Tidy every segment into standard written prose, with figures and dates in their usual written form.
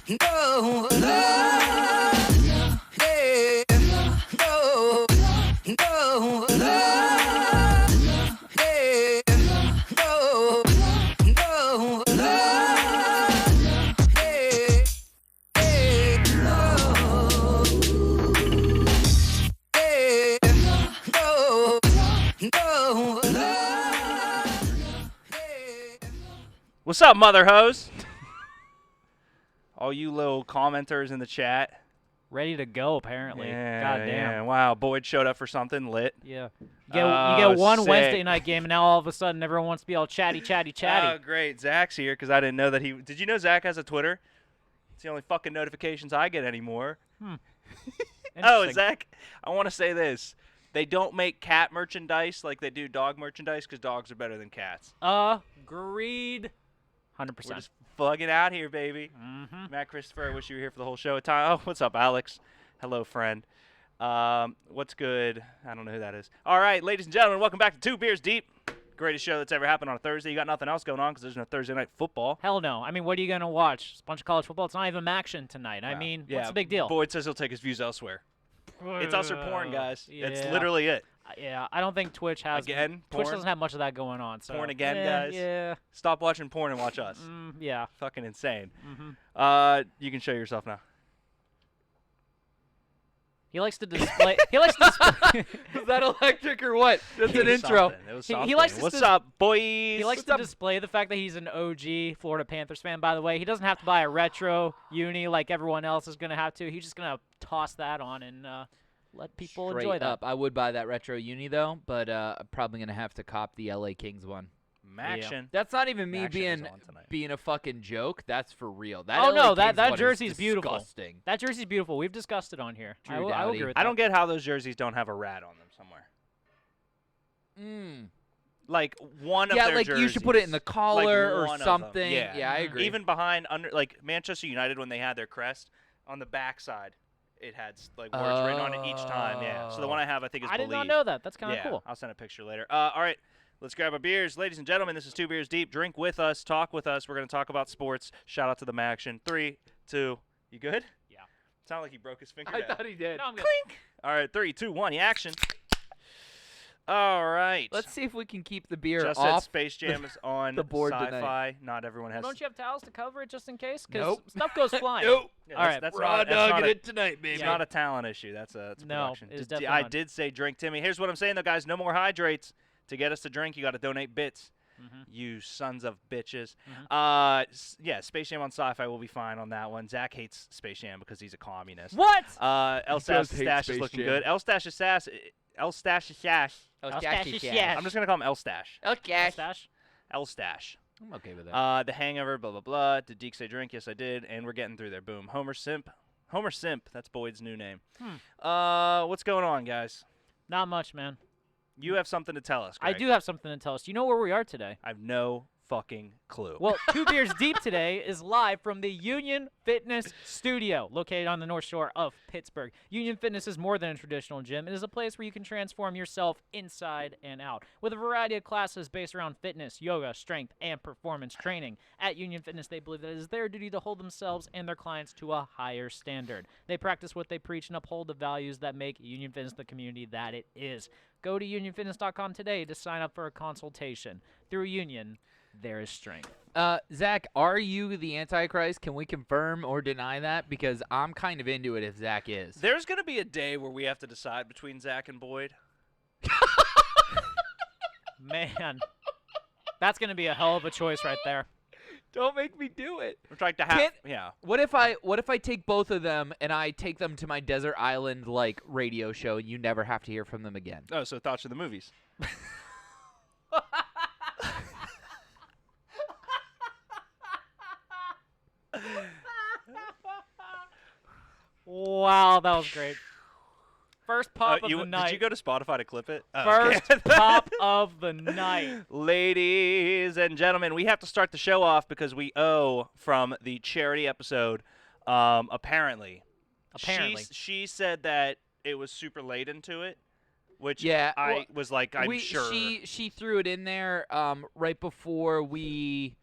No, love, yeah, no, no, love, yeah, no, no, love, yeah, no, no, love, What's up, mother hose? All you little commenters in the chat. Ready to go, apparently. Yeah, God damn. yeah. Wow, Boyd showed up for something lit. Yeah. You get one sick. Wednesday night game, and now all of a sudden everyone wants to be all chatty. Oh, great. Zach's here because I didn't know that he... Did you know Zach has a Twitter? It's the only fucking notifications I get anymore. Oh, Interesting. Zach, I want to say this. They don't make cat merchandise like they do dog merchandise because dogs are better than cats. Agreed. 100%. We're just fucking out here, baby. Mm-hmm. Matt Christopher, I wish you were here for the whole show. Oh, what's up, Alex? Hello, friend. What's good? I don't know who that is. All right, ladies and gentlemen, welcome back to Two Beers Deep. Greatest show that's ever happened on a Thursday. You got nothing else going on because there's no Thursday night football. Hell no. I mean, what are you going to watch? It's a bunch of college football. It's not even action tonight. I Wow. mean, Yeah, what's the big deal? Boyd says he'll take his views elsewhere. It's us or porn, guys. That's Yeah. literally it. Yeah, I don't think Twitch has. Again, Twitch porn? doesn't have much of that going on. So. Porn again, Yeah, guys? Yeah. Stop watching porn and watch us. Yeah. Fucking insane. Mm-hmm. You can show yourself now. He likes to display. He likes to display. Is that electric or what? Just an intro. It was He something. likes to What's up, boys? He likes to display the fact that he's an OG Florida Panthers fan, by the way. He doesn't have to buy a retro uni like everyone else is going to have to. He's just going to toss that on and let people Straight enjoy that. up. I would buy that retro uni, though, but I'm probably going to have to cop the LA Kings one. Maction. That's not even me Maction is on tonight. being a fucking joke. That's for real. That Oh, LA no, Kings that one is jersey's beautiful. disgusting. That jersey's beautiful. We've discussed it on here. Drew I will Doughty. agree with I that. don't get how those jerseys don't have a rat on them somewhere. Like one of Yeah, their like jerseys. you should put it in the collar one or of them. something. Yeah. I agree. Even behind like Manchester United when they had their crest on the backside, it had like words written on it each time. Yeah. So the one I have, I think is I did Believe. not know that. That's kind of Yeah, cool. I'll send a picture later. All right. Let's grab our beers. Ladies and gentlemen, this is Two Beers Deep. Drink with us. Talk with us. We're going to talk about sports. Shout out to the Maction. 3, 2. You good? Yeah. Sounded like he broke his finger. I thought he did. No, I'm good. All right. 3, 2, 1. The action. All right. Let's see if we can keep the beer Just said off. Space Jam is on the board Sci-Fi. tonight. Not everyone has. Don't you have towels to cover it just in case? Because Nope. stuff goes flying. Nope. Yeah, All right. That's Raw not, that's dogging not a, it tonight, baby. It's not a talent issue. That's a No, production. it is Did- definitely I not. did say drink, Timmy. Here's what I'm saying, though, guys. No more hydrates. To get us to drink, you got to donate bits. You sons of bitches. Yeah, Space Jam on Sci-Fi will be fine on that one. Zach hates Space Jam because he's a communist. What? El Stash hate is Space looking Jam. good. El Stash is sass. El Stash is sash. Oh, Stash. I'm just gonna call him El Stash. Okay. Stash? El Stash. I'm okay with that. The Hangover. Blah blah blah. Did Deke say drink? Yes, I did. And we're getting through there. Boom. Homer Simp. Homer Simp. That's Boyd's new name. What's going on, guys? Not much, man. You have something to tell us. I Greg. do have something to tell us. You know where we are today? I have no fucking clue. Well, Two Beers Deep today is live from the Union Fitness Studio, located on the North Shore of Pittsburgh. Union Fitness is more than a traditional gym. It is a place where you can transform yourself inside and out. With a variety of classes based around fitness, yoga, strength, and performance training. At Union Fitness, they believe that it is their duty to hold themselves and their clients to a higher standard. They practice what they preach and uphold the values that make Union Fitness the community that it is. Go to unionfitness.com today to sign up for a consultation. Through Union, there is strength. Zach, are you the Antichrist? Can we confirm or deny that? Because I'm kind of into it if Zach is. There's gonna be a day where we have to decide between Zach and Boyd. Man, that's going to be a hell of a choice right there. Don't make me do it. We're trying to have. Can't- Yeah. What if I take both of them and I take them to my desert island like radio show and you never have to hear from them again? Oh, so thoughts of the movies. Wow, that was great. First pop of the night. Did you go to Spotify to clip it? Oh, First okay. pop of the night. Ladies and gentlemen, we have to start the show off because we owe from the charity episode. Apparently. She said that it was super late into it, which Yeah, I well, was like, I'm sure. She threw it in there right before we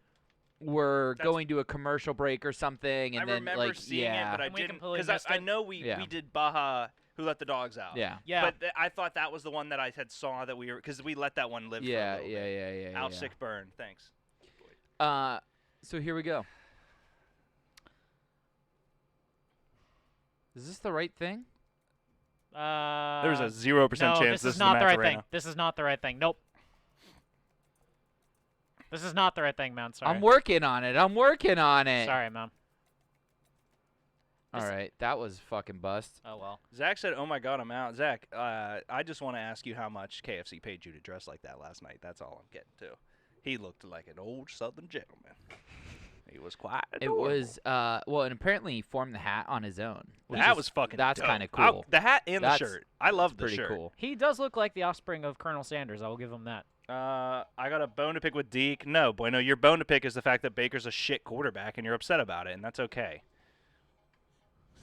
were That's- going to a commercial break or something, and I then remember like seeing yeah, it, but I And we didn't completely because missed I it. know we Yeah. did Baja Who Let the Dogs Out. yeah, Yeah. But I thought that was the one that I had saw that we were because we let that one live for a yeah, little yeah, bit. yeah, yeah, Out yeah. sick burn. Thanks. So here we go. Is this the right thing? There's a 0% no, chance this is the not the right Macarena. thing. This is not the right thing. Nope. This is not the right thing, man. Sorry. I'm working on it. I'm working on it. Sorry, man. All right, that was fucking bust. Oh well. Zach said, "Oh my God, I'm out." Zach, I just want to ask you how much KFC paid you to dress like that last night. That's all I'm getting to. He looked like an old Southern gentleman. He was quite It adorable. was well, and apparently he formed the hat on his own. which That is- was fucking That's dope. kind of cool. The hat and That's- the shirt. I love the Pretty shirt. cool. He does look like the offspring of Colonel Sanders. I will give him that. I got a bone to pick with Deke. No, Bueno, your bone to pick is the fact that Baker's a shit quarterback and you're upset about it, and that's okay.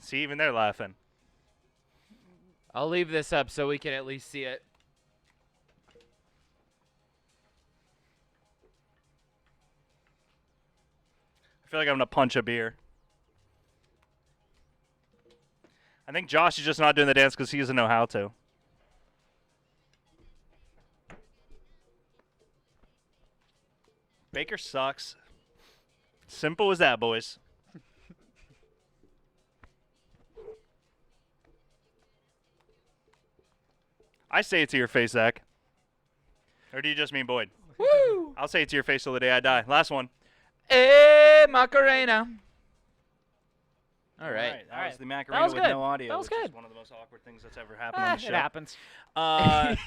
See, even they're laughing. I'll leave this up so we can at least see it. I feel like I'm going to punch a beer. I think Josh is just not doing the dance because he doesn't know how to. Baker sucks. Simple as that, boys. I say it to your face, Zach. Or do you just mean Boyd? Woo! I'll say it to your face till the day I die. Last one. Hey, Macarena. All right. That All was right. the Macarena was with good. no audio. That was which is good. one of the most awkward things that's ever happened on the show. It happens.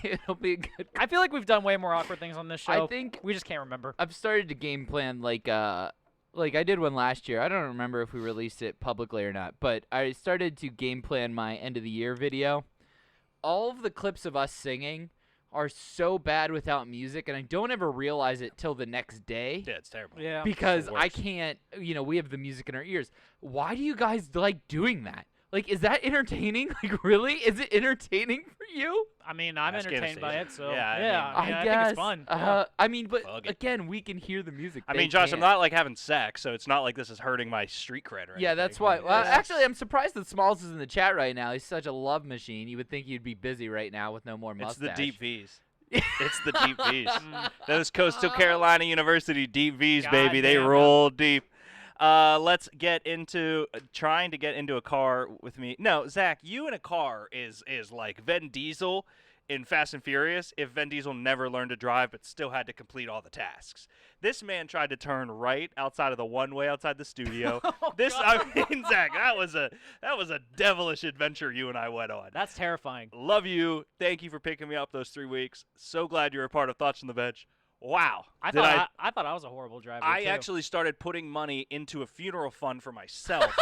It'll be a good. I feel like we've done way more awkward things on this show. I think we just can't remember. I've started to game plan like I did one last year. I don't remember if we released it publicly or not, but I started to game plan my end of the year video. All of the clips of us singing are so bad without music, and I don't ever realize it till the next day. Yeah, it's terrible. Yeah. Because the I worst. can't, we have the music in our ears. Why do you guys like doing that? Like, is that entertaining? Like, really? Is it entertaining for you? I mean, I'm Ask entertained by Anastasia. it, so Yeah, I mean- I guess. think it's fun. Yeah. I mean, but Fuck it. again, we can hear the music. I They mean, Josh, I'm can't. not like having sex, so it's not like this is hurting my street cred or Yeah, anything. that's why. but Well, it's- actually, I'm surprised that Smalls is in the chat right now. He's such a love machine. You would think he'd be busy right now with no more it's mustache. the deep V's. It's the deep V's. Those Coastal Carolina University deep V's, baby. They Goddamn. roll deep. Let's get into trying to get into a car with me. No, Zach, you in a car is like Vin Diesel in Fast and Furious if Vin Diesel never learned to drive but still had to complete all the tasks. This man tried to turn right outside of the one-way outside the studio. I mean, Zach, that was a devilish adventure you and I went on. That's terrifying. Love you. Thank you for picking me up those 3 weeks. So glad you were a part of Thoughts on the Bench. Wow. I Did thought I thought I was a horrible driver. I too. actually started putting money into a funeral fund for myself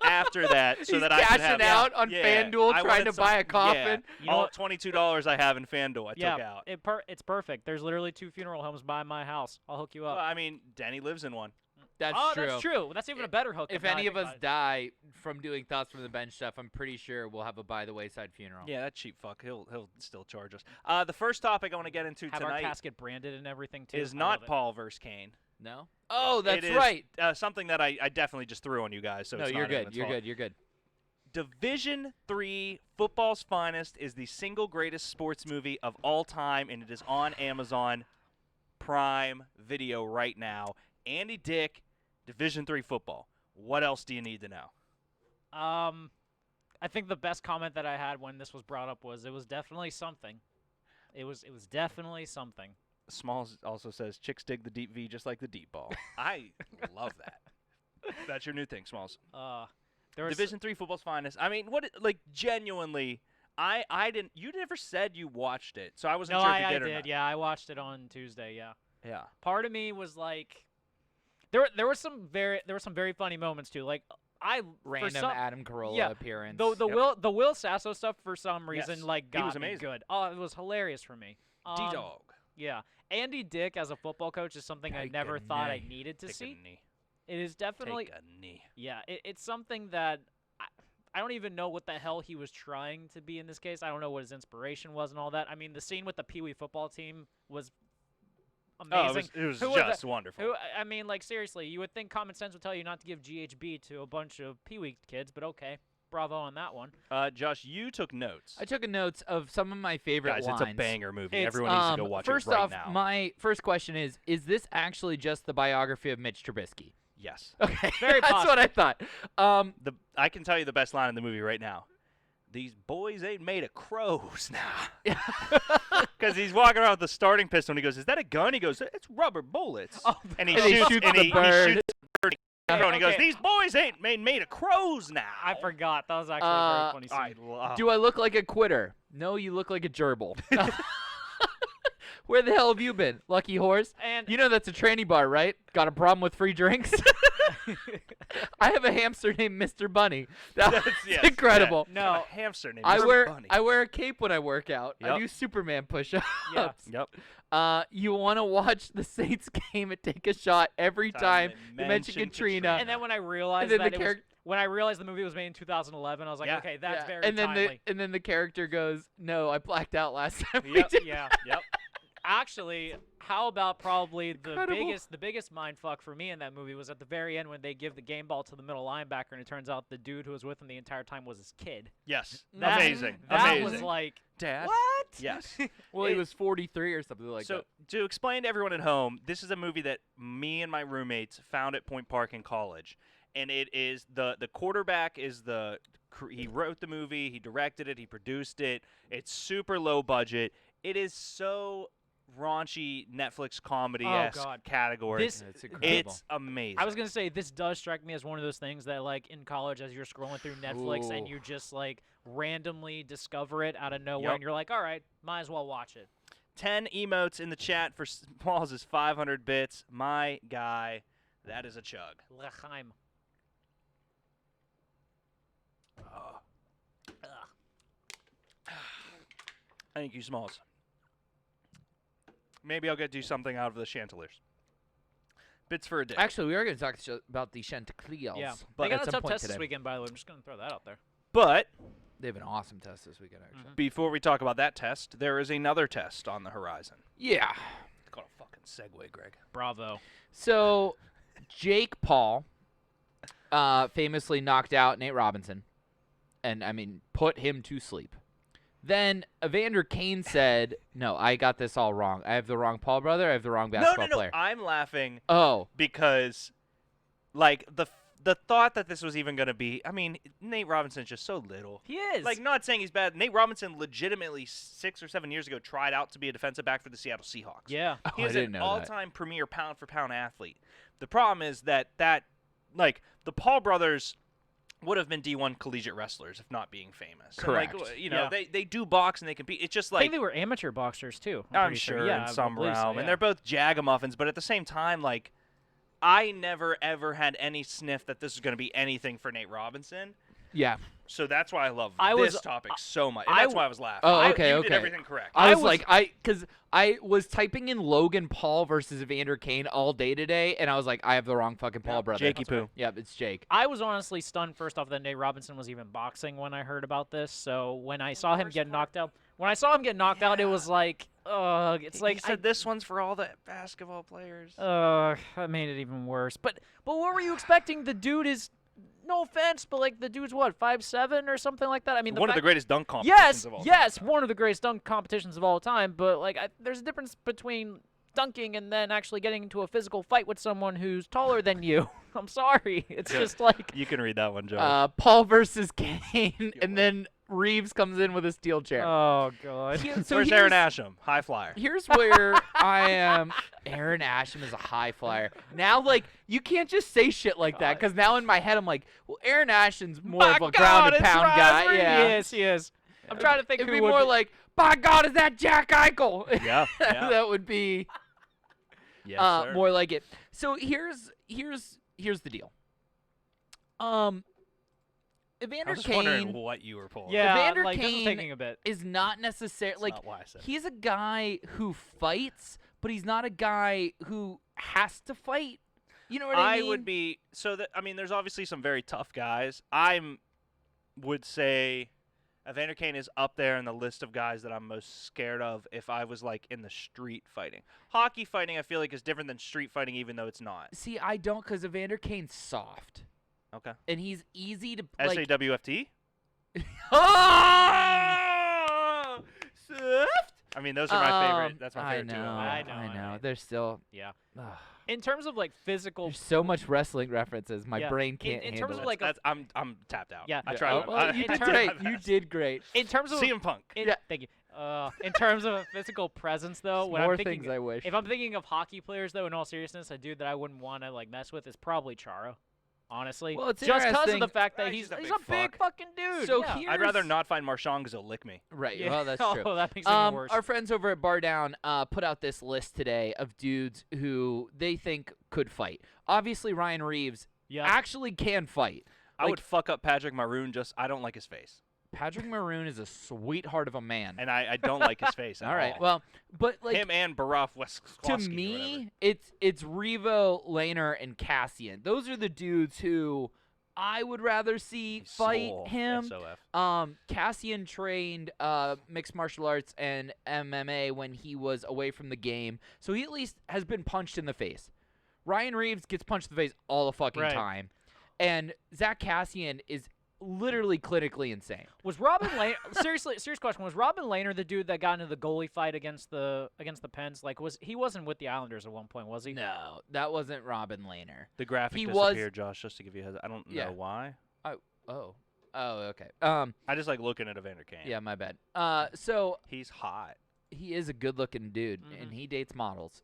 after that so He's that I could cashing have out on yeah, FanDuel I trying wanted to buy a yeah, coffin. You know all what? $22 I have in FanDuel I yeah, took out. it's perfect. There's literally 2 funeral homes by my house. I'll hook you Well, up. I mean, Denny lives in one. That's oh, true. that's true. That's even a better hook. If now I any of think us about it. die from doing Thoughts from the Bench stuff, I'm pretty sure we'll have a by the wayside funeral. Yeah, that cheap fuck. He'll still charge us. The first topic I want to get into have our tonight casket branded and everything too. is I not love it. Paul versus Kane. No? Oh, that's It is, right. Something that I definitely just threw on you guys. So No, it's you're not good. anyone's You're fault. good. You're good. Division III Football's Finest is the single greatest sports movie of all time, and it is on Amazon Prime Video right now. Andy Dick, Division III football. What else do you need to know? I think the best comment that I had when this was brought up was it was definitely something. It was definitely something. Smalls also says, chicks dig the deep V just like the deep ball. I love that. That's your new thing, Smalls. There was Division III football's finest. I mean, genuinely, I didn't. You never said you watched it, so I wasn't no, sure if you I did or did. not. Yeah, I watched it on Tuesday. Yeah. Yeah. Part of me was like, there were some very funny moments too. Like for Random some, Adam Carolla yeah, appearance. the Will Sasso stuff for some reason Yes. like He got was me amazing. good. Oh, it was hilarious for me. D-Dog. Yeah, Andy Dick as a football coach is something I Take never a thought I knee. needed to Take see. a knee. It is definitely Take a knee. yeah. It's something that I don't even know what the hell he was trying to be in this case. I don't know what his inspiration was and all that. I mean, the scene with the Pee Wee football team was amazing. it was Who are the- just wonderful. I mean, like, seriously, you would think common sense would tell you not to give GHB to a bunch of Pee-wee kids, but okay. Bravo on that one. Josh, you took notes. I took notes of some of my favorite Guys, lines. it's a banger movie. It's, Everyone needs to go watch First it right off, now. my first question is this actually just the biography of Mitch Trubisky? Yes. Okay, Very that's what I thought. I can tell you the best line in the movie right now. These boys ain't made of crows now. Because he's walking around with the starting pistol, and he goes, "Is that a gun?" He goes, "It's rubber bullets." And he And he shoots, shoots and the he bird. shoots the bird. And he goes, Okay. "These boys ain't made of crows now." I forgot. That was actually a very funny scene. I love. Do I look like a quitter? No, you look like a gerbil. Where the hell have you been, lucky horse? And You know that's a tranny bar, right? Got a problem with free drinks? I have a hamster named Mr. Bunny. That's yes, incredible. yeah. No. A hamster named I Mr. Bunny. wear a cape when I work out. I Yep. do Superman push-ups. Yeah. Yep. You want to watch the Saints game and take a shot every time they you mention Katrina. and then when I realized then that the it was, when I realized the movie was made in 2011, I was like, Yeah. okay, that's Yeah. very and then timely. the character goes, "No, I blacked out last time." we Yep. did Yeah. Yep. Actually, how about probably Incredible. the biggest mind fuck for me in that movie was at the very end when they give the game ball to the middle linebacker and it turns out the dude who was with him the entire time was his kid. Yes. That- Amazing. That Amazing. was like, Dad. what? Yes. Well, he It- was 43 or something like So that. to explain to everyone at home, this is a movie that me and my roommates found at Point Park in college, and it is the quarterback is he wrote the movie, he directed it, he produced it. It's super low budget. It is so raunchy Netflix comedy-esque God. category. This- It's incredible. It's amazing. I was going to say, this does strike me as one of those things that, like, in college, as you're scrolling through Netflix and Ooh. you just, like, randomly discover it out of nowhere Yep. and you're like, all right, might as well watch it. 10 emotes in the chat for Smalls is 500 bits. My guy, that is a chug. L'chaim. Thank you, Smalls. Maybe I'll get do something out of the Chanticleers. Bits for a day. Actually, we are going to talk about the Chanticleers. Yeah. But They got at a some tough point test this today. weekend, by the way. I'm just going to throw that out there. But They have an awesome test this weekend, actually. before we talk about that test, there is another test on the horizon. Yeah. It's called a fucking segue, Greg. Bravo. So, Jake Paul famously knocked out Nate Robinson and, I mean, put him to sleep. Then Evander Kane said, "No, I got this all wrong. I have the wrong Paul brother. I have the wrong basketball no. player." I'm laughing Oh, because, like, the thought that this was even going to be, I mean, Nate Robinson's just so little. He is. Like, not saying he's bad. Nate Robinson legitimately 6 or 7 years ago tried out to be a defensive back for the Seattle Seahawks. yeah. He I is didn't an know that. all-time premier pound-for-pound athlete. The problem is that like, the Paul brothers would have been D1 collegiate wrestlers if not being famous. And, Correct. like, you know, Yeah. they do box and they compete. It's just I think like they were amateur boxers, too. I'm pretty sure Yeah, in I some believe so, realm, yeah. and they're both jagamuffins. But at the same time, like, I never ever had any sniff that this was going to be anything for Nate Robinson. yeah. So that's why I love I this was- topic so much. And I that's w- why I was laughing. Oh, okay, You okay. did everything correct. I was was- like, because I was typing in Logan Paul versus Evander Kane all day today, and I was like, I have the wrong fucking Paul brother. Jakey Poo. Yep, it's Jake. I was honestly stunned first off that Nate Robinson was even boxing when I heard about this. So when I saw him get knocked out, it was like, it's like he said this one's for all the basketball players. that made it even worse. But what were you expecting? The dude is, no offense, but like the dude's what, 5'7" or something like that. I mean, One of the fact- greatest dunk competitions Yes, of all time. yes, one of the greatest dunk competitions of all time. But like, there's a difference between dunking and then actually getting into a physical fight with someone who's taller than you. I'm sorry, it's just like. You can read that one, Joe. Paul versus Kane, and then Reeves comes in with a steel chair. Oh god. So Where's Aaron Asham? High flyer. Here's where I am. Aaron Asham is a high flyer. Now, like, you can't just say shit like that, because now in my head I'm like, well, Aaron Asham's more My of a God, ground and it's pound Ryan guy. Reeves. Yeah. Yes, he is. I'm trying to think It'd who be would more like, by God, is that Jack Eichel? Yeah. yeah. That would be Yes, sir. more like it. So here's the deal. Evander I was just wondering Kane what you were pulling. Yeah, Evander like this is Kane taking a bit. is not necessarily like not why I said it. he's a guy who fights, but he's not a guy who has to fight. You know what I mean? would be so that I mean, there's obviously some very tough guys. Would say, Evander Kane is up there in the list of guys that I'm most scared of if I was like in the street fighting. Hockey fighting, I feel like, is different than street fighting, even though it's not. See, I don't, because Evander Kane's soft. Okay. And he's easy to like. SAWFT? Oh! Soft? I mean, those are my favorite. That's my favorite I too. know. I know, I I know. know. They're still. Yeah. Ugh. In terms of like physical, There's so much wrestling references. My Yeah. brain can't In handle terms of, it. like, I'm tapped out. Yeah. I Yeah. tried. Oh, well, you in did terms- great. You did great. in terms of CM Punk. Yeah. thank you. In terms of a physical presence, though, when More I'm thinking, things I wish. if I'm thinking of hockey players, though, in all seriousness, a dude that I wouldn't want to like mess with is probably Charo. Honestly, Well, it's just because of interesting- the fact that He's he's a he's big a big fuck. fucking dude. So yeah. here- I'd rather Here's- not find Marchand because he'll lick me. Right. Yeah. Well, that's true. Oh, that makes it even worse. Our friends over at Bar Down put out this list today of dudes who they think could fight. Obviously, Ryan Reeves yeah. actually can fight. I Like- would fuck up Patrick Maroon. I don't like his face, Patrick Maroon is a sweetheart of a man. and I don't like his face. At All right. all. Well, but like him and Baraf to Westkowski. me, it's Revo, Lehner, and Cassian. Those are the dudes who I would rather see fight him. SOF. Cassian trained mixed martial arts and MMA when he was away from the game, so he at least has been punched in the face. Ryan Reeves gets punched in the face all the fucking Right. time, and Zach Cassian is literally clinically insane. Was Robin Lehner serious question? Was Robin Lehner the dude that got into the goalie fight against the Pens? Like, he wasn't with the Islanders at one point, was he? No, that wasn't Robin Lehner. The graphic He was- disappeared, Josh. Just to give you a heads. I don't Yeah. know why. Oh, okay. I just like looking at Evander Kane. Yeah, my bad. So He's hot. he is a good-looking dude, and Mhm. he dates models.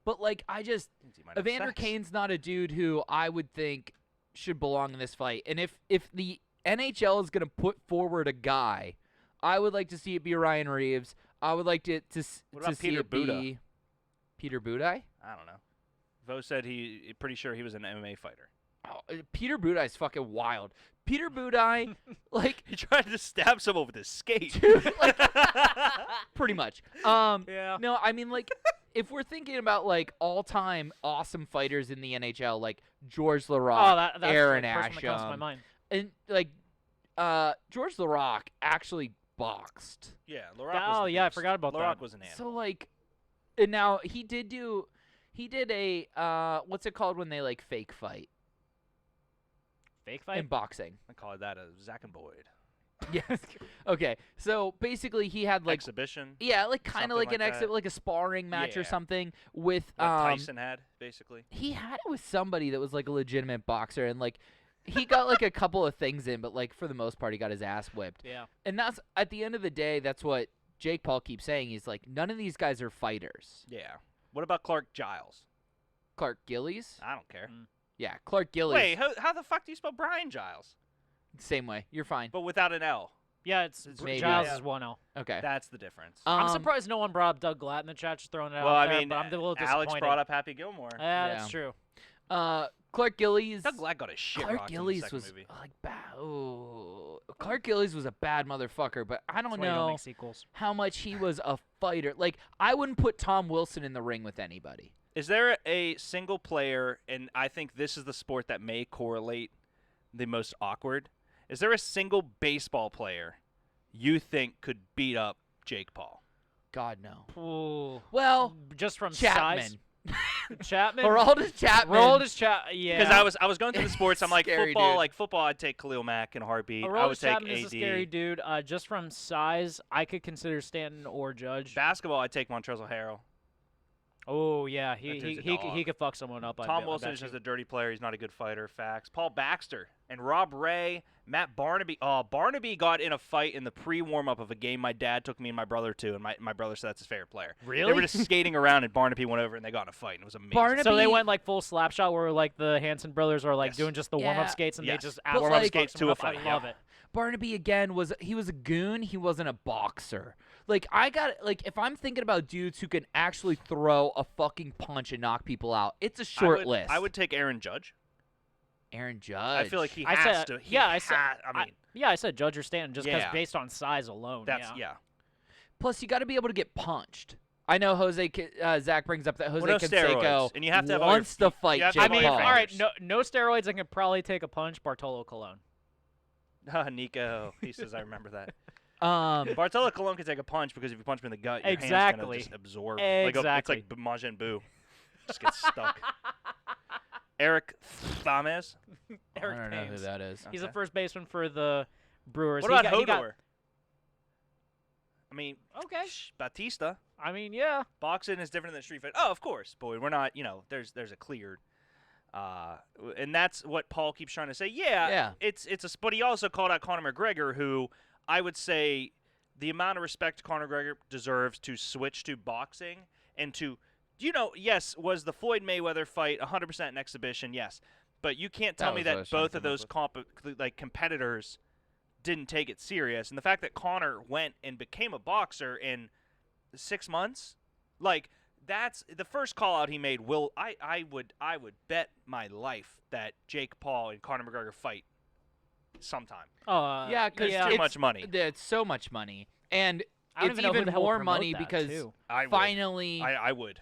But like I just Means he might have Evander sex. Kane's not a dude who I would think should belong in this fight. And if the NHL is going to put forward a guy, I would like to see it be Ryan Reeves. I would like What to about see Peter it Buda? be Peter Budaj. I don't know. Vo said pretty sure he was an MMA fighter. Oh, Peter Budaj is fucking wild. Peter Budaj, like He tried to stab someone with his skate. dude, like pretty much. Yeah. No, I mean like if we're thinking about like all-time awesome fighters in the NHL, like George LaRock, Oh, that's Aaron the first one that comes to my Asham, mind. and like George LaRock actually boxed. Yeah, LaRock was Oh, the yeah, I beast. forgot about LaRock that. was an animal. So like, and now he did a what's it called when they like fake fight Fake fight. in boxing? I call it that a Zach and Boyd Yes. Okay. So basically, he had like exhibition. yeah, like kind something of like like an exit, that. like a sparring match or Yeah. something with What Tyson had basically. He had it with somebody that was like a legitimate boxer, and like he got like a couple of things in, but like for the most part, he got his ass whipped. Yeah. And that's at the end of the day, that's what Jake Paul keeps saying. He's like, none of these guys are fighters. Yeah. What about Clark Giles? Clark Gillies? I don't care. Yeah, Clark Gillies. Wait, how the fuck do you spell Brian Giles? Same way. You're fine. But without an L. Yeah, it's Maybe. Giles Yeah. is 1-0. Okay. That's the difference. I'm Um, surprised no one brought up Doug Glatt in the chat, just throwing it well, out I there, mean, but I'm a little disappointed. Alex brought up Happy Gilmore. Yeah, Yeah. that's true. Clark Gillies. Doug Glatt got a shit Clark rocked in the Gillies second was movie. like bad. Oh, Clark Gillies was a bad motherfucker, but I That's don't why you don't know make sequels. how much he was a fighter. Like I wouldn't put Tom Wilson in the ring with anybody. Is there a single player, and I think this is the sport that may correlate the most awkward, is there a single baseball player you think could beat up Jake Paul? God no. Ooh. Well, Just from Chapman. size. Chapman. Aroldis Chapman. Aroldis Chapman. Yeah. Because I was going through the sports, I'm like, Scary football, dude. like football, I'd take Khalil Mack in a heartbeat. I would Aroldis take Chapman is a scary AD. dude. Just from size, I could consider Stanton or Judge. Basketball, I'd take Montrezl Harrell. Oh yeah, That dude's a he dog. could fuck someone up. Tom Wilson is just a dirty player. He's not a good fighter. Facts. Paul Baxter and Rob Ray, Matt Barnaby. Oh, Barnaby got in a fight in the pre-warm-up of a game my dad took me and my brother to, and my brother said that's his favorite player. They were Really? just skating around, and Barnaby went over, and they got in a fight, and it was amazing. Barnaby- So they went like full slap shot, where like the Hanson brothers are like Yes. doing just the Yeah. warm up skates, and Yes. they just But, absolutely like- fuck skates to someone a up. fight, I yeah. love it. Barnaby again he was a goon. He wasn't a boxer. Like I got like if I'm thinking about dudes who can actually throw a fucking punch and knock people out, it's a short list. I would take Aaron Judge. Aaron Judge. I feel like he I has said- to. He yeah, I said- I mean, Yeah, I said Judge or Stanton just because Yeah. based on size alone. that's yeah. Plus, you got to be able to get punched. I know Zach brings up that Jose no Canseco steroids, and you have to have all your wants to feet. fight You have to Jake I have all mean, your Paul. all right, fingers. no steroids. I can probably take a punch. Bartolo Colon. Nico. He says, I remember that. Um, Bartolo Colon can take a punch because if you punch him in the gut, your hand's Exactly. going to just absorb. Exactly. It's like Majin Buu. Just gets stuck. Eric Thames. Eric I don't know who Thames. that is. He's the Okay. first baseman for the Brewers. What about he got, Hodor? I mean, Okay. Batista. I mean, yeah. Boxing is different than street fight. Oh, of course, boy. We're not, there's a cleared. And that's what Paul keeps trying to say. Yeah. But he also called out Conor McGregor, who I would say the amount of respect Conor McGregor deserves to switch to boxing and to, yes, was the Floyd Mayweather fight 100% an exhibition? Yes. But you can't tell me was what I that was trying both to of come up those competitors didn't take it serious. And the fact that Conor went and became a boxer in 6 months, that's the first call out he made. I would bet my life that Jake Paul and Conor McGregor fight sometime. Yeah, because It's too much money. It's so much money, and I don't it's even know who even the hell would more promote money that, because too. I would. finally I would.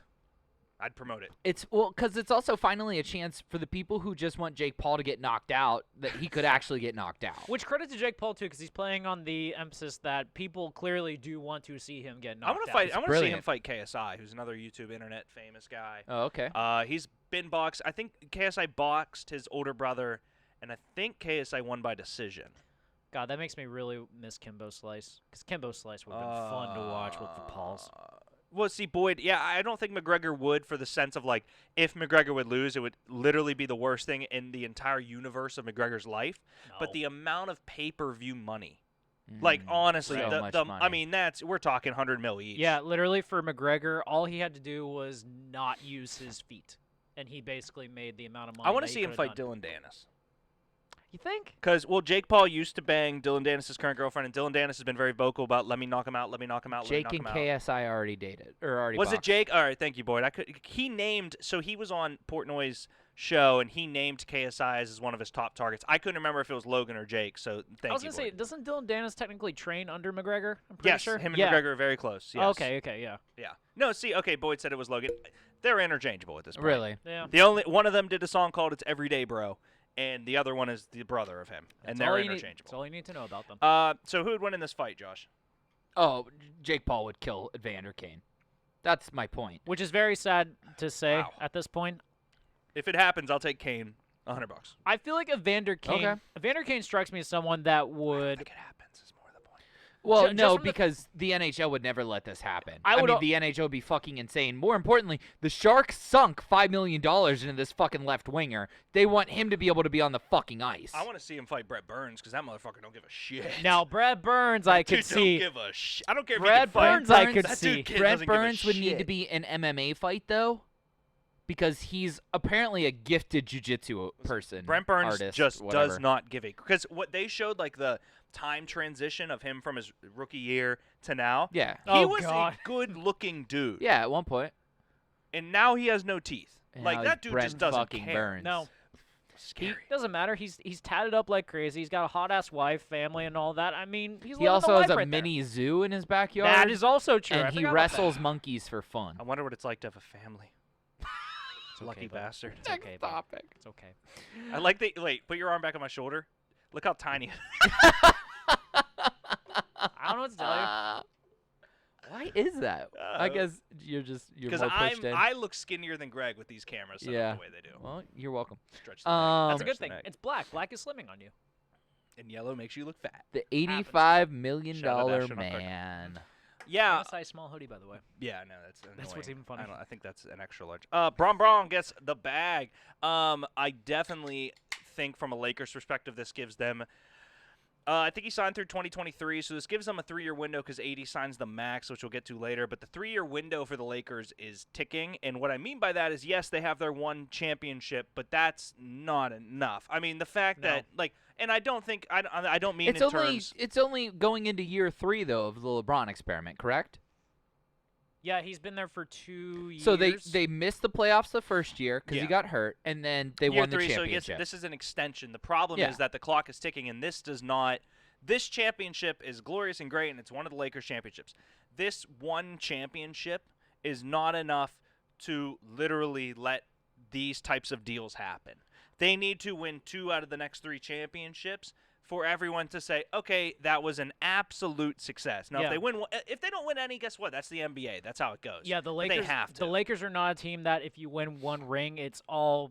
I'd promote it. because it's also finally a chance for the people who just want Jake Paul to get knocked out that he could actually get knocked out. Which credit to Jake Paul, too, because he's playing on the emphasis that people clearly do want to see him get knocked I want to out. fight. I want to see him brilliant. fight KSI, who's another YouTube internet famous guy. Oh, okay. He's been boxed. I think KSI boxed his older brother, and I think KSI won by decision. God, that makes me really miss Kimbo Slice, because Kimbo Slice would have been fun to watch with the Pauls. Well, see, Boyd, yeah, I don't think McGregor would, for the sense of, if McGregor would lose, it would literally be the worst thing in the entire universe of McGregor's life. But No. the amount of pay-per-view money, Mm, honestly, so much money. I mean, we're talking 100 mil each. Yeah, literally for McGregor, all he had to do was not use his feet, and he basically made the amount of money. I want to that see he him could've fight done. Dylan Dennis. You think? Because, Jake Paul used to bang Dylan Dennis' current girlfriend, and Dylan Dennis has been very vocal about, let me knock him out, let me knock him out, let me Jake knock and him out. KSI already dated or already. Was it boxed. Jake? All right, thank you, Boyd. He was on Portnoy's show, and he named KSI as one of his top targets. I couldn't remember if it was Logan or Jake, so thank you, I was gonna say, Boyd. doesn't Dylan Dennis technically train under McGregor? I'm pretty Yes, sure. him and yeah. McGregor are very close. Yes. Okay, yeah. Yeah. No, see, okay, Boyd said it was Logan. They're interchangeable at this point. Really? Yeah. One of them did a song called "It's Everyday, Bro," and the other one is the brother of him, and That's all they're you need- interchangeable. That's all you need to know about them. So who would win in this fight, Josh? Oh, Jake Paul would kill Evander Kane. That's my point. Which is very sad to say Wow. at this point. If it happens, I'll take Kane. $100. I feel like Evander Kane. Okay. Evander Kane strikes me as someone that I would. think it happens is more the point. Well, Just no, from the- because the NHL would never let this happen. I I would mean, al- the NHL would be fucking insane. More importantly, the Sharks sunk $5 million into this fucking left winger. They want him to be able to be on the fucking ice. I want to see him fight Brett Burns because that motherfucker don't give a shit. Now, Brad Burns, I That dude could see. Don't give a I don't care if Brad he can fight. Burns, I could That see. dude Brent doesn't give a Burns would need to shit. be an MMA fight though, because he's apparently a gifted jiu-jitsu person. Brent Burns artist, just whatever. does not give a because what they showed the time transition of him from his rookie year to now. Yeah, He Oh, was God. a good-looking dude. yeah. At one point, And now he has no teeth. And Like now that he's dude Brent just doesn't fucking care. Burns. No, Scary. doesn't matter. He's tatted up like crazy. He's got a hot ass wife, family, and all that. I mean, he's He living also the has life a right there. mini zoo in his backyard. That is also true. I and he forgot about wrestles that. monkeys for fun. I wonder what it's like to have a family. It's Lucky okay, bud. bastard. It's okay, bud. topic. It's okay. I like the wait. Put your arm back on my shoulder. Look how tiny. I don't know what to tell you. Why is that? I guess you're Because more pushed in. I look skinnier than Greg with these cameras set Yeah. up the way they do. Well, you're welcome. Stretch the That's a neck. good thing. Stretch the neck. It's black. Black is slimming on you. And yellow makes you look fat. The $85 million Shout out Ashton Kutcher. man. Yeah. I'm a size small hoodie, by the way. Yeah, no, that's That's what's annoying. even funny. I think that's an extra large. Bron gets the bag. I definitely think from a Lakers perspective, this gives them. I think he signed through 2023, so this gives them a 3-year window because 80 signs the max, which we'll get to later. But the 3-year window for the Lakers is ticking, and what I mean by that is, yes, they have their one championship, but that's not enough. I mean, the fact No. that and I don't think I don't mean It's in only terms. it's only going into year 3 though of the LeBron experiment, correct? Yeah, he's been there for 2 years. So they missed the playoffs the first year because Yeah. he got hurt, and then they Year won the 3, so championship. this is an extension. The problem Yeah. is that the clock is ticking, and this does not. This championship is glorious and great, and it's one of the Lakers' championships. This one championship is not enough to literally let these types of deals happen. They need to win 2 out of the next 3 championships for everyone to say, okay, that was an absolute success. Now, Yeah. if they don't win any, guess what? That's the NBA. That's how it goes. Yeah, the But Lakers. they have to. The Lakers are not a team that if you win one ring, it's all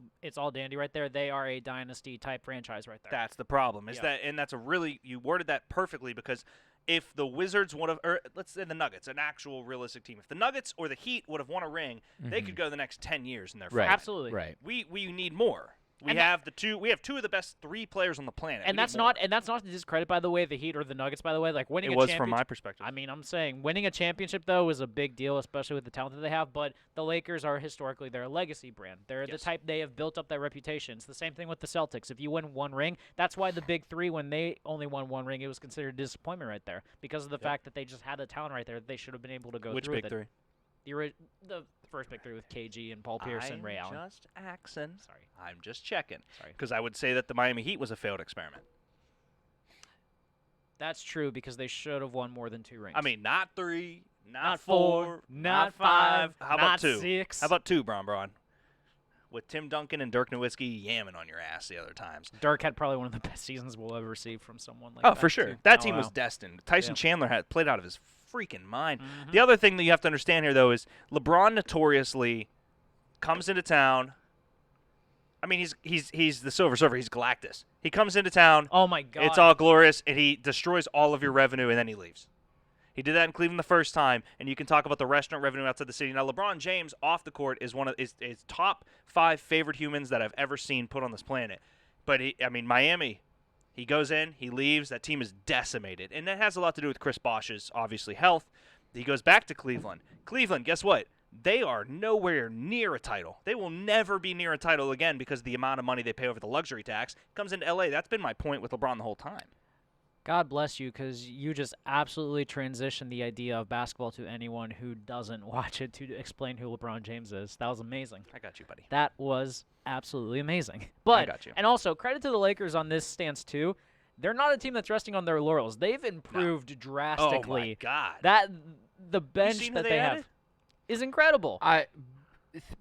dandy right there. They are a dynasty type franchise right there. That's the problem. And that's you worded that perfectly, because if the Wizards would have, or let's say the Nuggets, an actual realistic team, if the Nuggets or the Heat would have won a ring, they could go the next 10 years in their Right. fine. Absolutely. Right. We need more. We have two of the best 3 players on the planet. And that's not to discredit, by the way, the Heat or the Nuggets, by the way. Like winning It a was championship. from my perspective. I mean, I'm saying winning a championship though is a big deal, especially with the talent that they have. But the Lakers are historically they're a legacy brand. They're the type they have built up their reputation. It's the same thing with the Celtics. If you win one ring, that's why the big 3, when they only won one ring, it was considered a disappointment right there because of the fact that they just had the talent right there. They should have been able to go Which through big with 3? it. The first big 3 with KG and Paul Pierce and Ray Allen. Just axing. Sorry. I'm just checking. Sorry. Because I would say that the Miami Heat was a failed experiment. That's true because they should have won more than 2 rings. I mean, not 3, not 4, not 5, How about not 2? 6. How about 2, Braun? With Tim Duncan and Dirk Nowitzki yamming on your ass the other times. Dirk had probably one of the best seasons we'll ever see from someone like that. Oh, for sure. too. That Oh, team was wow. destined. Tyson Yeah. Chandler had played out of his freaking mind. Mhm. The other thing that you have to understand here, though, is LeBron notoriously comes into town. I mean, he's the Silver Surfer. He's Galactus. He comes into town. Oh my God! It's all glorious, and he destroys all of your revenue, and then he leaves. He did that in Cleveland the first time, and you can talk about the restaurant revenue outside the city. Now, LeBron James off the court is one of is top 5 favorite humans that I've ever seen put on this planet. But Miami, he goes in, he leaves. That team is decimated, and that has a lot to do with Chris Bosh's obviously health. He goes back to Cleveland. Cleveland, guess what? They are nowhere near a title. They will never be near a title again because of the amount of money they pay over the luxury tax. Comes into LA. That's been my point with LeBron the whole time. God bless you, because you just absolutely transitioned the idea of basketball to anyone who doesn't watch it to explain who LeBron James is. That was amazing. I got you, buddy. That was absolutely amazing. But got you. And also credit to the Lakers on this stance too. They're not a team that's resting on their laurels. They've improved drastically. Oh my God. That the seen bench who that they they added? have is incredible.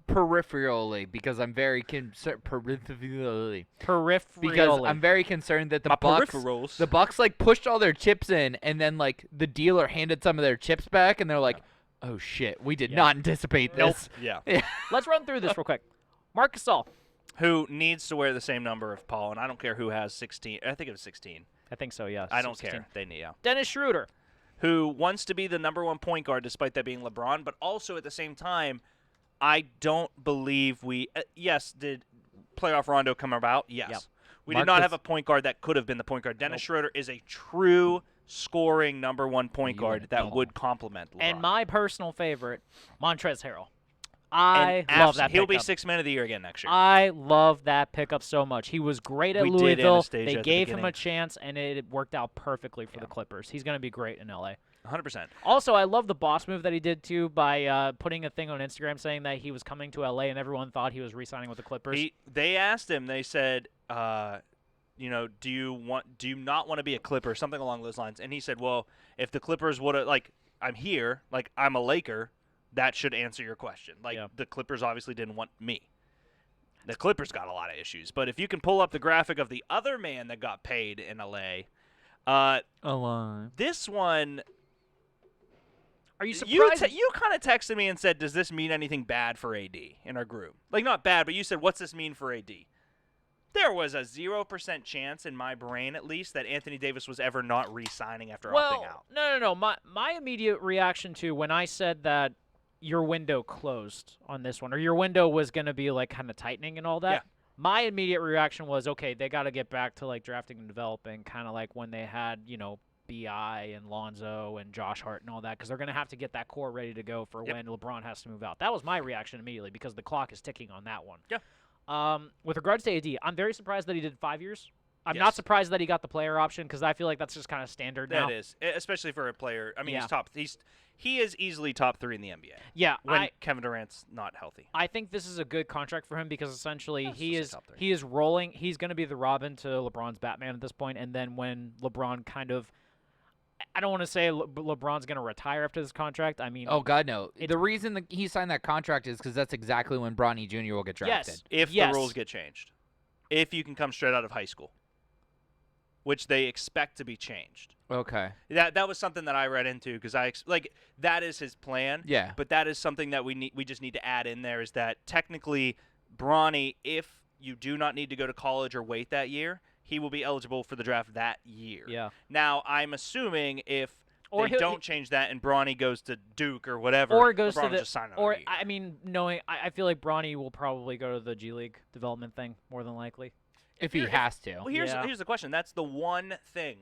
Peripherally, because I'm very peripherally Peripherally. because I'm very concerned that My the peripherals. Bucks like pushed all their chips in, and then like the dealer handed some of their chips back, and they're like, "Oh shit, we did not anticipate this." Yeah. Let's run through this real quick. Marc Gasol. Who needs to wear the same number of Paul, and I don't care who has 16. I think it was 16. I think so, yes. I don't 16. care. They need. Yeah. Dennis Schroeder. Who wants to be the number 1 point guard despite that being LeBron, but also at the same time, I don't believe we yes, did playoff Rondo come about? Yes. Yep. We did not have a point guard that could have been the point guard. Dennis Schroeder is a true scoring number 1 point guard that would complement LeBron. And my personal favorite, Montrezl Harrell. I And love that He'll pickup. be 6th man of the year again next year. I love that pickup so much. He was great at We did Louisville. Anastasia They at the gave him a beginning. chance, and it worked out perfectly for the Clippers. He's going to be great in L.A. 100%. Also, I love the boss move that he did, too, by putting a thing on Instagram saying that he was coming to L.A. and everyone thought he was re-signing with the Clippers. They asked him. They said, do you not want to be a Clipper? Something along those lines. And he said, well, if the Clippers would have, I'm here, I'm a Laker, that should answer your question. The Clippers obviously didn't want me. The Clippers got a lot of issues. But if you can pull up the graphic of the other man that got paid in L.A., this one, Are you surprised? you kind of texted me and said, does this mean anything bad for AD in our group? Not bad, but you said, what's this mean for AD? There was a 0% chance in my brain, at least, that Anthony Davis was ever not re-signing after opting out. No. My immediate reaction to when I said that your window closed on this one, or your window was going to be kind of tightening and all that, Yeah. my immediate reaction was, okay, they got to get back to drafting and developing, kind of like when they had, B.I. and Lonzo and Josh Hart and all that, because they're going to have to get that core ready to go for when LeBron has to move out. That was my reaction immediately because the clock is ticking on that one. Yeah. With regards to AD, I'm very surprised that he did 5 years. I'm Yes. not surprised that he got the player option because I feel like that's just kind of standard now. That is, especially for a player. I mean, Yeah. he is easily top 3 in the NBA. Yeah, When Kevin Durant's not healthy. I think this is a good contract for him because essentially Let's he just say is top 3. he is rolling. He's going to be the Robin to LeBron's Batman at this point, and then when LeBron I don't want to say LeBron's going to retire after this contract. I mean, Oh God, no! The reason that he signed that contract is because that's exactly when Bronny Jr. will get drafted. yes, If the rules get changed. If you can come straight out of high school. which they expect to be changed. Okay. That was something that I read into because that is his plan. Yeah. But that is something that we just need to add in there is that technically Bronny, if you do not need to go to college or wait that year, he will be eligible for the draft that year. Yeah. Now, I'm assuming if Or they don't change that and Bronny goes to Duke or whatever, or goes LeBron to will the just sign another or year. I mean, knowing I feel like Bronny will probably go to the G League development thing more than likely. If he has to. Well, here's the question. That's the one thing.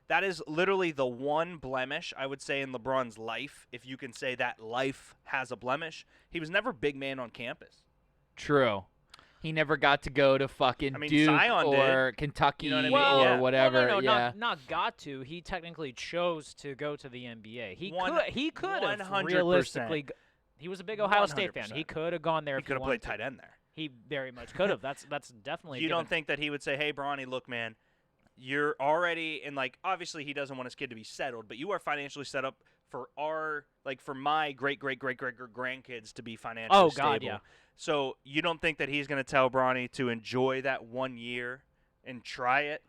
That is literally the one blemish, I would say, in LeBron's life, if you can say that life has a blemish. He was never big man on campus. True. He never got to go to fucking Duke Zion or did. Kentucky You know what I mean? Well, Yeah. or whatever. Well, no, yeah. not got to. He technically chose to go to the NBA. He could have 100%. realistically. He was a big Ohio State fan. 100%. He could have gone there. He if could have wanted played to. tight end there. He very much could have. That's definitely. You given. don't think that he would say, "Hey, Bronny, look, man, you're already in obviously he doesn't want his kid to be settled, but you are financially set up for for my great grandkids to be financially Oh, stable." God, yeah. So you don't think that he's going to tell Bronny to enjoy that 1 year and try it?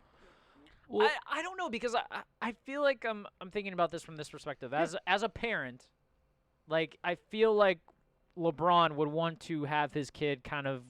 Well, I don't know because I feel like I'm thinking about this from this perspective as a parent, like I feel like LeBron would want to have his kid kind of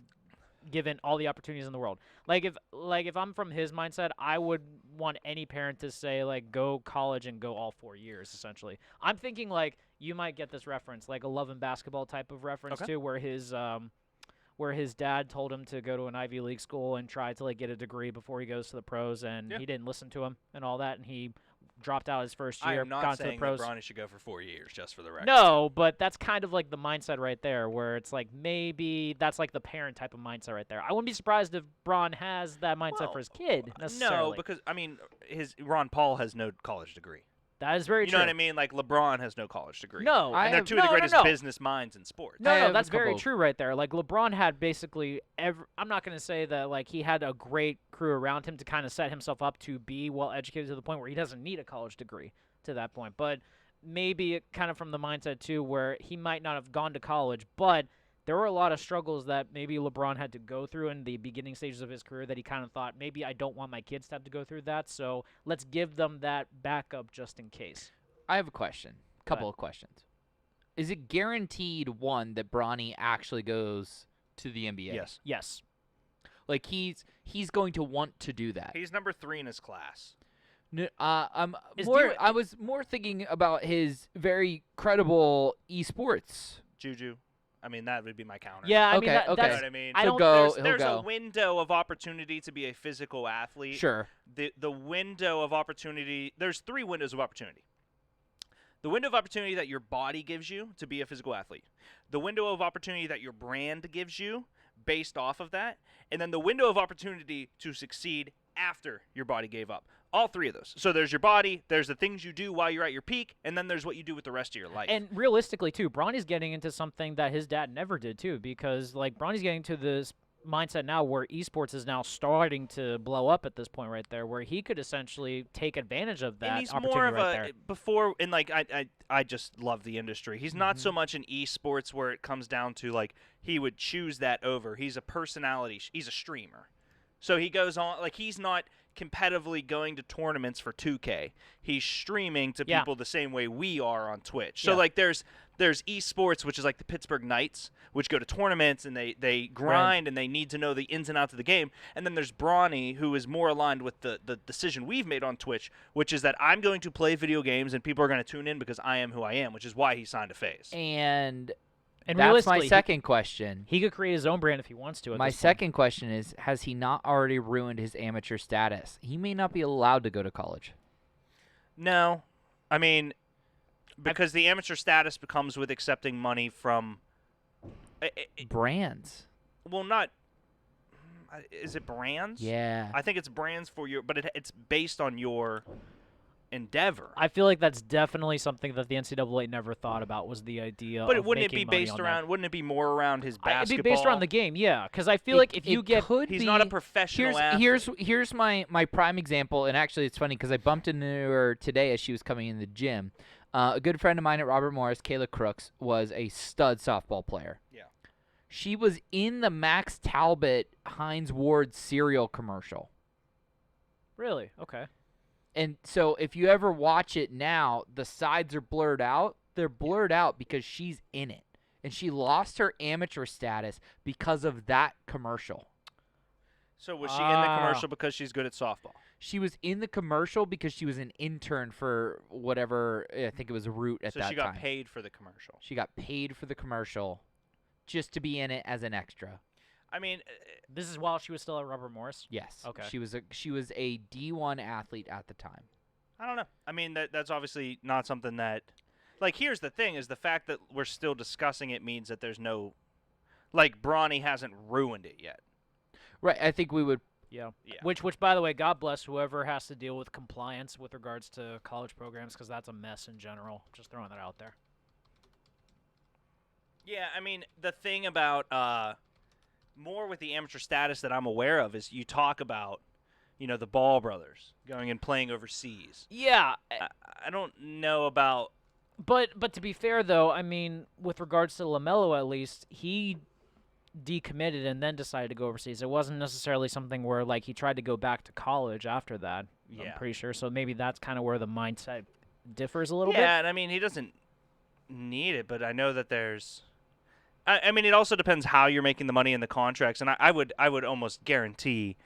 given all the opportunities in the world. Like if I'm from his mindset, I would want any parent to say go college and go all 4 years essentially. I'm thinking you might get this reference, like a Lovin basketball type of reference Okay. too, where his dad told him to go to an Ivy League school and try to get a degree before he goes to the pros, and Yeah. he didn't listen to him and all that, and he dropped out his first I year, am not gone to the saying pros. that Bronny should go for 4 years, just for the record. No, but that's kind of the mindset right there, where it's maybe that's the parent type of mindset right there. I wouldn't be surprised if Bron has that mindset for his kid necessarily. No, because Ron Paul has no college degree. that is very You true. know what I mean? LeBron has no college degree. No, I And they're have- two of the greatest no. business minds in sports. No, I no, have a that's very couple- true right there. LeBron had basically I'm not going to say that he had a great crew around him to kind of set himself up to be well educated to the point where he doesn't need a college degree to that point. But maybe it kind of from the mindset too where he might not have gone to college, but there were a lot of struggles that maybe LeBron had to go through in the beginning stages of his career that he kind of thought, maybe I don't want my kids to have to go through that, so let's give them that backup just in case. I have a question. Couple of questions. Is it guaranteed, one, that Bronny actually goes to the NBA? Yes. Yes. He's going to want to do that. He's number 3 in his class. I was more thinking about his very credible esports. Juju. I mean, that would be my counter. Yeah, I Okay, mean, okay. You know that's what I mean? I He'll don't go. There's, he'll there's go. a window of opportunity to be a physical athlete. Sure. The window of opportunity, there's 3 windows of opportunity. The window of opportunity that your body gives you to be a physical athlete. The window of opportunity that your brand gives you based off of that. And then the window of opportunity to succeed after your body gave up. All 3 of those. So there's your body, there's the things you do while you're at your peak, and then there's what you do with the rest of your life. And realistically, too, Bronny's getting into something that his dad never did, too, because, Bronny's getting to this mindset now where esports is now starting to blow up at this point right there, where he could essentially take advantage of that and he's opportunity more of right a there. before and I just love the industry. He's not so much in esports where it comes down to he would choose that over. He's a personality. He's a streamer. So he goes on he's not competitively going to tournaments for 2K. He's streaming to Yeah. people the same way we are on Twitch. So Yeah. there's esports, which is the Pittsburgh Knights, which go to tournaments and they grind and they need to know the ins and outs of the game. And then there's Bronny, who is more aligned with the decision we've made on Twitch, which is that I'm going to play video games and people are going to tune in because I am who I am, which is why he signed a FaZe. And And that's realistically, my second question. he could create his own brand if he wants to. At My this point. second question is, has he not already ruined his amateur status? He may not be allowed to go to college. No. I mean, because the amateur status becomes with accepting money from Brands. well, not is it brands? Yeah. I think it's brands for your, but it's based on your endeavor. I feel like that's definitely something that the NCAA never thought about was the idea. But of wouldn't it making be money based on around? That. Wouldn't it be more around his basketball? It'd be based around the game, yeah. Because I feel like if you get could He's be, not a professional athlete. here's my prime example, and actually it's funny because I bumped into her today as she was coming in the gym. A good friend of mine at Robert Morris, Kayla Crooks, was a stud softball player. Yeah. She was in the Max Talbot Heinz Ward cereal commercial. Really? Okay. And so if you ever watch it now, the sides are blurred out. They're blurred out because she's in it. And she lost her amateur status because of that commercial. So was she in the commercial because she's good at softball? She was in the commercial because she was an intern for whatever, I think it was Root at that time. So she got paid for the commercial. She got paid for the commercial just to be in it as an extra. I mean, This is while she was still at Robert Morris? Yes. Okay. She was a D1 athlete at the time. I don't know. I mean, that's obviously not something that, like, here's the thing, is the fact that we're still discussing it means that there's no, like, Bronny hasn't ruined it yet. Right. I think we would. Yeah. Yeah. Which, by the way, God bless whoever has to deal with compliance with regards to college programs, because that's a mess in general. Just throwing that out there. Yeah, I mean, the thing about more with the amateur status that I'm aware of is you talk about, the Ball brothers going and playing overseas. Yeah. I don't know about. But to be fair, though, I mean, with regards to LaMelo, at least, he decommitted and then decided to go overseas. It wasn't necessarily something where, like, he tried to go back to college after that. Yeah. I'm pretty sure. So maybe that's kind of where the mindset differs a little bit. Yeah, and I mean, he doesn't need it, but I know that there's. I mean, it also depends how you're making the money in the contracts, and I would almost guarantee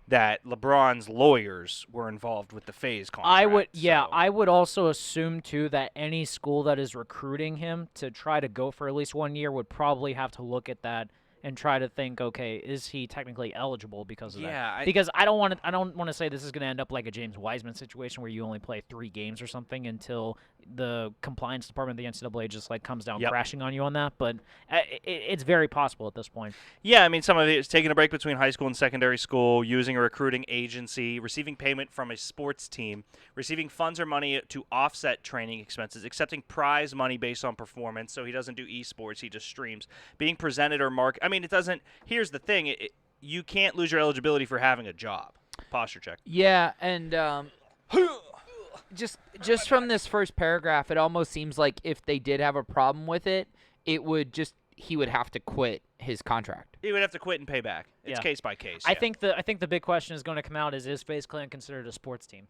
that LeBron's lawyers were involved with the FaZe contract. I would also assume too that any school that is recruiting him to try to go for at least 1 year would probably have to look at that and try to think, okay, is he technically eligible because of Yeah, that? Because I don't want to say this is going to end up like a James Wiseman situation where you only play 3 games or something until the compliance department of the NCAA just like comes down crashing on you on that. But it's very possible at this point. Yeah, I mean, some of it is taking a break between high school and secondary school, using a recruiting agency, receiving payment from a sports team, receiving funds or money to offset training expenses, accepting prize money based on performance. So he doesn't do esports; he just streams. Being presented or marked. I mean, it doesn't. Here's the thing: you can't lose your eligibility for having a job. Posture check. Yeah, and just from this first paragraph, it almost seems like if they did have a problem with it, he would have to quit his contract. He would have to quit and pay back. It's Yeah. case by case. I think the big question is going to come out is FaZe Clan considered a sports team?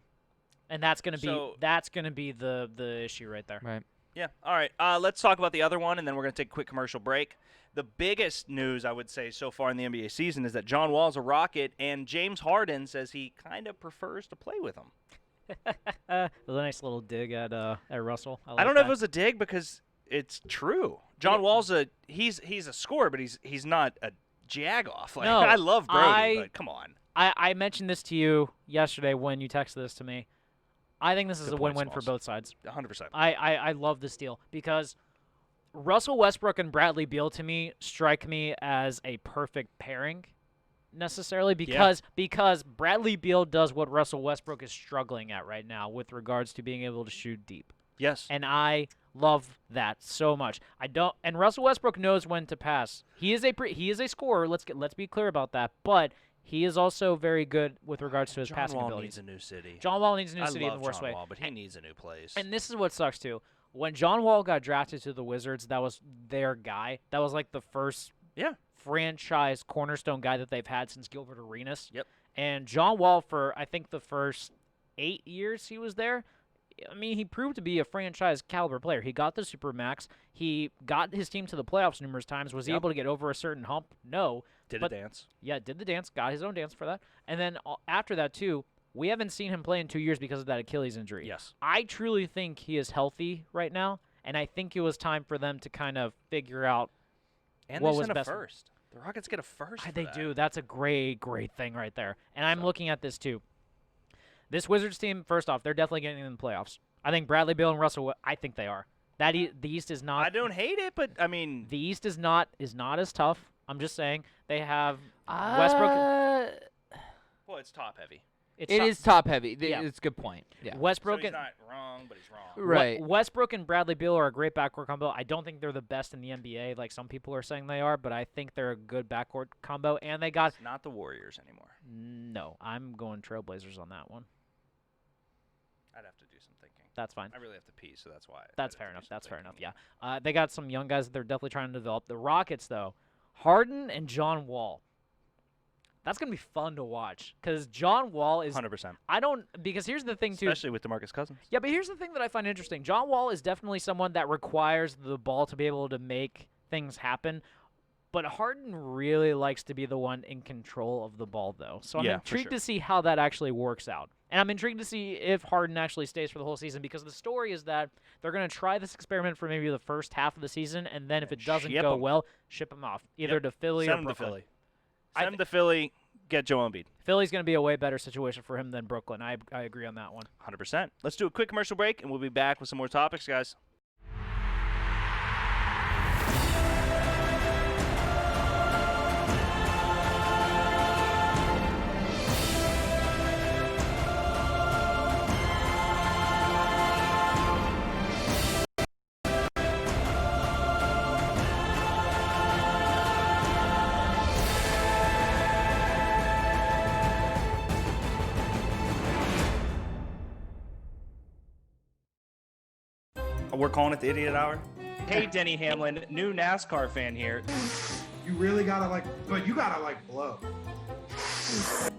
And that's going to be the issue right there. Right. Yeah. All right. Let's talk about the other one, and then we're going to take a quick commercial break. The biggest news, I would say, so far in the NBA season is that John Wall's a Rocket, and James Harden says he kind of prefers to play with him. A nice little dig at Russell. I don't know if it was a dig because it's true. John Wall's he's a scorer, but he's not a jagoff. Like, No, I love Brody, but come on. I mentioned this to you yesterday when you texted this to me. I think this is Good a point, win-win for Smalls. both sides. 100%. I love this deal because Russell Westbrook and Bradley Beal to me strike me as a perfect pairing necessarily because Bradley Beal does what Russell Westbrook is struggling at right now with regards to being able to shoot deep. Yes. And I love that so much. And Russell Westbrook knows when to pass. He is a scorer. Let's be clear about that. But he is also very good with regards to his passing John Wall abilities. needs a new city. John Wall needs a new I city in love the worst John way. Wall, but he needs a new place. And this is what sucks too. When John Wall got drafted to the Wizards, that was their guy. That was like the first franchise cornerstone guy that they've had since Gilbert Arenas. Yep. And John Wall, for I think the first 8 years he was there, I mean, he proved to be a franchise caliber player. He got the Supermax. He got his team to the playoffs numerous times. Was he able to get over a certain hump? No. Did a dance. Yeah, did the dance. Got his own dance for that. And then after that, too, we haven't seen him play in 2 years because of that Achilles injury. Yes. I truly think he is healthy right now, and I think it was time for them to kind of figure out And what they was sent a best. first. The Rockets get a first. For They that. do. That's a great thing right there. And I'm looking at this, too. This Wizards team, first off, they're definitely getting in the playoffs. I think Bradley Beal and Russell, I think they are. The East is not. I don't hate it, but I mean, The East is not as tough. I'm just saying. They have Westbrook. well, it's top heavy. It It is top heavy. Yeah. It's a good point. Yeah. Westbrook So he's and not wrong, but he's wrong. Right. Westbrook and Bradley Beal are a great backcourt combo. I don't think they're the best in the NBA, like some people are saying they are, but I think they're a good backcourt combo. And they got It's not the Warriors anymore. no. I'm going Trailblazers on that one. I'd have to do some thinking. That's fine. I really have to pee, so that's why. That's fair enough. That's fair enough. Yeah. They got some young guys that they're definitely trying to develop. The Rockets, though, Harden and John Wall. That's going to be fun to watch because John Wall is 100%. because here's the thing too. Especially with DeMarcus Cousins. Yeah, but here's the thing that I find interesting. John Wall is definitely someone that requires the ball to be able to make things happen. But Harden really likes to be the one in control of the ball, though. So I'm Yeah, for intrigued sure. to see how that actually works out. And I'm intrigued to see if Harden actually stays for the whole season because the story is that they're going to try this experiment for maybe the first half of the season, and then if it doesn't Ship go 'em. well, ship him off, either Yep. to Philly Send or him to Brooklyn. Philly. Send him to Philly. Get Joel Embiid. Philly's going to be a way better situation for him than Brooklyn. I agree on that one. 100%. Let's do a quick commercial break, and we'll be back with some more topics, guys. We're calling it the Idiot Hour. Hey, Denny Hamlin, new NASCAR fan here. You really gotta but you gotta blow.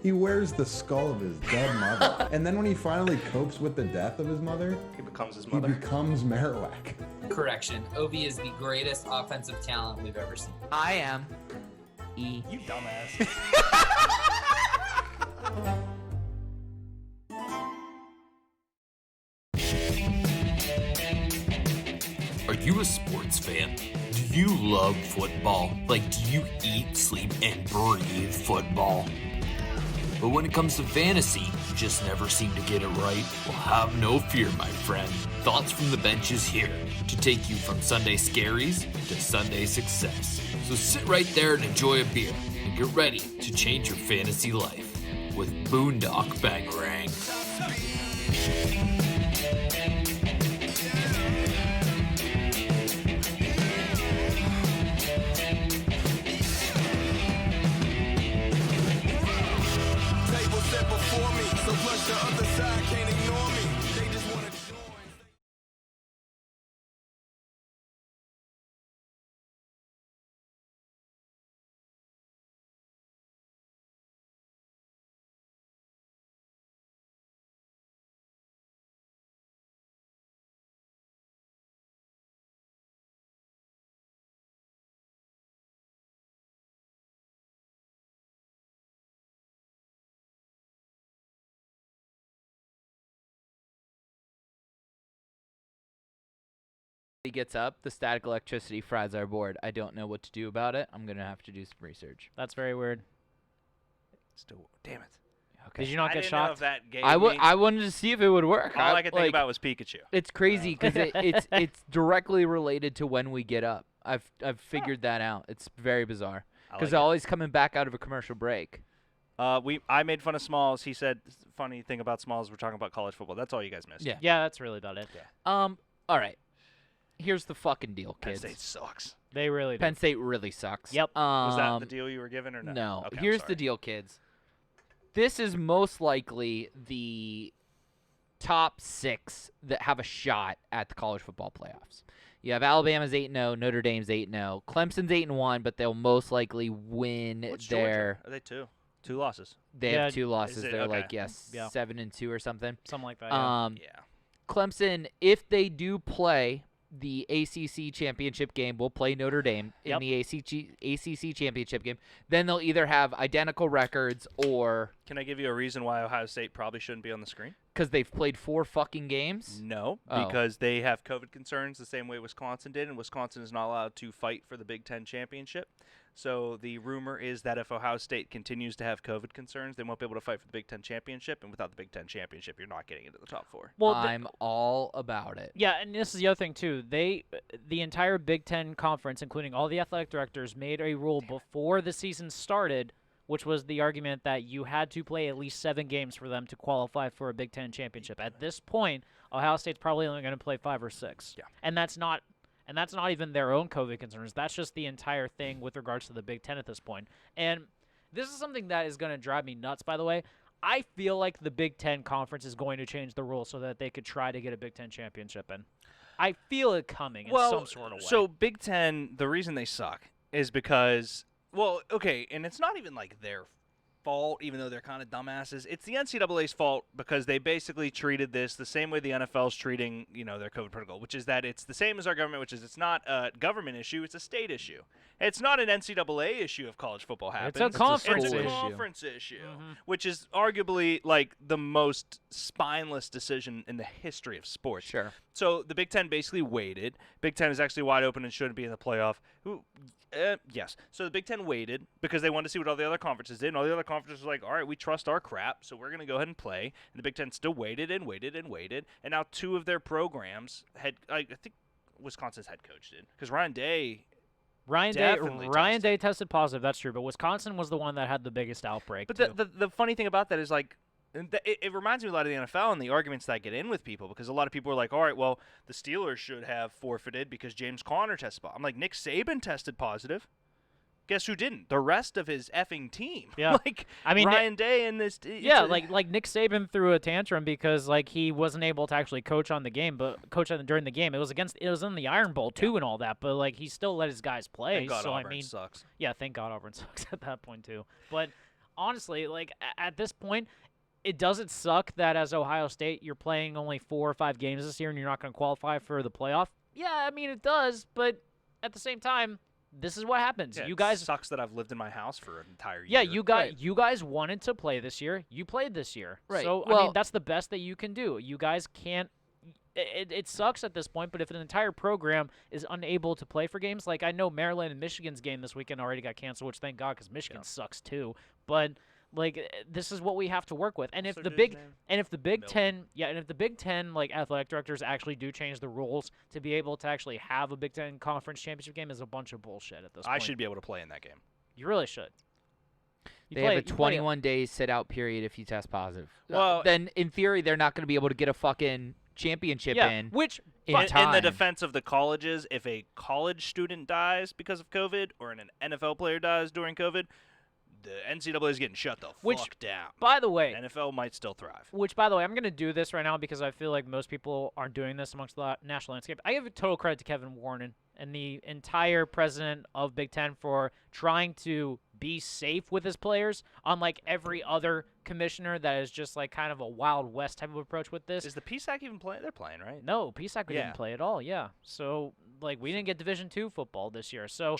He wears the skull of his dead mother. And then when he finally copes with the death of his mother, He becomes his he mother. becomes Marowak. Correction. Ovi is the greatest offensive talent we've ever seen. I am E. You dumbass. Are you a sports fan? Do you love football? Like, do you eat, sleep, and breathe football? But when it comes to fantasy, you just never seem to get it right? Well, have no fear, my friend. Thoughts from the Bench is here to take you from Sunday scaries to Sunday success. So sit right there and enjoy a beer and get ready to change your fantasy life with Boondock Bangarang. Table set before me, so plus the other side can't ignore me. They just wanna join. He gets up, the static electricity fries our board. I don't know what to do about it. I'm going to have to do some research. That's very weird. Still, damn it. Okay. Did you not I get didn't know if shocked? that gave I me. wanted to see if it would work. All I could think like, about was Pikachu. It's crazy because it's directly related to when we get up. I've figured that out. It's very bizarre I because like it. always coming back out of a commercial break. I made fun of Smalls. He said, funny thing about Smalls, we're talking about college football. That's all you guys missed. Yeah. Yeah, that's really about it. All right. Here's the fucking deal, Penn kids. State sucks. They really do. Penn State really sucks. Yep. Was that the deal you were given or no? No. Okay, I'm Here's sorry. the deal, kids. This is most likely the top 6 that have a shot at the college football playoffs. You have Alabama's 8-0, Notre Dame's 8-0, Clemson's 8-1, but they'll most likely win What's their. Georgia? Are they two? Two losses. They Yeah, have 2 losses. is it? They're Okay. like Yeah. 7-2 or something. Something like that. Yeah. Yeah. Clemson, if they do play the ACC championship game, will play Notre Dame in Yep. the ACC championship game. Then they'll either have identical records or Can I give you a reason why Ohio State probably shouldn't be on the screen? because they've played 4 fucking games. No, Oh. because they have COVID concerns the same way Wisconsin did, and Wisconsin is not allowed to fight for the Big Ten championship. So the rumor is that if Ohio State continues to have COVID concerns, they won't be able to fight for the Big Ten championship, and without the Big Ten championship, you're not getting into the top 4. Well, I'm all about it. yeah, and this is the other thing too. The entire Big Ten conference, including all the athletic directors, made a rule before the season started, which was the argument that you had to play at least 7 games for them to qualify for a Big Ten championship. At this point, Ohio State's probably only going to play 5 or 6. Yeah. And that's not even their own COVID concerns. That's just the entire thing with regards to the Big Ten at this point. And this is something that is going to drive me nuts, by the way. I feel like the Big Ten conference is going to change the rules so that they could try to get a Big Ten championship in. I feel it coming in some sort of way. So Big Ten, the reason they suck is because, well, okay, and it's not even like their fault, even though they're kind of dumbasses. It's the NCAA's fault because they basically treated this the same way the NFL's treating, their COVID protocol, which is that it's the same as our government, which is it's not a government issue, it's a state issue. It's not an NCAA issue if college football happens. It's a conference It's a issue. conference issue, which is arguably like the most spineless decision in the history of sports. Sure. So the Big Ten basically waited. Big Ten is actually wide open and shouldn't be in the playoff. Yes. So the Big Ten waited because they wanted to see what all the other conferences did. And all the other conferences were like, all right, we trust our crap, so we're going to go ahead and play. And the Big Ten still waited and waited and waited. And now two of their programs I think Wisconsin's head coach did. Because Ryan Day tested positive, that's true. But Wisconsin was the one that had the biggest outbreak. But too. the funny thing about that is, like, it reminds me a lot of the NFL and the arguments that get in with people, because a lot of people are like, all right, well, the Steelers should have forfeited because James Conner tested positive. I'm like, Nick Saban tested positive. Guess who didn't? The rest of his effing team. Yeah. Ryan Day and this. Like Nick Saban threw a tantrum because he wasn't able to actually coach on the game, but during the game. It was in the Iron Bowl too and all that, but he still let his guys play. Thank God so Auburn sucks. Yeah, thank God Auburn sucks at that point too. But honestly, at this point, it doesn't suck that as Ohio State you're playing only 4 or 5 games this year and you're not going to qualify for the playoff. Yeah, I mean it does, but at the same time, this is what happens. Yeah, you guys sucks that I've lived in my house for an entire year. Yeah, you guys wanted to play this year. You played this year. Right. So Well, I mean that's the best that you can do. You guys can't. It sucks at this point, but if an entire program is unable to play for games, like I know Maryland and Michigan's game this weekend already got canceled, which thank God because Michigan sucks too. But this is what we have to work with. And if the Big Ten athletic directors actually do change the rules to be able to actually have a Big Ten conference championship game, is a bunch of bullshit at this point. I should be able to play in that game. You really should. They have a 21-day sit-out period if you test positive. Well, then in theory, they're not going to be able to get a fucking championship in. Which in in time. the defense of the colleges, if a college student dies because of COVID or an NFL player dies during COVID, the NCAA is getting shut the fuck down. By the way, NFL might still thrive. Which, by the way, I'm going to do this right now because I feel like most people aren't doing this amongst the national landscape. I give total credit to Kevin Warren and the entire president of Big Ten for trying to be safe with his players, unlike every other commissioner that is just kind of a Wild West type of approach with this. Is the PSAC even playing? They're playing, right? No, PSAC didn't play at all, yeah. So, we didn't get Division II football this year. So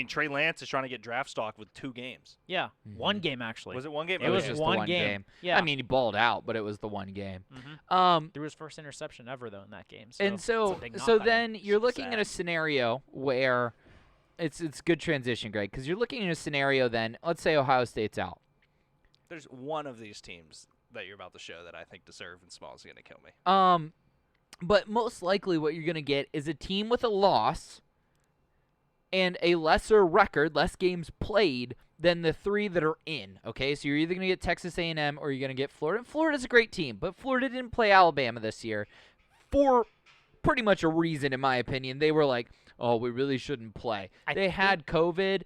Trey Lance is trying to get draft stock with 2 games. Yeah, 1 game actually. Was it 1 game? It was just one the one game. Yeah. I mean, he balled out, but it was the one game. Threw his first interception ever though in that game. So then you're looking at a scenario where it's good transition, Greg, because you're looking at a scenario then. Let's say Ohio State's out. There's one of these teams that you're about to show that I think deserve and small is going to kill me. But most likely what you're going to get is a team with a loss and a lesser record, less games played than the 3 that are in, okay? So you're either going to get Texas A&M or you're going to get Florida. Florida's a great team, but Florida didn't play Alabama this year for pretty much a reason, in my opinion. They were like, oh, we really shouldn't play. They had COVID,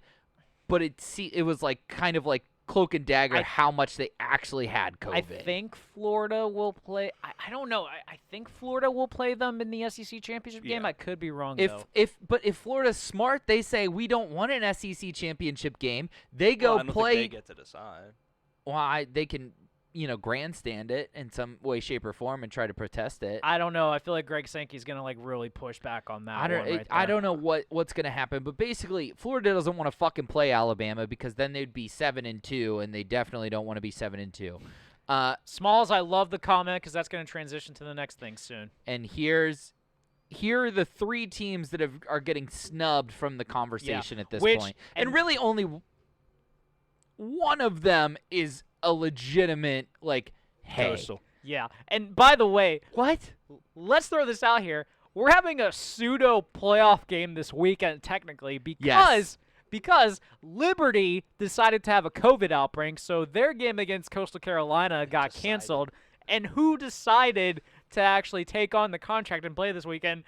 but it was kind of like cloak and dagger how much they actually had COVID. I think Florida will play. I don't know. I think Florida will play them in the SEC championship game. I could be wrong though. But if Florida's smart, they say we don't want an SEC championship game. They go I don't play. think they get to decide. Well, they can grandstand it in some way, shape, or form and try to protest it. I don't know. I feel like Greg Sankey's gonna really push back on that. I don't know what's gonna happen, but basically, Florida doesn't want to fucking play Alabama because then they'd be 7-2, and they definitely don't want to be 7-2. Smalls, I love the comment because that's gonna transition to the next thing soon. And here are the 3 teams that are getting snubbed from the conversation at this point, and really only one of them is a legitimate hey. Coastal. Yeah. And by the way, what? Let's throw this out here. We're having a pseudo playoff game this weekend technically because Liberty decided to have a COVID outbreak, so their game against Coastal Carolina got canceled. And who decided to actually take on the contract and play this weekend?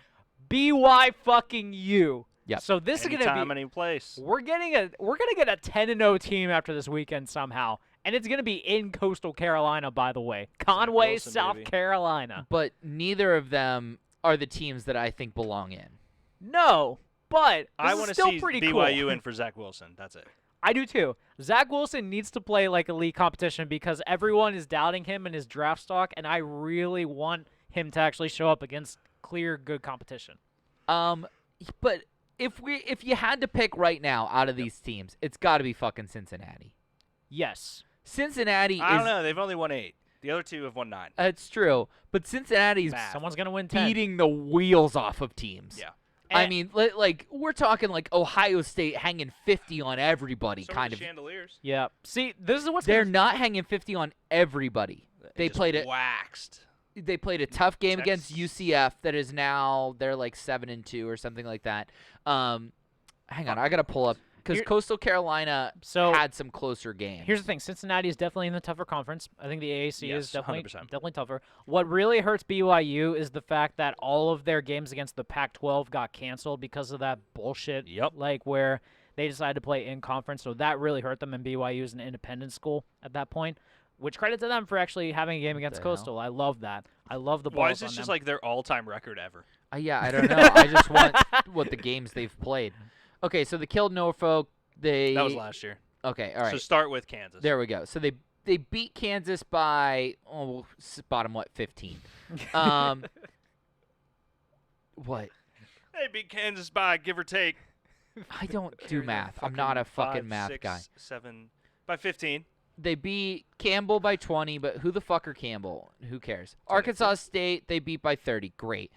BYU. Yep. So this is gonna be any place. We're gonna get a 10-0 team after this weekend somehow. And it's going to be in Coastal Carolina, by the way. Conway, Wilson, South baby. Carolina. But neither of them are the teams that I think belong in. No, but I want to see pretty BYU cool. in for Zach Wilson. That's it. I do too. Zach Wilson needs to play like elite competition because everyone is doubting him and his draft stock, and I really want him to actually show up against clear, good competition. But if you had to pick right now out of these teams, it's got to be fucking Cincinnati. Yes. Cincinnati I don't is. know. They've only won 8. The other 2 have won 9. It's true, but Cincinnati's Math. Someone's going to win 10. beating the wheels off of teams. Yeah. I mean, like we're talking like Ohio State hanging 50 on everybody, So kind are of. the chandeliers. Yeah. See, this is what's They're gonna- not hanging 50 on everybody. They just played it. waxed. They played a tough game against Texas. UCF that is now they're like 7-2 or something like that. Hang on, I gotta pull up because Here- Coastal Carolina So- had some closer games. Here's the thing: Cincinnati is definitely in the tougher conference. I think the AAC Yes, is definitely 100%. definitely tougher. What really hurts BYU is the fact that all of their games against the Pac-12 got canceled because of that bullshit. Yep. Like where they decided to play in conference, so that really hurt them. And BYU is an independent school at that point. Which credit to them for actually having a game against the hell? Coastal. I love that. I love the balls Why is on this just them. like their all-time record ever? Yeah, I don't know. I just want what the games they've played. Okay, so they killed Norfolk. That was last year. Okay, all right. So start with Kansas. There we go. So they beat Kansas by bottom 15. What? They beat Kansas by give or take. I don't do math. I'm not a fucking 5, math 6, guy. 7 by 15. They beat Campbell by 20, but who the fuck are Campbell? Who cares? Arkansas State they beat by 30. Great.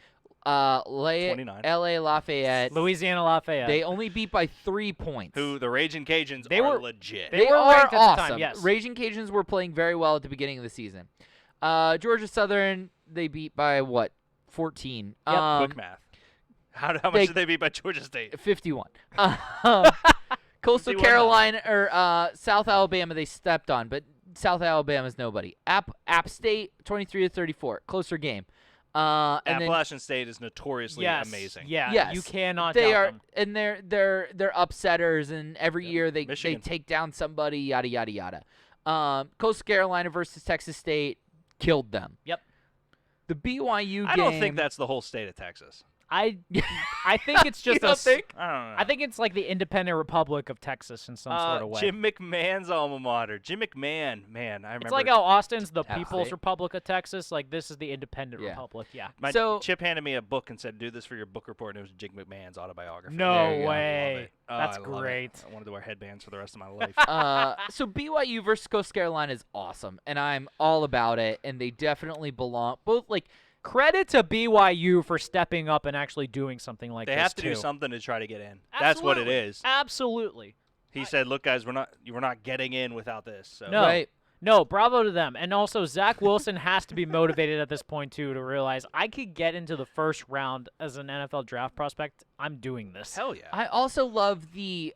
29. LA Lafayette. Louisiana Lafayette. They only beat by 3 points. Who the Raging Cajuns They are were- legit. they were are ranked at the time, awesome. yes. Raging Cajuns were playing very well at the beginning of the season. Georgia Southern they beat by what? 14. Quick math. How much they- did they beat by Georgia State? 51. Coastal 51. Carolina or South Alabama they stepped on, but South Alabama's nobody. App State 23-34, closer game. And then Appalachian State is notoriously yes. amazing. Yeah. Yes, You cannot. they doubt are, them. and they're upsetters, and every year they Michigan. take down somebody, yada yada yada. Coastal Carolina versus Texas State killed them. Yep. The BYU game. I don't think that's the whole state of Texas. I think it's just You don't think? I don't know. I think it's like the independent republic of Texas in some sort of way. Jim McMahon's alma mater. Jim McMahon, man, I remember. It's like how Austin's the App People's State. Republic of Texas. Like this is the independent Yeah. republic. Yeah. My So- Chip handed me a book and said, "Do this for your book report," and it was Jim McMahon's autobiography. No There you go. I love way. it. Oh, That's I love it. great. I wanted to wear headbands for the rest of my life. So BYU versus Coastal Carolina is awesome, and I'm all about it. And they definitely belong. Both like Credit to BYU for stepping up and actually doing something like They this have to too. do something to try to get in. That's what it Absolutely. is. Absolutely. He said, "Look, guys, we're not getting in without this." So. No. right. No, bravo to them. And also, Zach Wilson has to be motivated at this point, too, to realize I could get into the first round as an NFL draft prospect. I'm doing this. Hell yeah. I also love the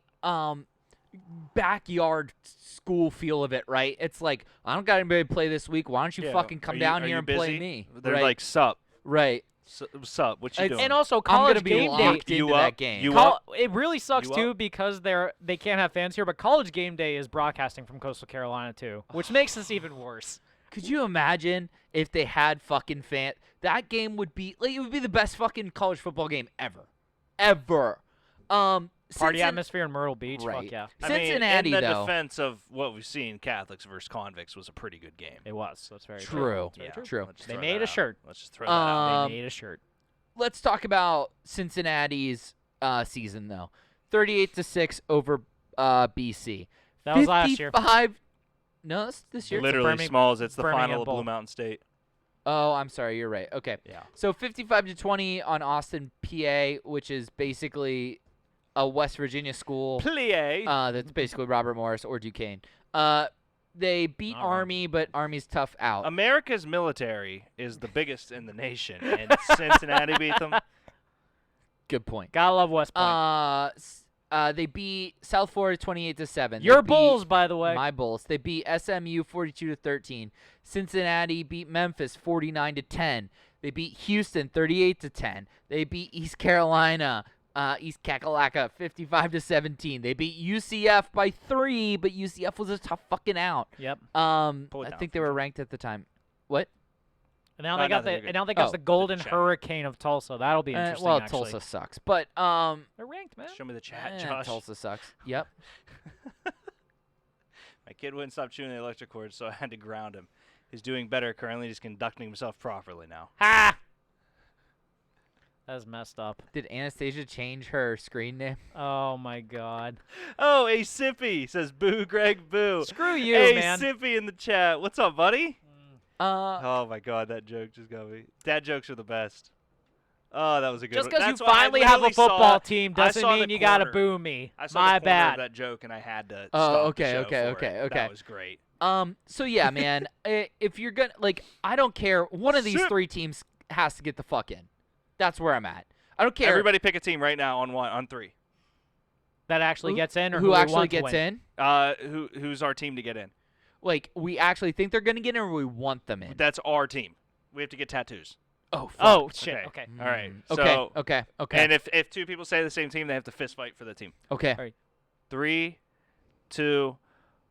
backyard school feel of it, right? It's like, I don't got anybody to play this week. Why don't you Yeah, fucking come are down are here you and play busy? me? They're right. like, "Sup, right. sup, what you It's- doing?" And also, I'm college gonna be game day. locked into You that up? game. You Col- up? it really sucks You too up? because they can't have fans here, but College Game Day is broadcasting from Coastal Carolina too, which makes this even worse. Could you imagine if they had fucking fan? That game would be like it would be the best fucking college football game ever, ever. Party Cincin- atmosphere in Myrtle Beach, Right. fuck yeah, Cincinnati, in the though. defense of what we've seen, Catholics versus convicts was a pretty good game. it was. That's very True. That's very Yeah. True. Let's They throw made that a out. shirt. Let's just throw that out. They made a shirt. Let's talk about Cincinnati's season though. 38-6 over BC. That was last year. 55 No, that's this year. Literally, Birmingham- Smalls. It's the Birmingham final of Bowl. Blue Mountain State. Oh, I'm sorry. You're right. Okay. Yeah. So 55-20 on Austin, PA, which is basically a West Virginia school. Plie. That's basically Robert Morris or Duquesne. They beat Not wrong. Army, but Army's tough out. America's military is the biggest in the nation, and Cincinnati beat them. Good point. Gotta love West Point. They beat South Florida 28-7. Your They beat Bulls, by the way. My Bulls. They beat SMU 42-13. Cincinnati beat Memphis 49-10. They beat Houston 38-10. They beat East Carolina, East Kakalaka 55-17. They beat UCF by 3, but UCF was a tough fucking out. Yep. Pull it I down think for they were sure. ranked at the time. What? And now Oh, they got nothing, you're the good. and now they got Oh, the Golden chat. Hurricane of Tulsa. That'll be interesting. Well, actually. Tulsa sucks, but They're ranked, man. Show me the chat, eh, Josh. Tulsa sucks. Yep. My kid wouldn't stop chewing the electric cord, so I had to ground him. He's doing better currently. He's conducting himself properly now. Ha! That was messed up. Did Anastasia change her screen name? Oh my God. Oh, A Sippy says boo, Greg, boo. Screw you, A man. Sippy in the chat. What's up, buddy? Uh, Oh my God, that joke just got me. Dad jokes are the best. Oh, that was a good Just one. because you That's why I finally have a literally saw- football team I doesn't saw mean the you gotta corner. boo me. I saw My the corner bad. of that joke, and I had to Oh, stop okay, the show okay, for okay, it. okay. That was great. So yeah, man, if you're gonna I don't care. One of these Sip. 3 teams has to get the fuck in. That's where I'm at. I don't care. Everybody pick a team right now on 3. That actually gets in, or who we actually want to gets win? in. Who's our team to get in? Like we actually think they're gonna get in, or we want them in. That's our team. We have to get tattoos. Oh, fuck. Oh shit. Okay. All right. Okay. So, okay. Okay. And if 2 people say the same team, they have to fist fight for the team. okay. right. 3, 2,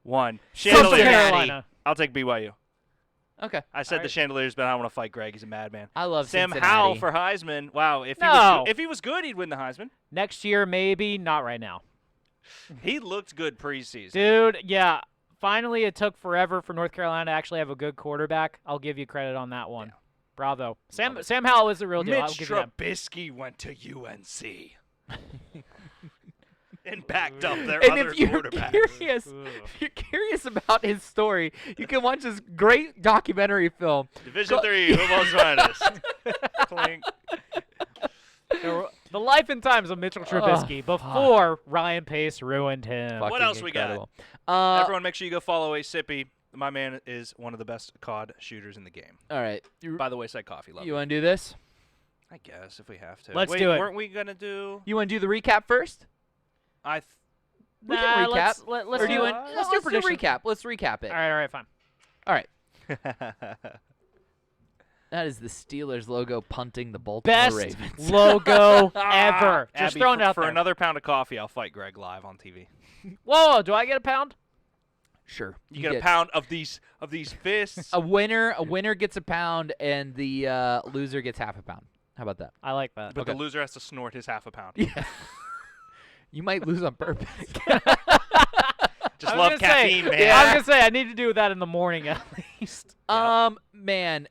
1. Southern Chandelier. Carolina. I'll take BYU. Okay. I said All the right. Chandeliers, but I don't want to fight Greg. He's a madman. I love Sam Cincinnati. Howell for Heisman. Wow. No. If he was good, he'd win the Heisman. Next year, maybe. Not right now. He looked good preseason. Dude, yeah. Finally, it took forever for North Carolina to actually have a good quarterback. I'll give you credit on that one. Yeah. Bravo. Sam Howell is the real deal. I'll Mitch give you that. Trubisky went to UNC and backed up their And other if you're quarterback. curious, if you're curious about his story, you can watch this great documentary film. Division 3 football's finest. Clink. The life and times of Mitchell Trubisky before Ryan Pace ruined him. Fucking else we got? incredible. Everyone, make sure you go follow A Sippy. My man is one of the best COD shooters in the game. All right. By the way, say coffee, love You want to do this? I guess if we have to. Let's Wait, do it. Weren't we gonna do? You want to do the recap first? I. We can recap. Let's Or do you it. want- Let's do predictions. recap. Let's recap it. All right, fine. All right. That is the Steelers logo punting the Baltimore Best Ravens. logo ever. Just Abby, throwing it out for there. another pound of coffee, I'll fight Greg live on TV. Whoa, do I get a pound? Sure. You get a pound of these fists. A winner gets a pound, and the loser gets half a pound. How about that? I like that. But Okay. the loser has to snort his half a pound. Yeah. You might lose on purpose. Just I was love gonna caffeine, say, man. I was gonna say I need to do that in the morning at least. Man.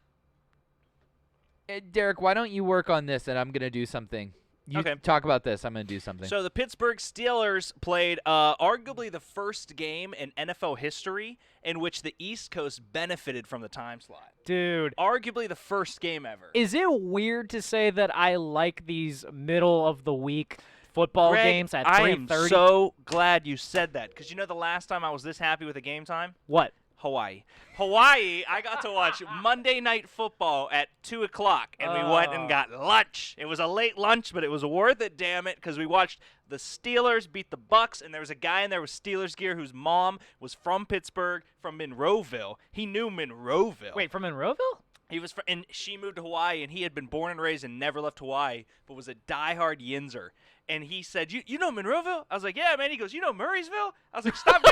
Derek, why don't you work on this, and I'm gonna do something. You Okay. talk about this. I'm gonna do something. So the Pittsburgh Steelers played arguably the first game in NFL history in which the East Coast benefited from the time slot. Dude, Arguably the first game ever. is it weird to say that I like these middle of the week football Greg, games at I am 3:30? so glad you said that because you know the last time I was this happy with a game time? What? Hawaii. Hawaii, I got to watch Monday Night Football at 2 o'clock, and we went and got lunch. It was a late lunch, but it was worth it, damn it, because we watched the Steelers beat the Bucks, and there was a guy in there with Steelers gear whose mom was from Pittsburgh, from Monroeville. He knew Monroeville. Wait, from Monroeville? He was, and she moved to Hawaii, and he had been born and raised and never left Hawaii, but was a diehard Yinzer. And he said, "You know Monroeville?" I was like, "Yeah, man." He goes, "You know Murraysville?" I was like, "Stop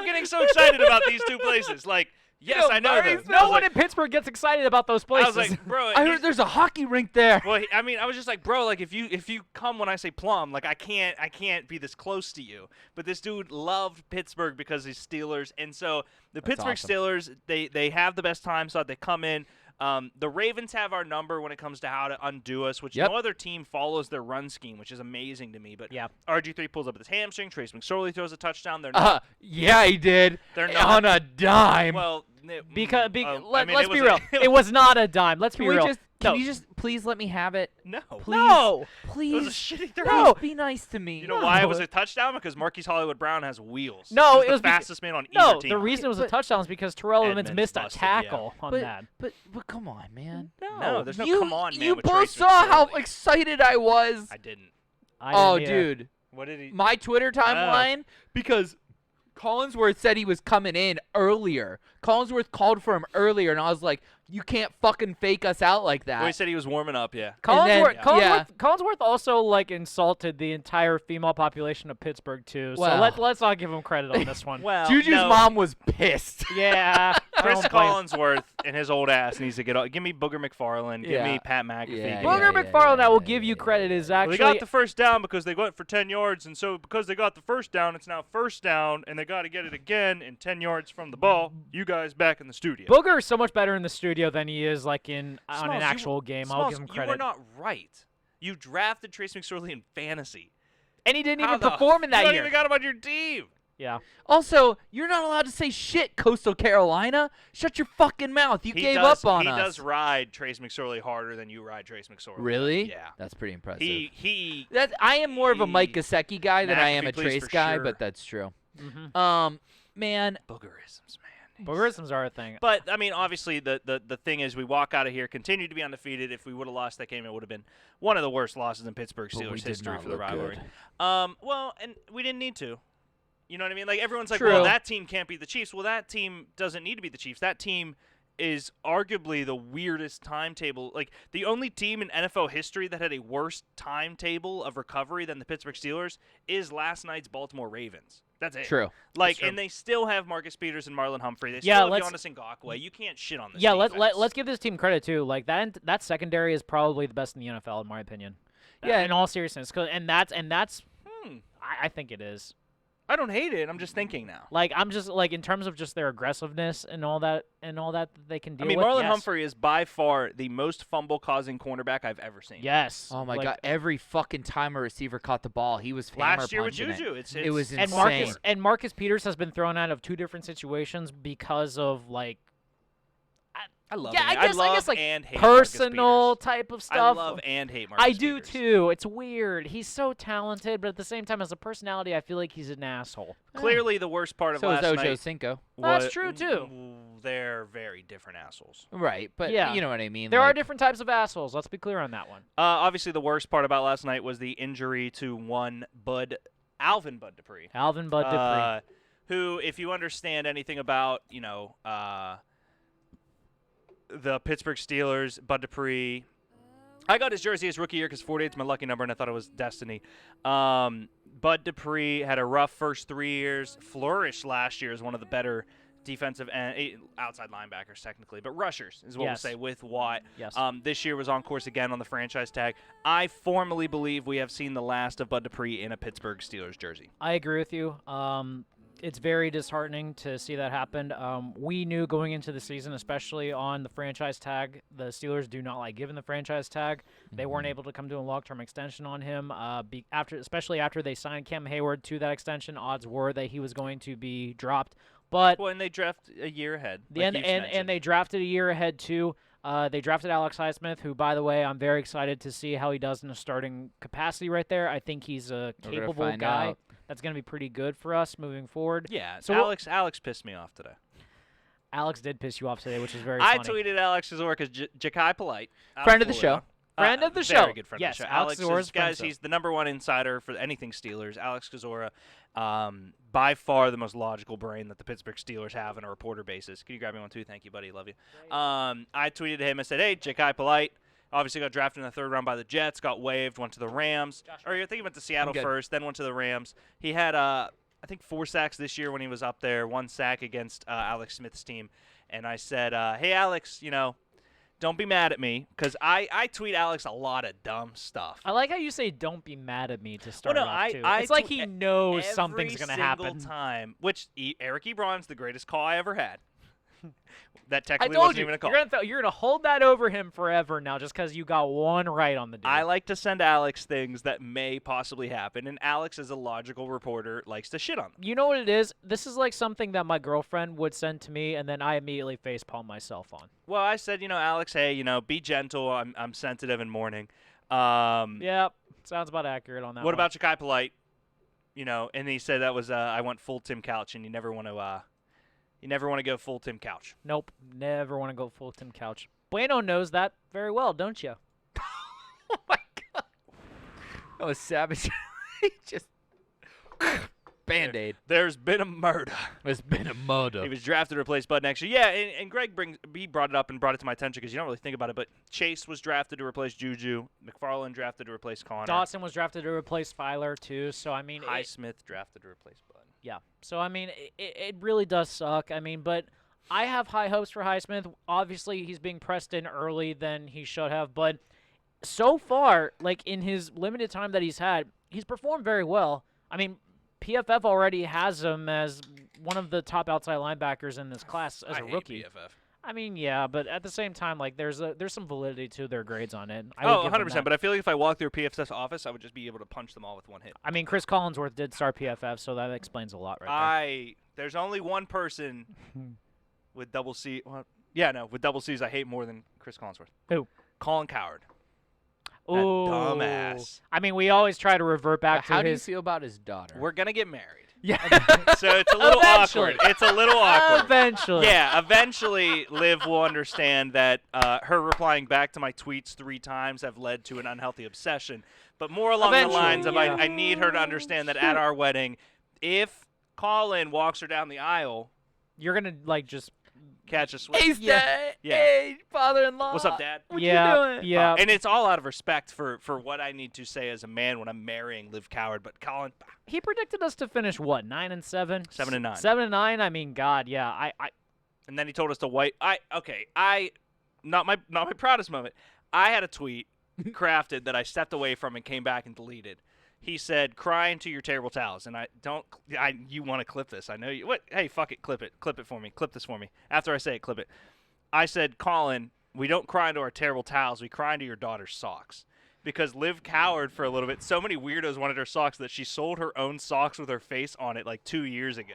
getting so excited about these two places." Like, yes, I know them. No one in Pittsburgh gets excited about those I places. was like, "Bro, I heard there's a hockey rink there. well, I mean, I was just like, bro, like if you come when I say Plum, like I can't be this close to you. But this dude loved Pittsburgh because he's Steelers, and so the Pittsburgh awesome. Steelers, they have the best time slot. They come in. The Ravens have our number when it comes to how to undo us, which Yep. no other team follows their run scheme, which is amazing to me. But Yeah. RG3 pulls up with his hamstring. Trace McSorley throws a touchdown. They're not. Yeah, he did. They're not. On a dime. Well, because let's be it real. It was not a dime. Let's Can be we real. just? No. Can you just please let me have it? no. Please. No. Please. It was a shitty throw. No. Be nice to me. You know why it was a touchdown? Because Marquise Hollywood Brown has wheels. No, He it was the beca- fastest man on No, either team. the reason it was a But- touchdown is because Terrell Edmonds Edmonds missed a busted, yeah. tackle on But, that. but come on, man. No, there's no you, come on, man. You with both Trace saw how McSorley. excited I was. I didn't. I Oh, didn't either. dude. What did he? My Twitter timeline, because Collinsworth said he was coming in earlier. Collinsworth called for him earlier, and I was like, You can't fucking fake us out like that. Well, he said he was warming up. Yeah. Collinsworth, then- Collinsworth also like insulted the entire female population of Pittsburgh too. So Well. let's not give him credit on this one. Well, Juju's no, mom was pissed. Yeah, I Chris don't blame him. Collinsworth and his old ass needs to get off. Give me Booger McFarland. Give me Yeah. Pat McAfee. Yeah, give me- Booger McFarland, I will give you credit, is Well, actually they got the first down because they went for 10 yards, and so because they got the first down, it's now first down, and they got to get it again in 10 yards from the ball. You guys back in the studio. Booger is so much better in the studio than he is like on Smalls, an you- actual game. I'll Smalls, give him You credit. were not right. You drafted Trace McSorley in fantasy. And he didn't How even the perform in You that don't year. even got him on your team. Yeah. Also, you're not allowed to say shit, Coastal Carolina. Shut your fucking mouth. You gave up on us. He does ride Trace McSorley harder than you ride Trace McSorley. Really? Yeah. That's pretty impressive. He I am more of a Mike he- Gesicki guy than I am McAfee, a please, Trace for guy, sure. but that's true. Mm-hmm. Man, boogerisms, man. Boogerisms are a thing. But I mean, obviously, the thing is, we walk out of here, continue to be undefeated. If we would have lost that game, it would have been one of the worst losses in Pittsburgh But we Steelers did history not for the look rivalry. good. Well, and we didn't need to. You know what I mean? Like everyone's like, True. well, that team can't beat the Chiefs. Well, that team doesn't need to beat the Chiefs. That team is arguably the weirdest timetable. Like the only team in NFL history that had a worse timetable of recovery than the Pittsburgh Steelers is last night's Baltimore Ravens. That's it. True. Like, That's true. and they still have Marcus Peters and Marlon Humphrey. They Yeah, still have let's- Giannis Ngakoue. You can't shit on this. Yeah, defense. let's give this team credit too. Like that secondary is probably the best in the NFL in my opinion. Yeah. in all seriousness, and that's Hmm. I think it is. I don't hate it. I'm just thinking now. Like I'm just like in terms of just their aggressiveness and all that they can deal I mean, with. Marlon yes. Humphrey is by far the most fumble-causing cornerback I've ever seen. Yes. Oh my like, god! Every fucking time a receiver caught the ball, he was hammer Last year with punching it. Juju, it's It was And insane. Marcus Peters has been thrown out of two different situations because of like I love yeah, it. I guess love like and hate Marcus personal Peters. type of I stuff. love and hate Marcus I do Peters. too. It's weird. He's so talented, but at the same time, as a personality, I feel like he's an asshole. Clearly, the worst part of So is last Ojo night. Cinco. That's wa- true, too. They're very different assholes. Right, but Yeah. you know what I mean. There are like, different types of assholes. Let's be clear on that one. Obviously, the worst part about last night was the injury to one Alvin Bud Dupree. Alvin Bud Dupree. Who, if you understand anything about, the Pittsburgh Steelers, Bud Dupree. I got his jersey his rookie year because 48 is my lucky number, and I thought it was destiny. Bud Dupree had a rough first 3 years, flourished last year as one of the better defensive and outside linebackers, technically, but rushers is what Yes. we'll say with Watt. Yes. This year was on course again on the franchise tag. I formally believe we have seen the last of Bud Dupree in a Pittsburgh Steelers jersey. I agree with you. It's very disheartening to see that happen. We knew going into the season, especially on the franchise tag, the Steelers do not like giving the franchise tag. They weren't able to come to a long-term extension on him. Especially after they signed Cam Hayward to that extension, odds were that he was going to be dropped. But Well, and they draft a year ahead. and they drafted a year ahead too. They drafted Alex Highsmith, who, by the way, I'm very excited to see how he does in a starting capacity right there. I think he's a We're gonna capable find guy. out. That's going to be pretty good for us moving forward. Yeah, So Alex pissed me off today. Alex did piss you off today, which is very I funny. tweeted Alex Kazor because Ja'Kai Polite. out Friend of the Florida. Friend of the show. Very good friend Yes, of the show. Alex Kazor is a friend, guys, so. he's the #1 insider for anything Steelers. Alex Kazora, by far the most logical brain that the Pittsburgh Steelers have on a reporter basis. Can you grab me one too? Thank you, buddy. Love you. I tweeted to him. I said, hey, Ja'Kai Polite. Obviously got drafted in the 3rd round by the Jets, got waived, went to the Rams. Or I think he went to Seattle good. first, then went to the Rams. He had, I think, 4 sacks this year when he was up there, 1 sack against Alex Smith's team. And I said, hey, Alex, don't be mad at me, because I tweet Alex a lot of dumb stuff. I like how you say "don't be mad at me" to start no, off too. I It's like tweet he knows Every something's going to happen. single time, which Eric Ebron's the greatest call I ever had. That I technically told wasn't you, even a call. you're gonna hold that over him forever now, just because you got one right on the dude. I like to send Alex things that may possibly happen, and Alex, as a logical reporter, likes to shit on them. You know what it is? This is like something that my girlfriend would send to me, and then I immediately facepalm myself on. Well, I said, Alex, hey, be gentle. I'm sensitive in mourning. Yeah, sounds about accurate on that. What one. about Ja'Kai Polite? And he said that was I went full Tim Couch, and you never want to go full Tim Couch. Nope, never want to go full Tim Couch. Bueno knows that very well, don't you? Oh my god, that was savage. He just Band-Aid. There's been a murder. There's been a murder. He was drafted to replace Bud next year. Yeah, and Greg he brought it up and brought it to my attention because you don't really think about it, but Chase was drafted to replace Juju. McFarland drafted to replace Connor. Dawson was drafted to replace Filer, too. So, I mean, Highsmith drafted to replace Bud. yeah. So, I mean, it really does suck. I mean, but I have high hopes for Highsmith. Obviously, he's being pressed in early than he should have, but so far, like in his limited time that he's had, he's performed very well. I mean, PFF already has him as one of the top outside linebackers in this class as a rookie. Hate PFF. I mean, yeah, but at the same time, like there's some validity to their grades on it. I Oh, will give them 100%. that. But I feel like if I walked through PFF's office, I would just be able to punch them all with one hit. I mean, Chris Collinsworth did start PFF, so that explains a lot right There's only one person with double C. Well, yeah, no, with double C's I hate more than Chris Collinsworth. Who? Colin Coward. there. That Ooh. dumbass. I mean, we always try to revert back to How do you his. feel about his daughter? We're going to get married. Yeah. So it's a little Eventually. awkward. It's a little awkward. Eventually. Yeah, eventually Liv will understand that her replying back to my tweets 3 times have led to an unhealthy obsession. But more along the lines of yeah. I need her to understand that at our wedding, if Colin walks her down the aisle, You're gonna like just. catch a switch. Hey, Dad. Yeah. Hey, father-in-law. What's up, Dad? What yeah. you doing? Yeah. And it's all out of respect for what I need to say as a man when I'm marrying Liv Coward. But Colin, He predicted us to finish what 9 and 7. 7 and 9. 7 and 9. I mean, God, yeah. I and then he told us to white. Not my proudest moment. I had a tweet crafted that I stepped away from and came back and deleted. He said, "Cry into your terrible towels." And you want to clip this? I know you. What? Hey, fuck it, clip it for me. Clip this for me. After I say it, clip it. I said, "Colin, we don't cry into our terrible towels. We cry into your daughter's socks." Because Liv Coward for a little bit, so many weirdos wanted her socks that she sold her own socks with her face on it like 2 years ago.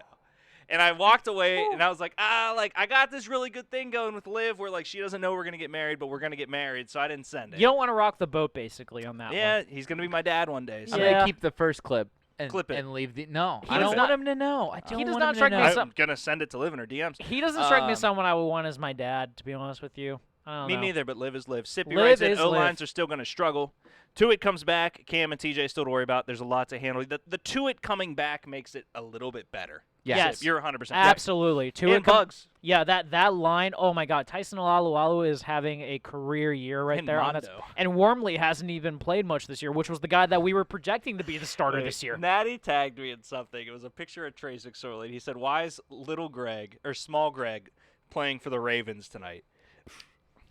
And I walked away, and I was like, I got this really good thing going with Liv where, like, she doesn't know we're going to get married, but we're going to get married, so I didn't send it. you don't want to rock the boat basically on that Yeah, one. he's going to be my dad one day. So. I'm Yeah. gonna keep the first clip and Clip it. and leave the. No, He I does don't not- want him to know. I don't he does want not him to strike me know. as I'm going to send it to Liv in her DMs. He doesn't strike me as Um, someone I would want as my dad, to be honest with you. I don't Me know. neither, but Liv is Liv. Sippy Liv writes in, is O-lines Liv. are still going to struggle. Tuitt comes back. Cam and TJ still to worry about. There's a lot to handle. The Tuitt coming back makes it a little bit better. Yes. Sip, you're 100%. Absolutely. Two And Bugs. Yeah, that line. Oh my God, Tyson Alualu is having a career year right And there. Mondo. And Wormley hasn't even played much this year, which was the guy that we were projecting to be the starter this year. Natty tagged me in something. It was a picture of Trace McSorley. He said, "Why is little Greg or small Greg playing for the Ravens tonight?"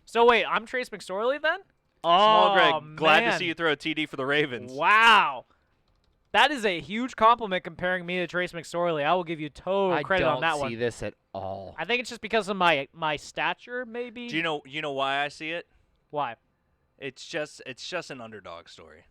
So wait, I'm Trace McSorley then? Small Oh, Greg, glad to man. see you throw a TD for the Ravens. Wow. That is a huge compliment comparing me to Trace McSorley. I will give you total I credit don't on that see one. this at all. I think it's just because of my stature, maybe. Do you know why I see it? Why? It's just an underdog story.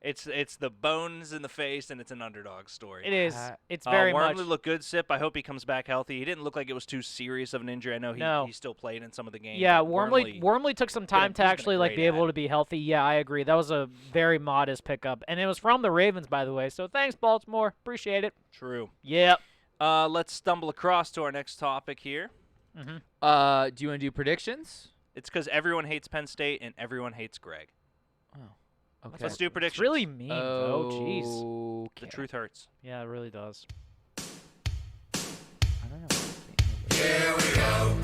It's the bones in the face, and it's an underdog story. It is. It's very much. Wormley looked good, Sip. I hope he comes back healthy. He didn't look like it was too serious of an injury. I know No. he still played in some of the games. Yeah, but Wormley took some time he's to been a actually like great be able ad. to be healthy. Yeah, I agree. That was a very modest pickup, and it was from the Ravens, by the way. So thanks, Baltimore. Appreciate it. True. Yep. Let's stumble across to our next topic here. Do you want to do predictions? It's because everyone hates Penn State and everyone hates Greg. Okay. Let's do predictions. It's really mean, though. Jeez. The Okay. truth hurts. Yeah, it really does. I don't know. Here we go.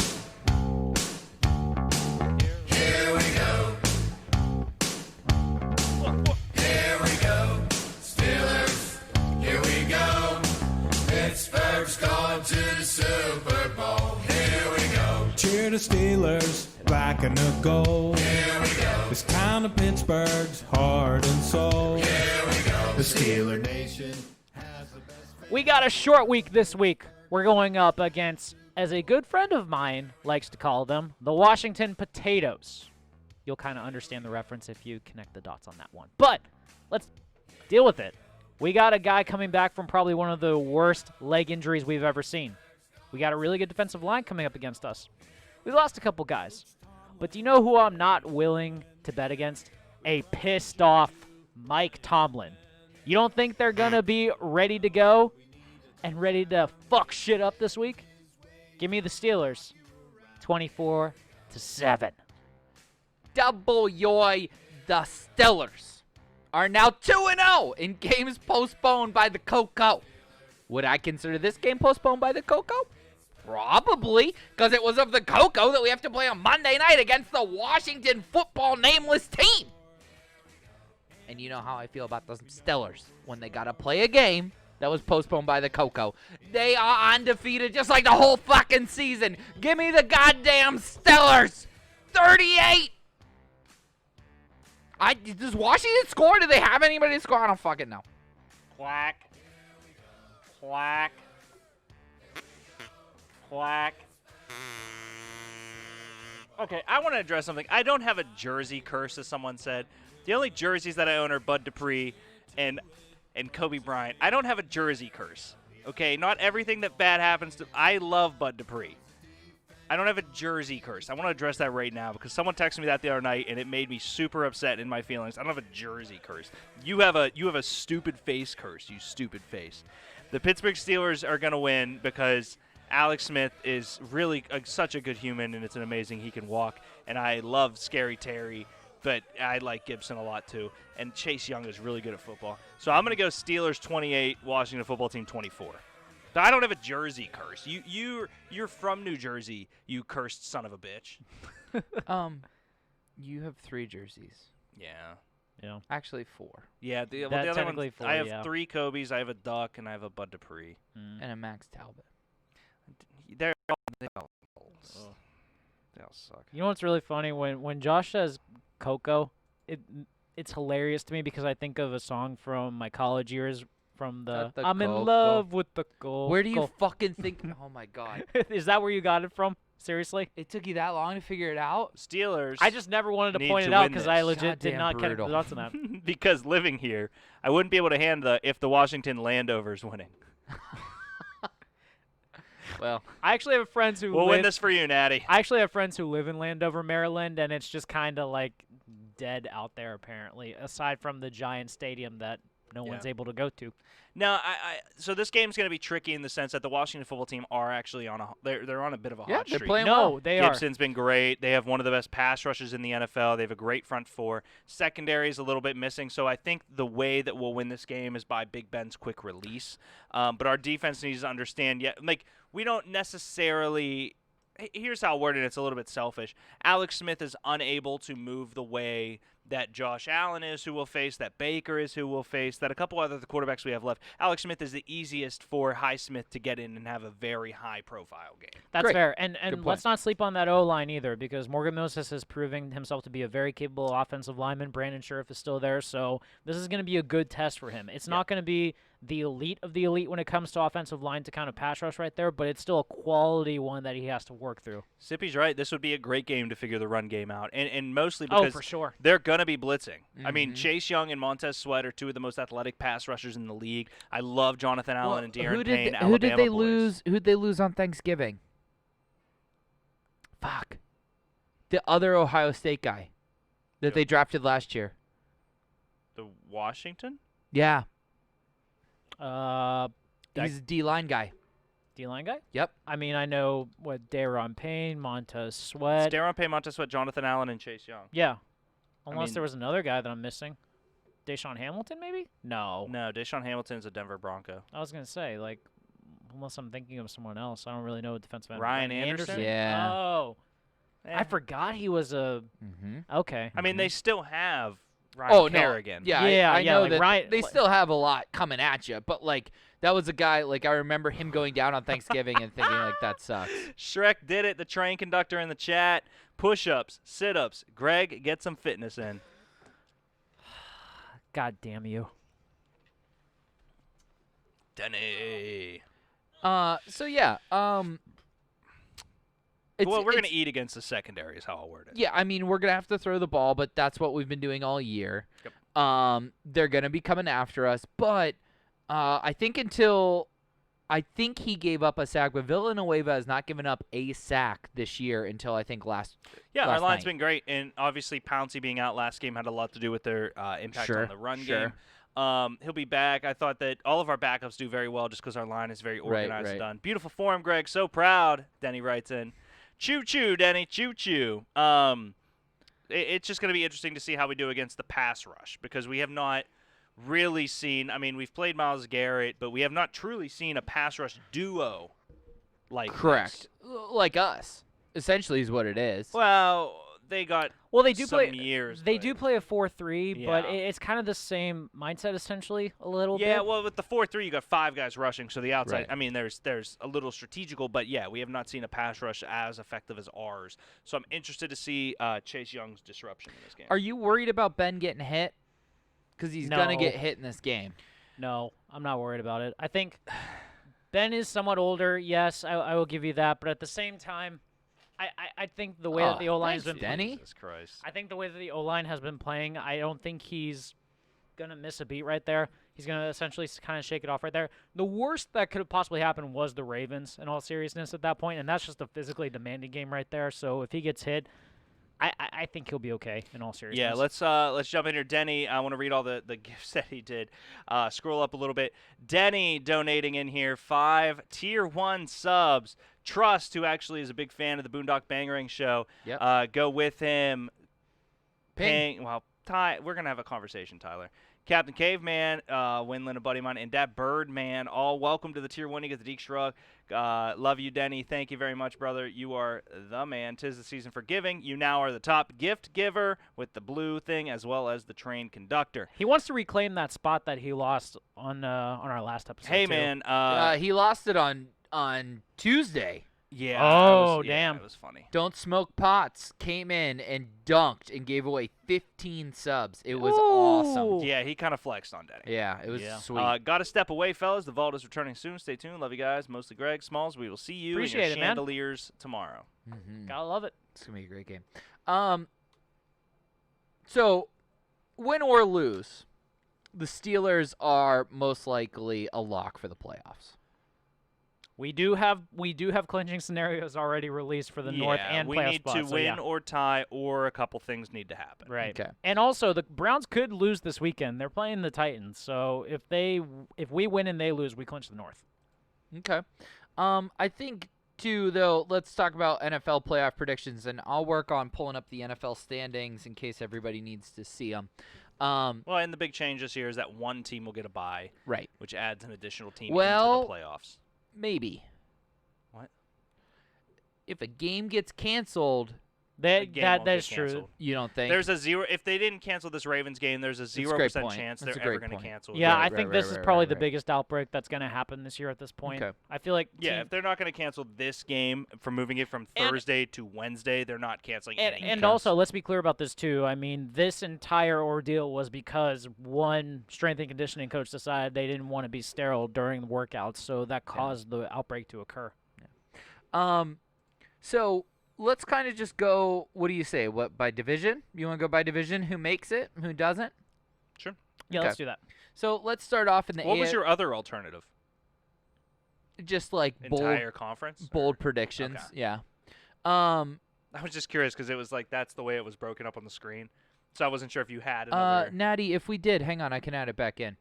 Pittsburgh's gone to the Super Bowl. Here we go. Cheer the Steelers, black and the gold. Here we go. This town of Pittsburgh's heart and soul. Here we go. The Steeler Nation. We got a short week this week. We're going up against, as a good friend of mine likes to call them, the Washington Potatoes. You'll kind of understand the reference if you connect the dots on that one. But let's deal with it. We got a guy coming back from probably one of the worst leg injuries we've ever seen. We got a really good defensive line coming up against us. We lost a couple guys. But do you know who I'm not willing to bet against? A pissed off Mike Tomlin. You don't think they're going to be ready to go and ready to fuck shit up this week? Give me the Steelers. 24-7. Double yoy, the Steelers are now 2-0 in games postponed by the Coco. Would I consider this game postponed by the Coco? Probably, because it was of the Coco that we have to play on Monday night against the Washington football nameless team. And you know how I feel about the Steelers when they got to play a game that was postponed by the Coco. They are undefeated just like the whole fucking season. Give me the goddamn Steelers. 38. Does Washington score? Do they have anybody to score? I don't fucking know. Quack. Quack. Quack. Okay, I want to address something. I don't have a jersey curse, as someone said. The only jerseys that I own are Bud Dupree and Kobe Bryant. I don't have a jersey curse. Okay, not everything that bad happens to. I love Bud Dupree. I don't have a jersey curse. I want to address that right now because someone texted me that the other night and it made me super upset in my feelings. I don't have a jersey curse. You have a stupid face curse. You stupid face. The Pittsburgh Steelers are gonna win because Alex Smith is really such a good human, and it's an amazing he can walk. And I love Scary Terry, but I like Gibson a lot too. And Chase Young is really good at football. So I'm going to go Steelers 28, Washington football team 24. But I don't have a jersey curse. You're from New Jersey, you cursed son of a bitch. You have 3 jerseys. Yeah. Actually 4. Yeah, the other technically one, 4, I have yeah. 3 Kobe's, I have a Duck, and I have a Bud Dupree. And a Max Talbot. They all suck. You know what's really funny? When Josh says Coco, it's hilarious to me because I think of a song from my college years from the the I'm in Coco. love with the Coco. Where do you fucking think? Oh my God! Is that where you got it from? Seriously? It took you that long to figure it out? Steelers. I just never wanted to need point to it out win because this. I legit did Goddamn not connect the brutal. dots on that. Because living here, I wouldn't be able to hand if the Washington Landovers winning. Well, I actually have friends who We'll live, win this for you, Natty. I actually have friends who live in Landover, Maryland, and it's just kind of like dead out there apparently, aside from the giant stadium that no one's able to go to. No, so this game's going to be tricky in the sense that the Washington football team are actually on they're on a bit of a hot they're streak. playing No, well. they are. Gibson's been great. They have one of the best pass rushes in the NFL. They have a great front four. Secondary is a little bit missing, so I think the way that we'll win this game is by Big Ben's quick release. But our defense needs to understand, we don't necessarily – here's how I'll word it. It's a little bit selfish. Alex Smith is unable to move the way that Josh Allen is, who we'll face, that Baker is, who we'll face, that a couple other quarterbacks we have left. Alex Smith is the easiest for Highsmith to get in and have a very high-profile game. That's Great. fair. And Good point. let's not sleep on that O-line either because Morgan Moses has proven himself to be a very capable offensive lineman. Brandon Scherf is still there, so this is going to be a good test for him. It's not going to be the elite of the elite when it comes to offensive line to kind of pass rush right there, but it's still a quality one that he has to work through. Sippy's right. This would be a great game to figure the run game out, and mostly Oh, because for sure. they're going to be blitzing. I Mm-hmm. mean, Chase Young and Montez Sweat are 2 of the most athletic pass rushers in the league. I love Jonathan Allen and De'Aaron Payne, who did they Alabama boys. lose? Who did they lose on Thanksgiving? Fuck. The other Ohio State guy that Who? they drafted last year. The Washington? Yeah, That he's a D-line guy. D-line guy? Yep. I mean, I know what De'Aaron Payne, Montez Sweat. It's De'Aaron Payne, Montez Sweat, Jonathan Allen, and Chase Young. Yeah. Unless mean- there was another guy that I'm missing. Deshaun Hamilton, maybe? No. No, Deshaun Hamilton's a Denver Bronco. I was going to say, like, unless I'm thinking of someone else. I don't really know defensive end. Ryan Anderson? Yeah. Oh. Eh. I forgot he was a... Mm-hmm. Okay. I mean, they still have Ryan Kerrigan. Yeah, Yeah, I yeah, know like that Ryan- they like- still have a lot coming at you, but like that was a guy like I remember him going down on Thanksgiving and thinking like that sucks. Shrek did it. The train conductor in the chat. Push-ups, sit-ups. Greg, get some fitness in. God damn you. Denny. So yeah, Well, we're going to it's- eat against the secondary is how I'll word it. Yeah, I mean, we're going to have to throw the ball, but that's what we've been doing all year. Yep. They're going to be coming after us, but I think he gave up a sack, but Villanueva has not given up a sack this year until I think last Yeah, our last line's night. been great, and obviously Pouncey being out last game had a lot to do with their impact Sure, on the run sure. game. He'll be back. I thought that all of our backups do very well just because our line is very organized and right. done. Beautiful form, Greg. So proud, Denny writes in. Choo-choo, Denny. Choo-choo. It's just going to be interesting to see how we do against the pass rush because we have not really seen. I mean, we've played Myles Garrett, but we have not truly seen a pass rush duo like Correct. this. Like us, essentially, is what it is. Well, they got Well, they do some play. years. They but- do play a 4-3, but Yeah. it's kind of the same mindset essentially a little bit. Yeah, well, with the 4-3, you got 5 guys rushing, so the outside. Right. I mean, there's a little strategical, but yeah, we have not seen a pass rush as effective as ours. So I'm interested to see Chase Young's disruption in this game. Are you worried about Ben getting hit? Because he's gonna No. get hit in this game. No, I'm not worried about it. I think Ben is somewhat older. Yes, I will give you that. But at the same time, I think the way that the O-line has thanks, been Denny. Jesus Christ. I think the way that the O-line has been playing, I don't think he's going to miss a beat right there. He's going to essentially kind of shake it off right there. The worst that could have possibly happened was the Ravens, in all seriousness, at that point, and that's just a physically demanding game right there. So if he gets hit, I think he'll be okay, in all seriousness. Yeah, let's jump in here. Denny, I want to read all the gifts that he did. Scroll up a little bit. Denny donating in here 5 Tier 1 subs. Trust, who actually is a big fan of the Boondock Bangerang show. Yep. Go with him. Ping. Well, Ty, we're going to have a conversation, Tyler. Captain Caveman, Winland, a buddy of mine, and that Birdman, all welcome to the Tier 1. You get the Deke Shrug. Love you, Denny. Thank you very much, brother. You are the man. 'Tis the season for giving. You now are the top gift giver with the blue thing as well as the train conductor. He wants to reclaim that spot that he lost on our last episode. Hey, too. man. He lost it on Tuesday. Yeah. Oh, yeah, damn. it was funny. Don't Smoke Pots came in and dunked and gave away 15 subs. It was awesome. Yeah, he kind of flexed on Denny. Yeah, it was Yeah. sweet. Got to step away, fellas. The vault is returning soon. Stay tuned. Love you guys. Mostly Greg. Smalls, we will see you Appreciate in your it, man. chandeliers tomorrow. Gotta love it. It's gonna be a great game. So win or lose, the Steelers are most likely a lock for the playoffs. We do have clinching scenarios already released for the North and we playoff need spots, to so win yeah. or tie, or a couple things need to happen. Right. Okay. And also, the Browns could lose this weekend. They're playing the Titans, so if we win and they lose, we clinch the North. Okay. I think too, though. Let's talk about NFL playoff predictions, and I'll work on pulling up the NFL standings in case everybody needs to see them. Well, and the big change this year is that one team will get a bye, Right. which adds an additional team Well, into the playoffs. Maybe. What? If a game gets canceled, The game won't That's get true. canceled. you don't think? There's a 0. If they didn't cancel this Ravens game, there's a 0% point. chance That's they're a ever great going to point. cancel. Yeah, Right, I think right, this right, is right, probably right, the right. biggest outbreak that's going to happen this year at this point. Okay. I feel like Yeah, if they're not going to cancel this game from moving it from And- Thursday to Wednesday, they're not canceling any And games. also, let's be clear about this too. I mean, this entire ordeal was because one strength and conditioning coach decided they didn't want to be sterile during the workouts, so that caused the outbreak to occur. So let's kind of just go. What do you say? What, by division? You want to go by division? Who makes it? Who doesn't? Sure. Yeah, Okay. let's do that. So let's start off in the What was your other alternative? just like Entire conference? bold or- predictions. Okay. Yeah. I was just curious because it was like that's the way it was broken up on the screen. So I wasn't sure if you had another. Natty, if we did, hang on, I can add it back in.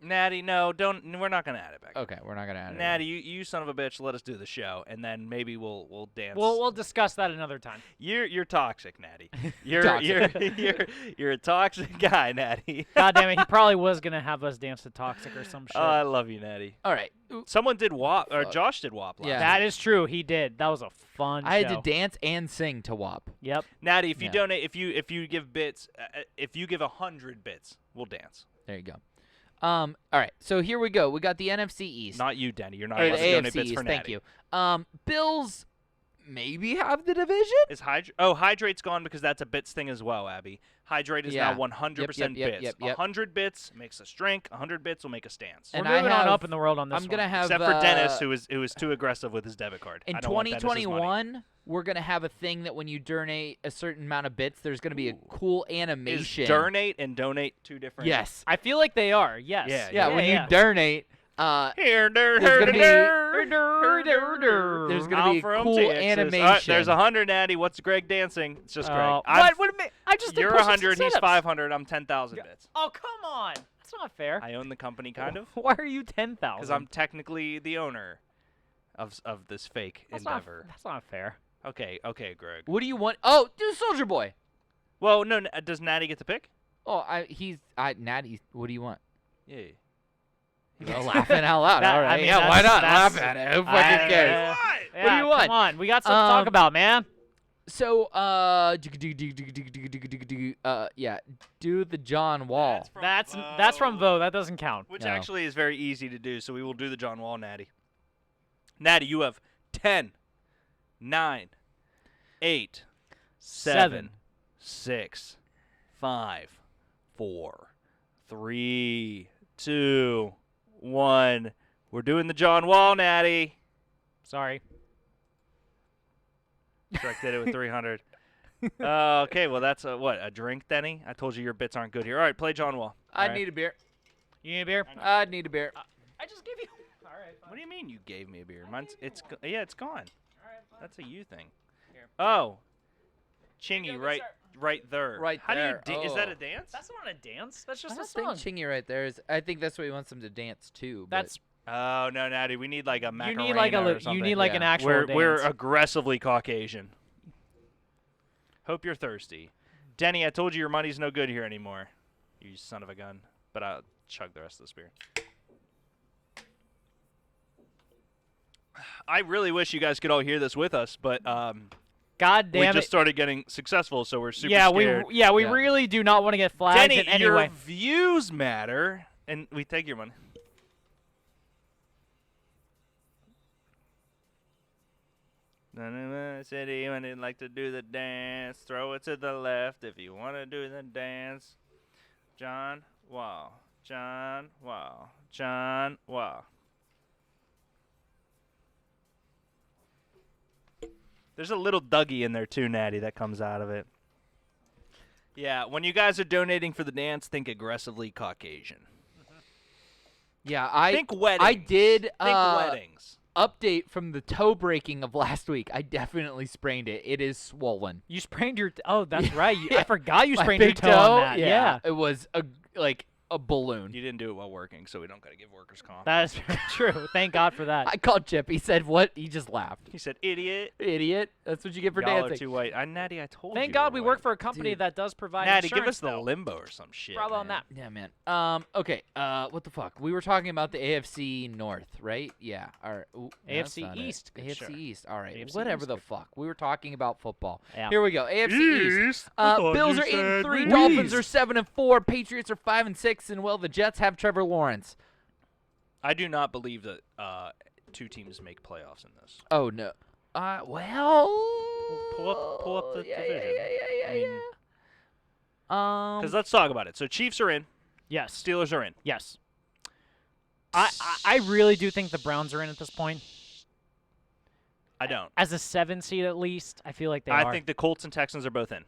Natty, no, don't. We're not gonna add it back. Okay, we're not gonna add it. Natty, you son of a bitch, let us do the show, and then maybe we'll dance. We'll discuss that another time. You're toxic, Natty. You're Toxic. you're a toxic guy, Natty. God damn it, he probably was gonna have us dance to Toxic or some shit. Oh, I love you, Natty. All right. Someone did WAP, or Fuck. Josh did WAP. Last Yeah. That is true. He did. That was a fun I had show. to dance and sing to WAP. Yep. Natty, if you Yeah. donate, if you give bits, if you give 100 bits, we'll dance. There you go. All right. So here we go. We got the NFC East. Not you, Denny. You're not or allowed the to donate AFC bits East. for Thank Natty. you. Bills maybe have the division. Is Hydrate's gone because that's a bits thing as well, Abby. Hydrate is Yeah. now 100% Yep, bits. yep. 100 bits makes us drink. 100 bits will make us dance. We're And I moving on have- up in the world on this I'm gonna one. have Except for Dennis, uh, who was too aggressive with his debit card. in I don't want Dennis's money. 2021. We're gonna have a thing that when you donate a certain amount of bits, there's gonna be a cool Is animation. donate and donate two different? Yes. I feel like they are. Yes. Yeah, Yeah. When you donate, Here, there's gonna be there's gonna be a from cool Texas. animation. All right, there's 100, Natty. What's Greg dancing? It's just Greg. What? I'm- What? I just did You're push-ups and 100. He's sit-ups. 500. I'm 10,000 bits. Oh, come on. That's not fair. I own the company, kind of, Why are you 10,000? because I'm technically the owner of this fake endeavor. That's not fair. Okay, Greg. What do you want? Oh, do Soldier Boy. Well, no. Does Natty get to pick? Oh, Natty. What do you want? Yeah. Oh, laughing out loud. That- All I right. mean, Yeah, why not that's- laugh at it? Who fucking cares? Yeah, What do you want? Come on, we got something to talk about, man. So, yeah, do the John Wall. That's from Vo. That doesn't count. Which No. actually is very easy to do, so we will do the John Wall, Natty. Natty, you have 10, 9, 8, 7, 6, 5, 4, 3, 2, 1. We're doing the John Wall, Natty. Sorry. Shrek did it with 300. Okay, well, that's a drink, Denny? I told you your bits aren't good here. All right, play John Wall. I'd need a beer. You need a beer? I'd need a beer. I just gave you. All right. Fine. What do you mean you gave me a beer? Mine's it's gone. All right, fine. That's a you thing. Here. Oh, Chingy, Go, right, right there. Right How there. do you? Is that Oh. a dance? That's not a dance. That's I just a don't think song. Chingy right there is. I think that's what he wants them to dance too. but- That's Oh no, Natty, we need like a you Macarena need like or you something. need like an Yeah. actual We're dance. aggressively Caucasian. Hope you're thirsty. Denny, I told you your money's no good here anymore. You son of a gun. But I'll chug the rest of this beer. I really wish you guys could all hear this with us, but God we damn just it. started getting successful, so we're super Yeah, scared. we Yeah. really do not want to get flagged Denny, in any your way. views matter, and we take your money. City, when you'd like to do the dance, throw it to the left if you want to do the dance. John Wall, John Wall, John Wall. There's a little Dougie in there too, Natty, that comes out of it. Yeah, when you guys are donating for the dance, think aggressively Caucasian. Yeah, I Think weddings. I did Think weddings. update from the toe breaking of last week. I definitely sprained it. It is swollen. You sprained your. Oh, that's right. I Yeah. forgot you My sprained your big toe on that. Yeah. It was like a balloon. You didn't do it while working, so we don't got to give workers' comp. That is true. Thank God for that. I called Chip. He said, "What?" He just laughed. He said, "Idiot, Idiot. That's what you get for y'all are dancing. too white." Natty, I told you. Thank God we were work white. for a company Dude. that does provide Natty, insurance. give us the though. limbo or some shit. Bravo on man. that. Yeah, man. Okay. What the fuck? We were talking about the AFC North, right? Yeah. AFC East. Good, AFC sure. East. All right. AFC Whatever East, the good. fuck. We were talking about football. Yeah. Here we go. AFC East. thought Bills you are said 8-3. East. Dolphins are 7-4. Patriots are 5-6. And well, the Jets have Trevor Lawrence. I do not believe that two teams make playoffs in this. Oh no. Well. Pull up the yeah, division. Yeah. I mean, yeah. Because let's talk about it. So Chiefs are in. Yes. Steelers are in. Yes. I really do think the Browns are in at this point. I don't. As a 7 seed at least, I feel like they are. I think the Colts and Texans are both in.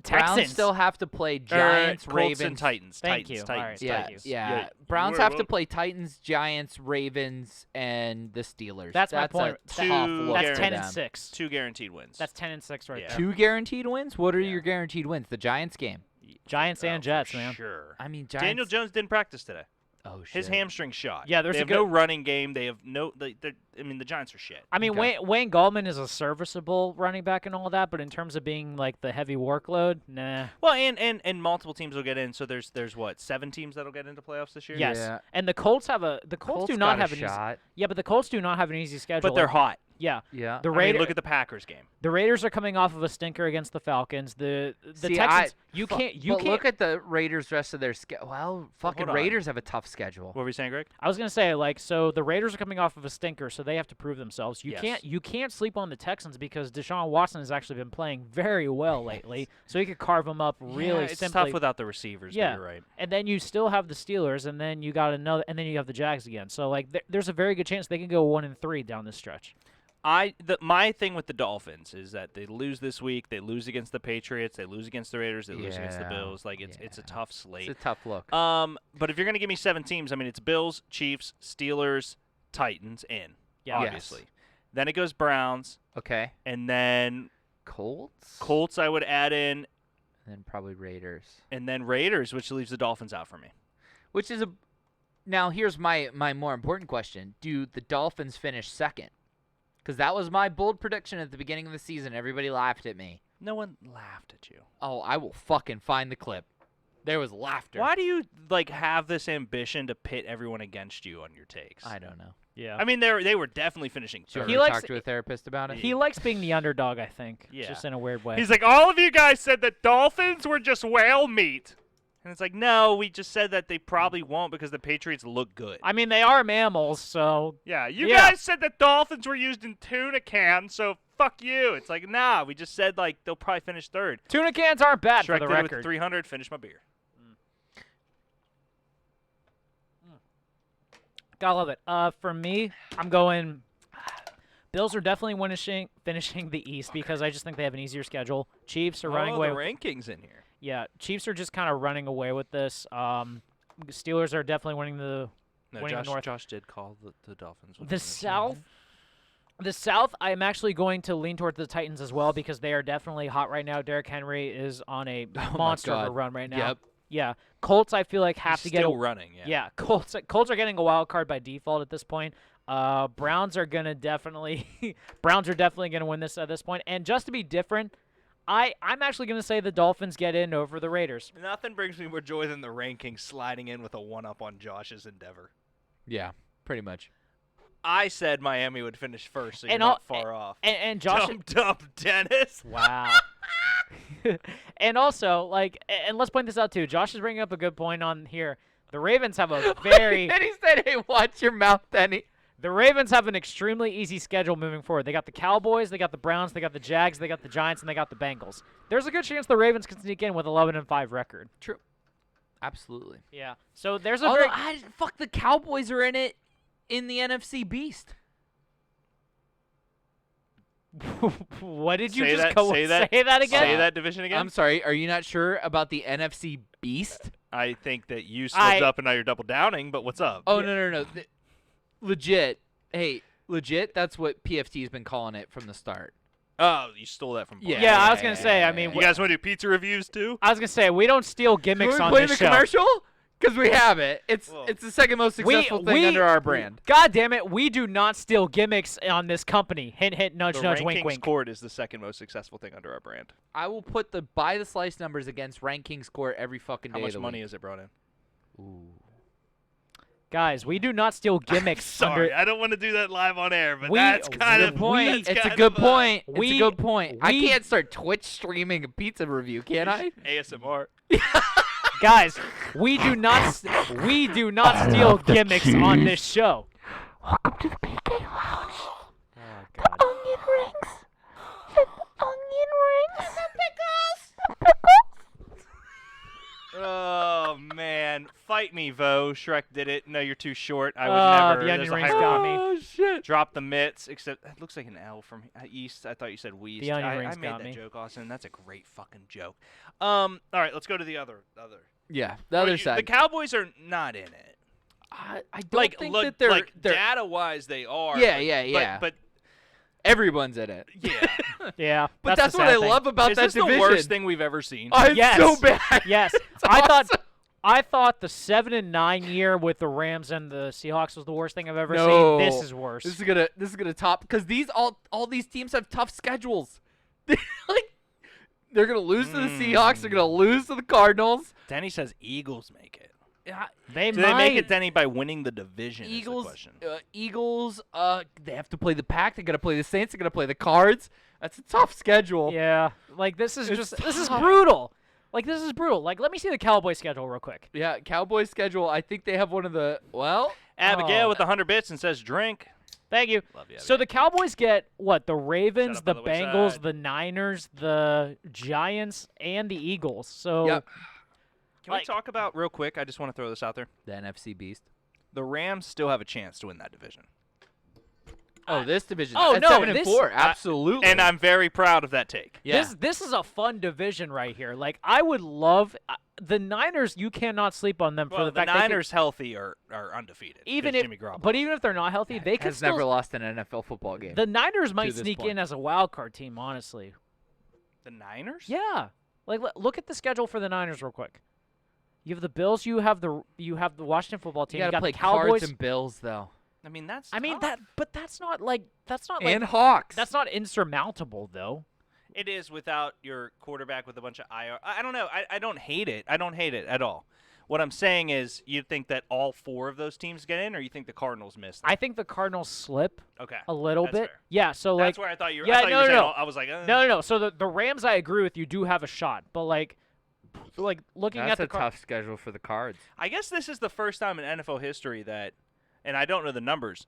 Texans Browns still have to play Giants, Colts Ravens, and Titans. Thank Titans, you. Titans, All right, Yeah, Titans. yeah. Yeah. Browns Wait, have to what? play Titans, Giants, Ravens, and the Steelers. That's my point. A Two tough look That's for 10 them. and 6. 2 guaranteed wins. That's 10 and 6 right Yeah. there. 2 guaranteed wins? What are Yeah. your guaranteed wins? The Giants game. Giants and for Jets, man. Sure. I mean, Giants. Daniel Jones didn't practice today. Oh shit. His hamstring shot. Yeah, there's they a have no good- running game. They have no. I mean, the Giants are shit. I mean, Okay. Wayne Gallman is a serviceable running back and all that, but in terms of being like the heavy workload, nah. Well, and multiple teams will get in. So there's what 7 teams that'll get into playoffs this year. Yes. Yeah. And the Colts have the Colts do not have an easy. shot. Yeah, but the Colts do not have an easy schedule. but they're hot. Yeah. Yeah. The I mean, Raiders look at the Packers game. the Raiders are coming off of a stinker against the Falcons. The See, Texans you fu- can't but look at the Raiders' rest of their schedule. Well, fucking hold on. Raiders have a tough schedule. What were we saying, Greg? I was gonna say so the Raiders are coming off of a stinker, so they have to prove themselves. Yes. You can't sleep on the Texans because Deshaun Watson has actually been playing very well lately, so he could carve them up really yeah, it's simply. tough without the receivers. Yeah. But you're right. And then you still have the Steelers, and then you got another, and then you have the Jags again. So like, there's a very good chance they can go 1-3 down this stretch. My thing with the Dolphins is that they lose this week. They lose against the Patriots. They lose against the Raiders. They lose against the Yeah, Bills. Like it's a tough slate. It's a tough look. But if you're gonna give me 7 teams, I mean it's Bills, Chiefs, Steelers, Titans in. Yeah. Obviously. Then it goes Browns, Okay. and then Colts. Colts I would add in, And then probably Raiders. and then Raiders, which leaves the Dolphins out for me. Which is Now here's my more important question: do the Dolphins finish second? Because that was my bold prediction at the beginning of the season. Everybody laughed at me. No one laughed at you. Oh, I will fucking find the clip. There was laughter. Why do you like have this ambition to pit everyone against you on your takes? I don't know. Yeah. I mean, they were definitely finishing Should third. we He likes- talk to a therapist about it? He likes being the underdog, I think. Yeah. Just in a weird way. He's like, all of you guys said that dolphins were just whale meat. And it's like, no, we just said that they probably won't because the Patriots look good. I mean, they are mammals, so Yeah, you Yeah. guys said that dolphins were used in tuna cans, so fuck you. It's like, nah, we just said like they'll probably finish third. tuna cans aren't bad Shrek for the did it with record. 300, finish my beer. Gotta love it. For me, I'm going. Bills are definitely finishing the East because I just think they have an easier schedule. Chiefs are running away. The rankings in here. Yeah, Chiefs are just kind of running away with this. Steelers are definitely winning the North. Josh did call the Dolphins. would The finish South. The South, I am actually going to lean towards the Titans as well because they are definitely hot right now. Derrick Henry is on a monster of a God. run right now. Yep. Yeah, Colts I feel like have He's to get still a, running. Yeah, Colts are getting a wild card by default at this point. Browns are gonna definitely gonna win this at this point. And just to be different, I'm actually gonna say the Dolphins get in over the Raiders. Nothing brings me more joy than the rankings sliding in with a 1-up on Josh's endeavor. Yeah, pretty much. I said Miami would finish first, so you're And not all- far off. And Josh, Dump Dennis. wow. And also, and let's point this out too. Josh is bringing up a good point on here. The Ravens have a very Then he said, "Hey, watch your mouth, Denny." The Ravens have an extremely easy schedule moving forward. They got the Cowboys, they got the Browns, they got the Jags, they got the Giants, and they got the Bengals. There's a good chance the Ravens can sneak in with 11-5 record. True. Absolutely. Yeah. So there's a Although, very fuck, the Cowboys are in it in the NFC Beast. What did you Say just that- go say that- say that again? Say that division again. I'm sorry. Are you not sure about the NFC Beast? I think that you slipped up and now you're double downing, but what's up? Oh, no. Legit. Hey, legit, that's what PFT's been calling it from the start. Oh, you stole that from Yeah. Bart. Yeah, I was gonna say. I mean, You guys want to do pizza reviews too? I was gonna say we don't steal gimmicks Can we on play this the show. commercial? Because we have it. It's Whoa. it's the second most successful thing under our brand. God damn it, we do not steal gimmicks on this company. Hint, hint, nudge, The nudge, rankings wink, wink. court is the second most successful thing under our brand. I will put the buy the slice numbers against ranking score every fucking How day much of the money week. is it brought in? Ooh. Guys, we do not steal gimmicks. Sorry, under, I don't want to do that live on air, but We- that's kind Good of point. that's It's a kind good of, point. It's we- a good point. I we- can't start Twitch streaming a pizza review, can I? ASMR. Guys, we do not steal gimmicks on this show. Welcome to the PK Lounge. Oh God. Onion rings. Onion rings. Oh man, fight me, Vo. Shrek did it. No, you're too short. I would never. The There's onion a rings high- got me. Oh shit. Drop the mitts. Except it looks like an L from east. I thought you said west. The onion I rings made got that me. joke, Austin. That's a great fucking joke. All right, let's go to the other. Yeah, the other The side. Cowboys are not in it. I don't Like, think look, that they're like they're data-wise, they are. Yeah, but- yeah. But everyone's in it. yeah, Yeah, But that's that's the what sad I thing. love about is that this division. the worst thing we've ever seen? Oh, it's Yes. so bad. Yes, I thought the 7-9 year with the Rams and the Seahawks was the worst thing I've ever No. seen. This is worse. This is gonna top because these all these teams have tough schedules. Like they're gonna lose to the Seahawks. They're gonna lose to the Cardinals. Denny says Eagles make it. They Do might. they make it, Denny, by winning the division? Eagles. Is the question. Eagles. They have to play the Pack. They gotta play the Saints. They gotta play the Cards. That's a tough schedule. Yeah, like this is It's this is tough. brutal. Like this is brutal. Like let me see the Cowboys schedule real quick. Yeah, Cowboys schedule. I think they have one of the Abigail Oh. with 100 bits and says drink. Thank you. Love you, So the Cowboys get what? The Ravens, up the on the weak Bengals, side. the Niners, the Giants, and the Eagles. So Yep. Can we talk about real quick? I just want to throw this out there. the NFC Beast. The Rams still have a chance to win that division. Oh, this division. Oh, At no, 7 and this- 4. Absolutely. And I'm very proud of that take. yeah. this is a fun division right here. Like I would love the Niners. You cannot sleep on them for Well, the the fact they can- Niners healthy are undefeated. even 'cause if Jimmy Garoppolo. but even if they're not healthy, they could has still. never lost an NFL football game. The Niners might this sneak point. in as a wild card team. Honestly, the Niners? yeah. Like look at the schedule for the Niners real quick. You have the Bills. You have the Washington football team. you gotta got play the Cowboys. Cards and Bills though. I mean, that's I mean tough. but that's not like And Hawks. that's not insurmountable though. It is without your quarterback with a bunch of IR. I don't know. I don't hate it. I don't hate it at all. What I'm saying is, you think that all 4 of those teams get in, or you think the Cardinals miss them? I think the Cardinals slip Okay. a little That's bit. fair. Yeah, so That's like where I thought you were. Yeah, I thought you no, were no, saying no. I was like, no. So the Rams, I agree with you, do have a shot, but like looking at That's the a tough schedule for the Cards. I guess this is the first time in NFL history that, and I don't know the numbers,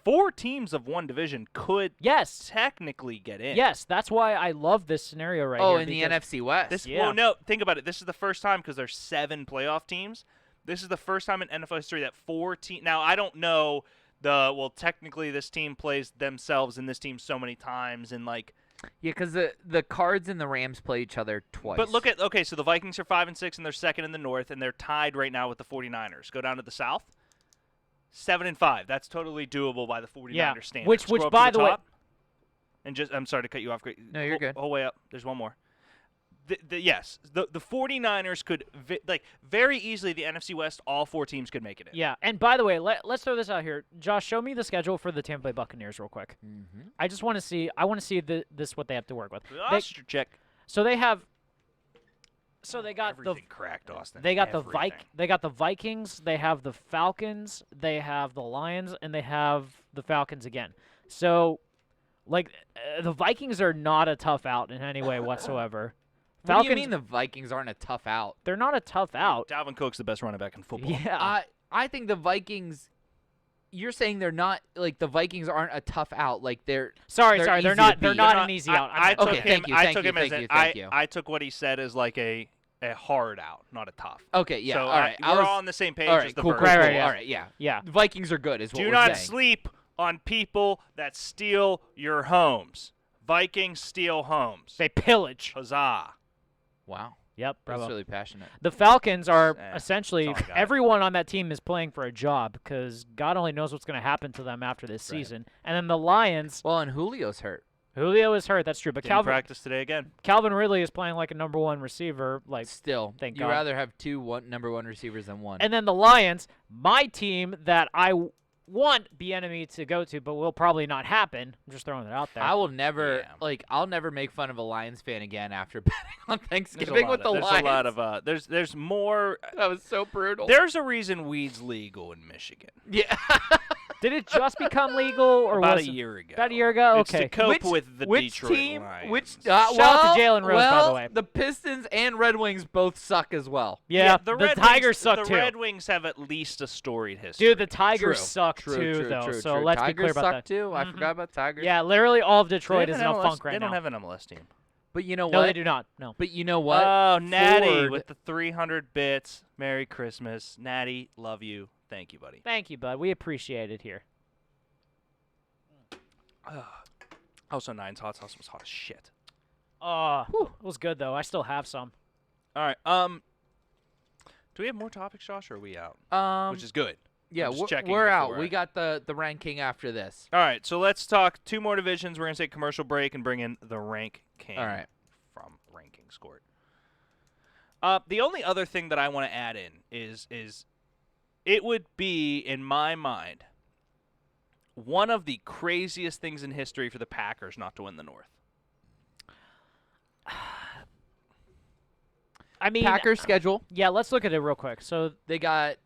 4 teams of one division could technically get in. Yes, that's why I love this scenario right here. Oh, in the because- NFC West. This, Yeah. Well, no, think about it. This is the first time because there's 7 playoff teams. This is the first time in NFL history that 4 teams. Now, I don't know technically this team plays themselves and this team so many times and like. Yeah, because the Cards and the Rams play each other twice. But look at, okay, so the Vikings are 5-6 and they're second in the North and they're tied right now with the 49ers. Go down to the South. 7-5. That's totally doable by the 49ers standards. Which Scroll up to by the way, top. And just, I'm sorry to cut you off. No, you're good. Whole way up. There's one more. Yes, the 49ers could very easily, the NFC West, all 4 teams could make it in. yeah. And by the way, let's throw this out here. Josh, show me the schedule for the Tampa Bay Buccaneers real quick. Mm-hmm. I just want to see. I want to see this what they have to work with. Roster check. So they have. So they got Everything cracked, Austin. They got Everything. They got the Vikings. They have the Falcons. They have the Lions, and they have the Falcons again. So, like, the Vikings are not a tough out in any way whatsoever. What do you mean the Vikings aren't a tough out? They're not a tough out. Dalvin Cook's the best running back in football. Yeah. I think the Vikings. You're saying they're not like the Vikings aren't a tough out. Like they're Sorry, easy they're to not. They're beat. not an easy out. I took Okay, him. thank you, I thank took you, him as thank you, an, thank you. I took what he said as like a hard out, not a tough. Okay, yeah, So all right. we're all on the same page All as right, the cool, first. cool, Right, cool. right, yeah. All right, yeah, Yeah. The Vikings are good, is what Do we're not saying. sleep on people that steal your homes. Vikings steal homes. They pillage. Huzzah! Wow, Yep. that's Bravo. really passionate. The Falcons are Eh, essentially that's all I got. everyone on that team is playing for a job because God only knows what's going to happen to them after this season. And then the Lions, Well, and Julio's hurt. Julio is hurt. That's true, but Didn't practice today again. Calvin Ridley is playing like a number 1 receiver. Like, Still, thank you'd God. rather have 2 number 1 receivers than 1. and then the Lions, my team that I want Bieniemy to go to, but will probably not happen. I'm just throwing it out there. I will never Yeah. I'll never make fun of a Lions fan again after betting on There's Thanksgiving with the there's Lions. a lot of there's more. That was so brutal. There's a reason weed's legal in Michigan. Yeah. Did it just become legal, or About was a it- year ago. About a year ago. It's Okay. to cope Which- with the which Detroit team? Lions. Which Shout well, out to Jalen Rose, by the well, way. the Pistons and Red Wings both suck as well. Yeah, the the Red Tigers Wings, suck the too. Red Wings have at least a storied history. Dude, the Tigers True. suck True, too, true, though. true, so true. let's Tigers be clear about suck that. too. I Mhm. forgot about Tigers. Yeah, literally all of They Detroit have is an in a MLS funk right They now. don't have an MLS team. But you know No, what? they do not. No. But you know what? Oh, Natty Ford- with the 300 bits. Merry Christmas. Natty, love you. Thank you, buddy. Thank you, bud. We appreciate it here. Also, Nine's hot sauce was hot as shit. It was good though. I still have some. All right. Do we have more topics, Josh, or are we out? Which is good. yeah, I'm just checking we're out. before We I- got the ranking after this. All right, so let's talk 2 more divisions. We're going to take a commercial break and bring in the rank king All right. from Ranking Scored. The only other thing that I want to add in is it would be, in my mind, one of the craziest things in history for the Packers not to win the North. I mean, Packers schedule. yeah. Let's look at it real quick. So They got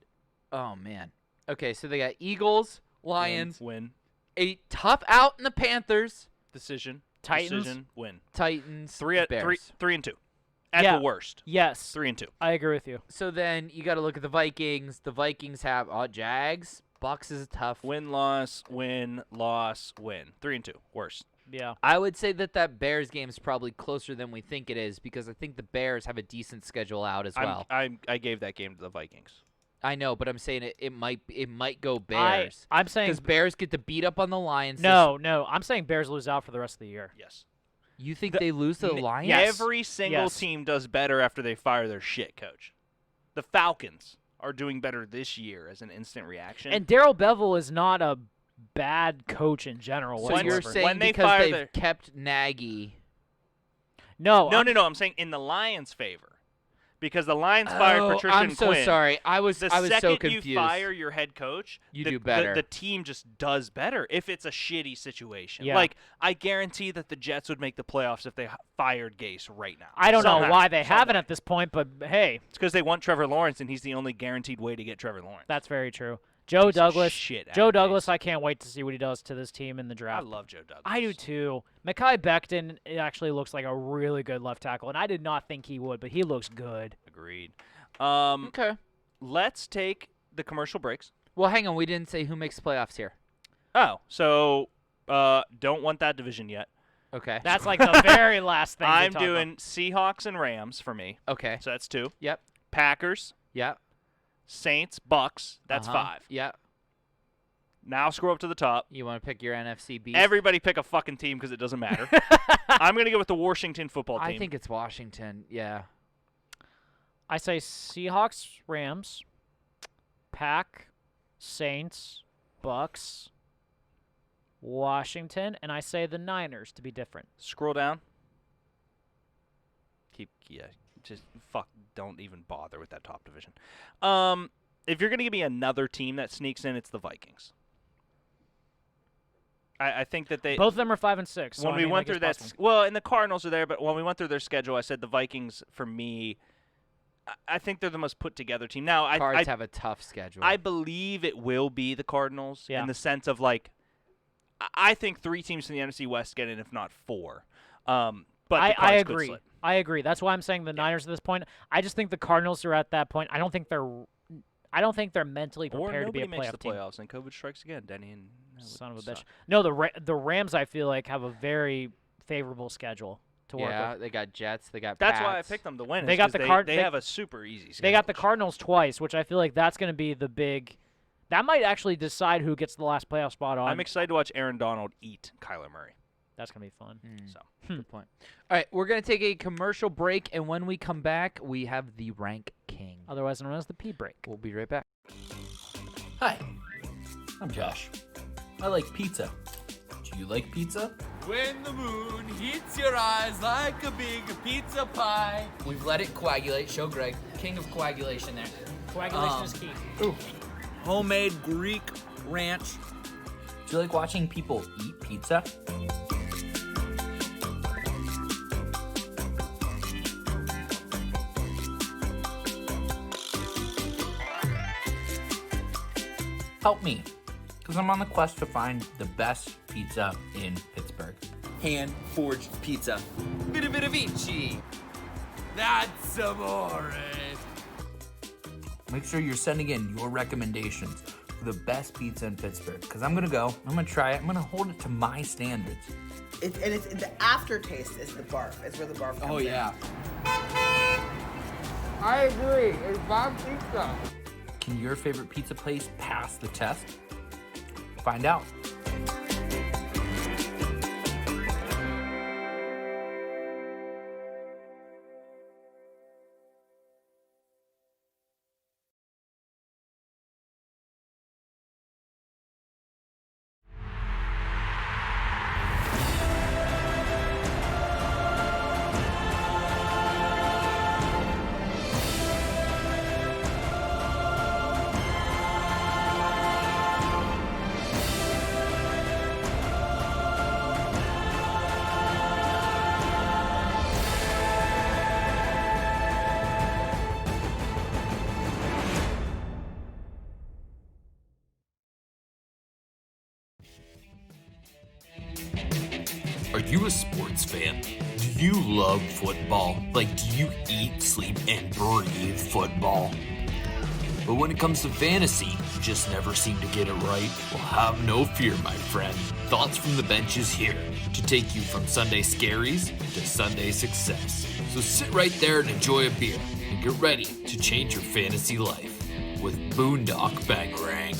oh man. Okay, so they got Eagles, Lions, Win. a tough out in the Panthers, Decision. Titans? Decision. Win. Titans, 3 Bears. and 2. At Yeah. the worst. yes, 3 and 2. I agree with you. So then you got to look at the Vikings. The Vikings have Jags. Bucks is tough. Win, loss, win, loss, win. 3 and 2. Worst. Yeah. I would say that Bears game is probably closer than we think it is because I think the Bears have a decent schedule out as well. I gave that game to the Vikings. I know, but I'm saying it might go Bears I'm saying because Bears get to beat up on the Lions. no. I'm saying Bears lose out for the rest of the year. Yes. You think they lose to the Lions? Yes. Every single Yes. team does better after they fire their shit coach. The Falcons are doing better this year as an instant reaction. And Daryl Bevell is not a bad coach in general. So When- you're whatsoever. saying when they because fire they've their- kept Nagy. no? no. I'm saying in the Lions' favor. because the Lions fired Patricia I'm so Quinn. sorry. I was so second confused. you fire your head coach, You the, do better. The team just does better if it's a shitty situation. Yeah. Like, I guarantee that the Jets would make the playoffs if they fired Gase right now. I don't know Somehow. why they Some haven't way. at this point, but hey, It's because they want Trevor Lawrence, and he's the only guaranteed way to get Trevor Lawrence. that's very true. Joe Piece of Douglas. shit, Joe Adam Douglas, Gase. I can't wait to see what he does to this team in the I draft. love Joe Douglas. I do too. Mekhi Becton it actually looks like a really good left tackle, and I did not think he would, but he looks good. Agreed. Okay. Let's take the commercial breaks. Well, hang on. We didn't say who makes playoffs here. Oh, so don't want that division yet. Okay. That's like the very last thing. to I'm talk doing about. Seahawks and Rams for me. okay. So that's 2. Yep. Packers, Yep. Saints, Bucks. That's Uh-huh. 5. Yep. Now scroll up to the top. You want to pick your NFC beast? Everybody pick a fucking team because it doesn't matter. I'm going to go with the Washington football team. I think it's Washington. Yeah. I say Seahawks, Rams, Pack, Saints, Bucks, Washington, and I say the Niners to be different. Scroll down. Just don't even bother with that top division. If you're going to give me another team that sneaks in, it's the Vikings. I think that they Both of them are 5 and 6. So when I we mean, went like, through it's that, possible. well, and the Cardinals are there, but when we went through their schedule, I said the Vikings for me. I think they're the most put together team. Now, Cards have a tough schedule. I believe it will be the Cardinals Yeah. in the sense of like, I think 3 teams from the NFC West get in, if not 4. But the I cards could agree. slip. I agree. That's why I'm saying the Niners at this point. I just think the Cardinals are at that point. I don't think they're mentally Or prepared to be nobody a makes playoff the team. playoffs, and COVID strikes again, Denny. And that would Son of a bitch. suck. No, the Rams I feel like have a very favorable schedule to work yeah, with. they got Jets. They got That's why I Pats. picked them to win. They is got 'cause the they, Card- They they- have a super easy schedule. They got the Cardinals twice, which I feel like that's going to be the big. That might actually decide who gets the last playoff spot on. I'm excited to watch Aaron Donald eat Kyler Murray. That's going to be fun. So Good point. All right, we're going to take a commercial break, and when we come back, we have the Rank King. Otherwise known as the P break. We'll be right back. Hi, I'm Josh. I like pizza. Do you like pizza? When the moon hits your eyes like a big pizza pie. We've let it coagulate. Show Greg, king of coagulation there. Coagulation is key. Homemade Greek ranch. Do you like watching people eat pizza? Help me, because I'm on the quest to find the best pizza in Pittsburgh. Hand-forged pizza. Vita Vita Vici. That's amore. Make sure you're sending in your recommendations for the best pizza in Pittsburgh, because I'm gonna go, I'm gonna try it, I'm gonna hold it to my standards. It's the aftertaste is the barf. Is where the barf comes in. I agree. It's bomb pizza. Can your favorite pizza place pass the test? Find out. Are you a sports fan? Do you love football? Like, do you eat, sleep, and breathe football? But when it comes to fantasy, you just never seem to get it right? Well, have no fear, my friend. Thoughts from the Bench is here to take you from Sunday scaries to Sunday success. So sit right there and enjoy a beer and get ready to change your fantasy life with Boondock Bangarang.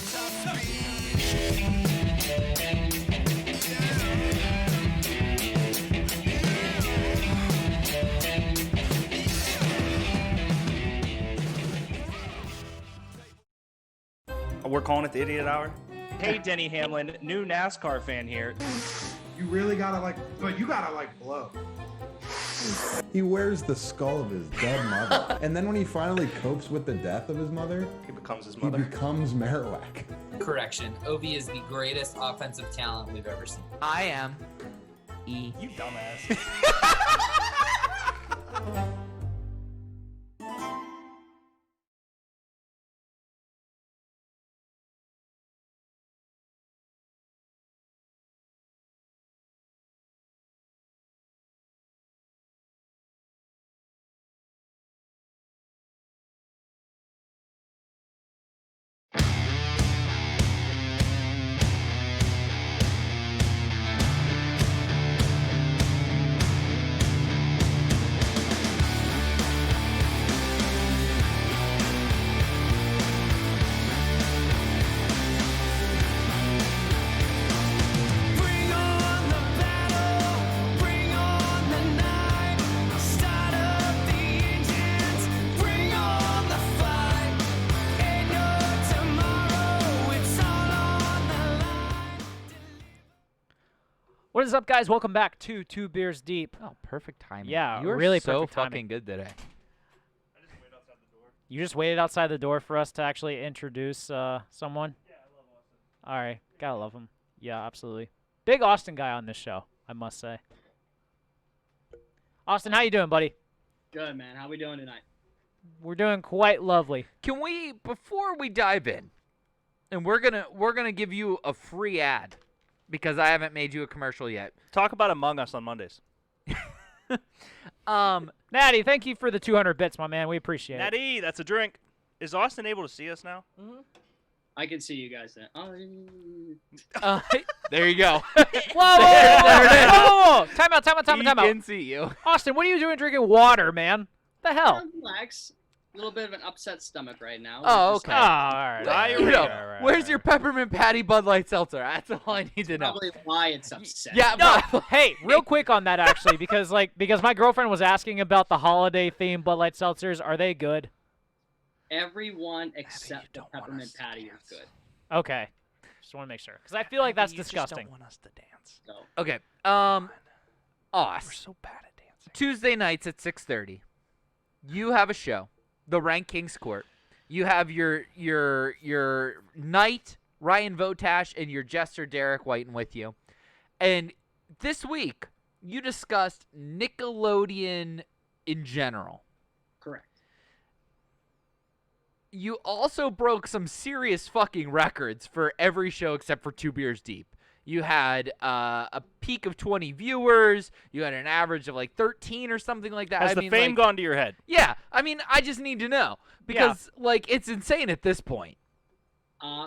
we're calling it the Idiot Hour. Hey, Denny Hamlin, new NASCAR fan here. You really gotta like, but you gotta like blow. He wears the skull of his dead mother. And then when he finally copes with the death of his mother, He becomes his he mother. becomes Marowak. Correction. Ovi is the greatest offensive talent we've ever seen. I am E. You dumbass. What is up, guys? Welcome back to Two Beers Deep. Oh, perfect timing. Yeah, you are really so perfect timing. fucking good today. You just waited outside the door for us to actually introduce someone? Yeah, I love Austin. All right. Gotta love him. Yeah, absolutely. Big Austin guy on this show, I must say. Austin, how you doing, buddy? Good, man. How we doing tonight? We're doing quite lovely. Can we, before we dive in, and we're gonna give you a free ad because I haven't made you a commercial yet. Talk about Among Us on Mondays. Natty, thank you for the 200 bits, my man. We appreciate it. Natty, that's a drink. Is Austin able to see us now? I can see you guys then. There you go. Whoa, whoa. Time out. He can see you. Austin, what are you doing drinking water, man? The hell? Relax. A little bit of an upset stomach right now. Oh, Just okay. Oh, all right. Diarrhea. Where's your peppermint patty Bud Light seltzer? That's all I need to know. Probably why it's upset. Yeah, No, hey, real quick on that actually, because my girlfriend was asking about the holiday themed Bud Light seltzers. Are they good? Everyone except the peppermint patty is good. Okay, just want to make sure because I feel like that's disgusting. Just don't want us to dance. So, Okay. We're so bad at dancing. Tuesday nights at 6:30. You have a show, the Rank Kings Court. You have your knight Ryan Votash and your jester Derek Whiten with you. And this week you discussed Nickelodeon in general. correct. You also broke some serious fucking records for every show except for Two Beers Deep. You had a peak of 20 viewers. You had an average of like 13 or something like that. Has the fame gone to your head? Yeah. I mean, I just need to know because like it's insane at this point.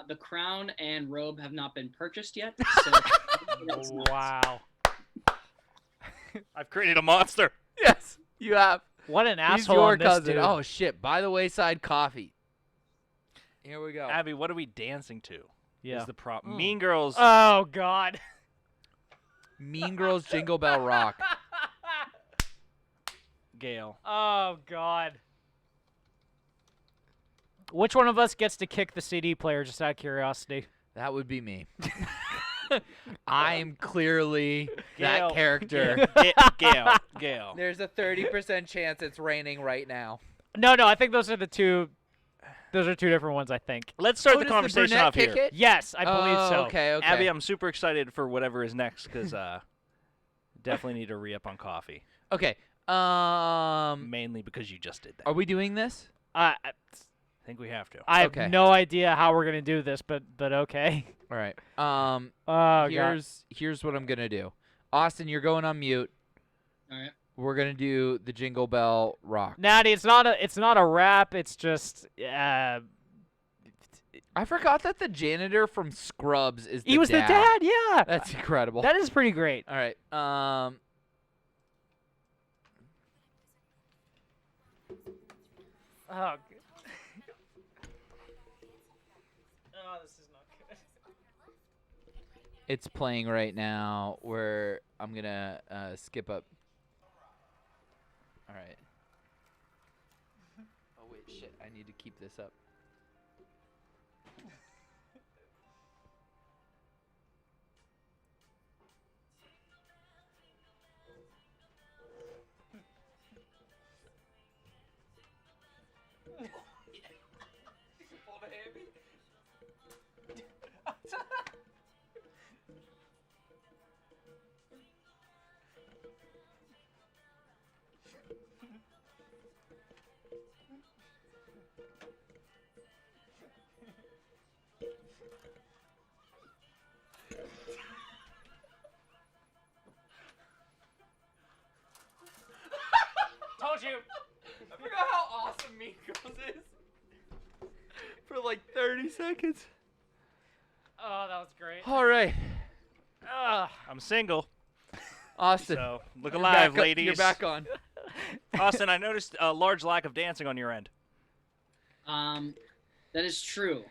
The crown and robe have not been purchased yet. So it's nuts. Wow, I've created a monster. Yes, you have. what an He's asshole your on this cousin. dude. Oh shit! By the wayside coffee. Here we go. Abby, what are we dancing to? Yeah. Is the problem. Mean Girls. Oh God. Mean Girls Jingle Bell Rock. Gail. Oh God. Which one of us gets to kick the CD player? Just out of curiosity. That would be me. I am clearly Gail. that character. Gail. There's a 30% chance it's raining right now. No, I think those are the two. Those are two different ones, I think. Let's start Oh, the does conversation brunette off kick here. it? Yes, I believe Oh, so. Okay. Abby, I'm super excited for whatever is next because definitely need to re-up on coffee. Okay. Mainly because you just did that. Are we doing this? I think we have to. I have Okay. no idea how we're gonna do this, but okay. All right. Oh God. Here's what I'm gonna do. Austin, you're going on mute. All right. We're gonna do the Jingle Bell Rock. Natty, it's not a rap. It's just I forgot that the janitor from Scrubs is the he was dad. the dad. Yeah, That's incredible. that is pretty great. All right. Oh, g- oh, this is not good. It's playing right now where I'm going to skip up. All right. Oh, wait, shit. I need to keep this up. Told you. I forgot how awesome Mean Girls is. For like 30 seconds. Oh, that was great. All right. I'm single. Austin. So look you're alive, back ladies. You're back on. Austin, I noticed a large lack of dancing on your end. That is true.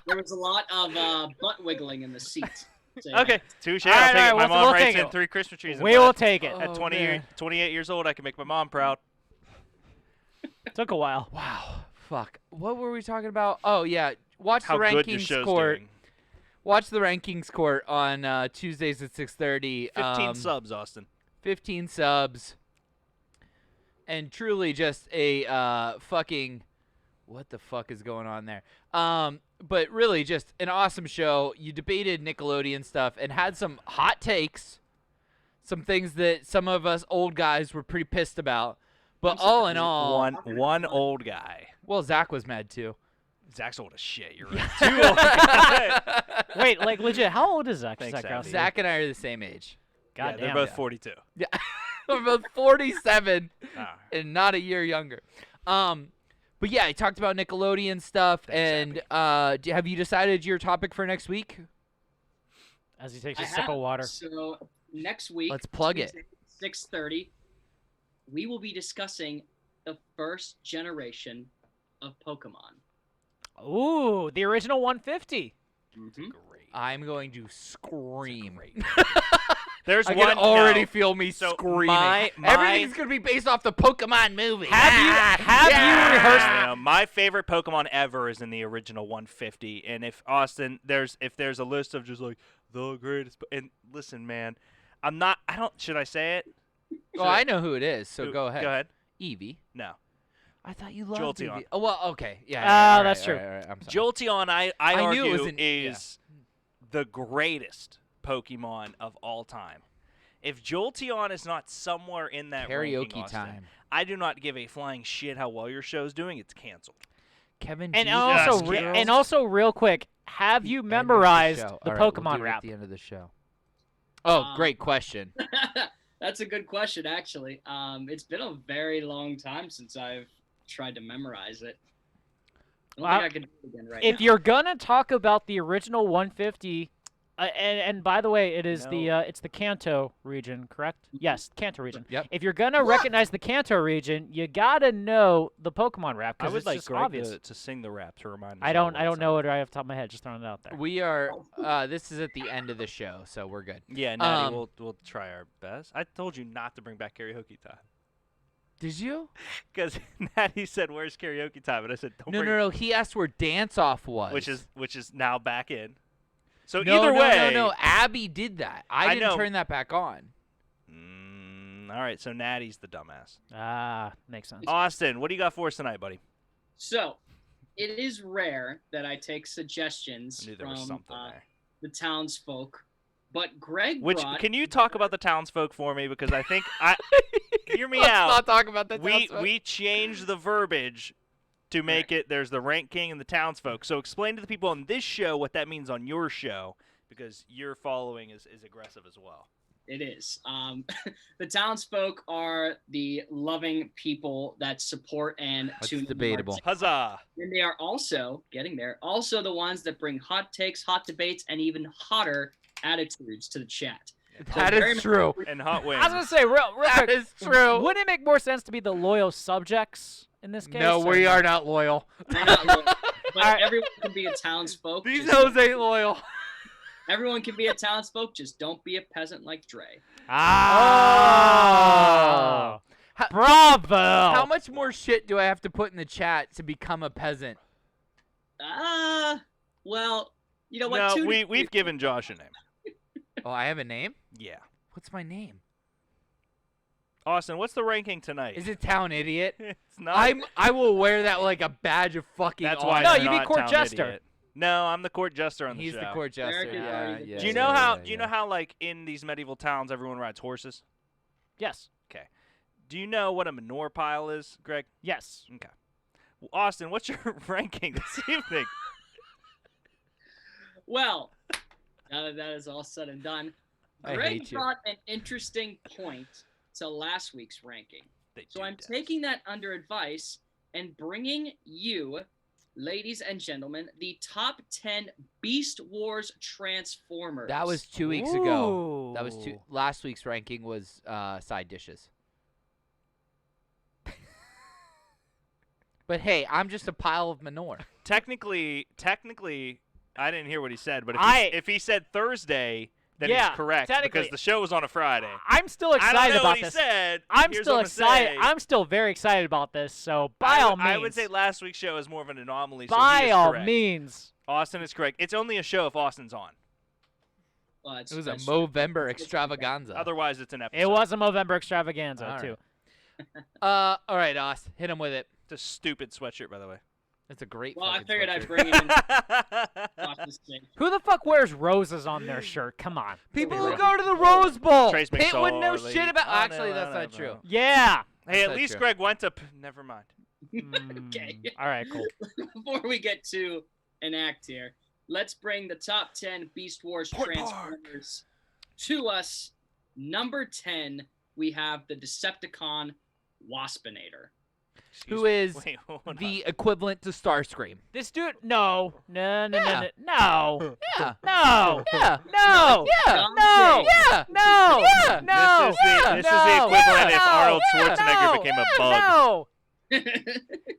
There was a lot of butt wiggling in the seat. So, Okay, touche. All I'll right, take all it. right, My we'll mom take writes it. in 3 Christmas trees. We will take it. At 28 man. years old, I can make my mom proud. Took a while. Wow. Fuck. What were we talking about? Oh, yeah. Watch How the good your rankings show's court. doing. Watch the rankings court on Tuesdays at 6:30. 15 subs, Austin. 15 subs. And truly just a fucking what the fuck is going on there? But really just an awesome show. You debated Nickelodeon stuff and had some hot takes, some things that some of us old guys were pretty pissed about. But all in all, one old guy. well, Zach was mad too. Zach's old as shit. You're right. Too old. Guy. Wait, like legit, how old is Zach? Thanks, Zach Abby. Rossi? Zach and I are the same age. God Yeah, damn. they're both 42. Yeah. We're both 47 Ah. and not a year younger. But yeah, I talked about Nickelodeon stuff. Thanks, and have you decided your topic for next week? As he takes I a sip have. of water. So next week, Let's plug it. 6:30, we will be discussing the first generation of Pokemon. Ooh, the original 150. Mm-hmm. I'm going to scream. There's I one can already no. feel me So screaming. my- Everything's going to be based off the Pokemon movie. Have you rehearsed? Yeah, my favorite Pokemon ever is in the original 150. And if Austin, if there's a list of just like the greatest, and listen, man, I don't. Should I say it? Oh, I know who it is, so Who- go ahead. Go ahead. Eevee. No. I thought you loved Jolteon. Eevee. Oh, well, okay. Yeah. Ah, that's true. All right, I'm sorry. Jolteon, I I argue, knew it was is the greatest Pokemon of all time. If Jolteon is not somewhere in that ranking, Karaoke Austin, time. I do not give a flying shit how well your show's doing. It's canceled. Kevin And G. also, Yes, and also, real quick, have you memorized the All right, Pokemon we'll do it rap? at the end of the show. Oh, great question. That's a good question, actually. It's been a very long time since I've tried to memorize it. I don't think I can do it again right If now. you're gonna talk about the original 150, and by the way, it is it's the Kanto region, correct? Yes, Kanto region. Yep. If you're gonna recognize the Kanto region, you gotta know the Pokemon rap I because would it's like just Greg obvious. to sing the rap to remind us. I don't know it right off the top of my head. Just throwing it out there. We are. This is at the end of the show, so we're good. Yeah, Natty, we'll try our best. I told you not to bring back karaoke time. Did you? Because Natty said, "Where's karaoke time?" And I said, "Don't bring." No. He asked where Dance Off was. Which is now back in. So no, either way, no. Abby did that. I didn't know. turn that back on. All right, so Natty's the dumbass. Ah, makes sense. Austin, what do you got for us tonight, buddy? So, it is rare that I take suggestions I knew there was from something there. the townsfolk, but Greg Which brought. can you talk about the townsfolk for me? Because I think hear me Let's out. not talk about the townsfolk. We changed the verbiage to make it. There's the rank king and the townsfolk. So explain to the people on this show what that means on your show, because your following is aggressive as well. It is. The townsfolk are the loving people that support and That's tune in debatable. our- Huzzah! And they are also getting there. Also, the ones that bring hot takes, hot debates, and even hotter attitudes to the chat. That very is much- true. And hot wings. I was gonna say, real That quick, is true. Wouldn't it make more sense to be the loyal subjects in this case? No, or we no? are not loyal. They're not loyal, but everyone can be a townsfolk. These just- hoes ain't loyal. Everyone can be a townsfolk. Just don't be a peasant like Dre. Ah, bravo! How much more shit do I have to put in the chat to become a peasant? Well, you know what? No, Two we've given Josh a name. Oh, I have a name? Yeah. What's my name? Austin, what's the ranking tonight? Is it Town Idiot? It's not. I will wear that like a badge of fucking That's honor. why. No, you're you'd be not court Town jester. Idiot. No, I'm the court jester on the He's show. the court jester. Eric is Yeah, already the yeah. Do you know how? Do you know how like in these medieval towns everyone rides horses? Yes. Okay. Do you know what a manure pile is, Greg? Yes. Okay. Well, Austin, what's your ranking this evening? Well, now that that is all said and done, I Greg hate you. brought an interesting point to last week's ranking. They So do I'm this. taking that under advice and bringing you, ladies and gentlemen, the top 10 Beast Wars Transformers. That was 2 weeks ago. That was Ooh. last week's ranking was side dishes. But hey, I'm just a pile of manure. Technically, I didn't hear what he said, but if he said Thursday, then Yeah, he's correct because technically. the show was on a Friday. I'm still excited I don't know about what he this. said. I'm Here's still what I'm gonna excited. say. I'm still very excited about this. So by all means, I would say last week's show is more of an anomaly. So by he is all correct. means. Austin is correct. It's only a show if Austin's on. Well, It was a Movember extravaganza. Otherwise, it's an episode. It was a Movember extravaganza All too. All right, Oz, hit him with it. It's a stupid sweatshirt, by the way. It's a great. Well, I fucking figured I'd sweatshirt. bring it in. Watch this thing. Who the fuck wears roses on their shirt? Come on. People Be who real. go to the Rose Bowl. Trace Pitt wouldn't know McSorley. shit about. I know, Actually, I that's know, not true. Yeah. Hey, That's at not least true. Greg went to. Never mind. Okay. All right, cool. Before we get to an act here, let's bring the top 10 Beast Wars Transformers to us. Number 10, we have the Decepticon Waspinator. Who is Wait, hold on. the equivalent to Starscream? This dude, no. Yeah. No. Yeah. No. Yeah. No. Yeah. No. Yeah. No. Yeah. No. This is the equivalent if Arnold No. Schwarzenegger became a bug. No.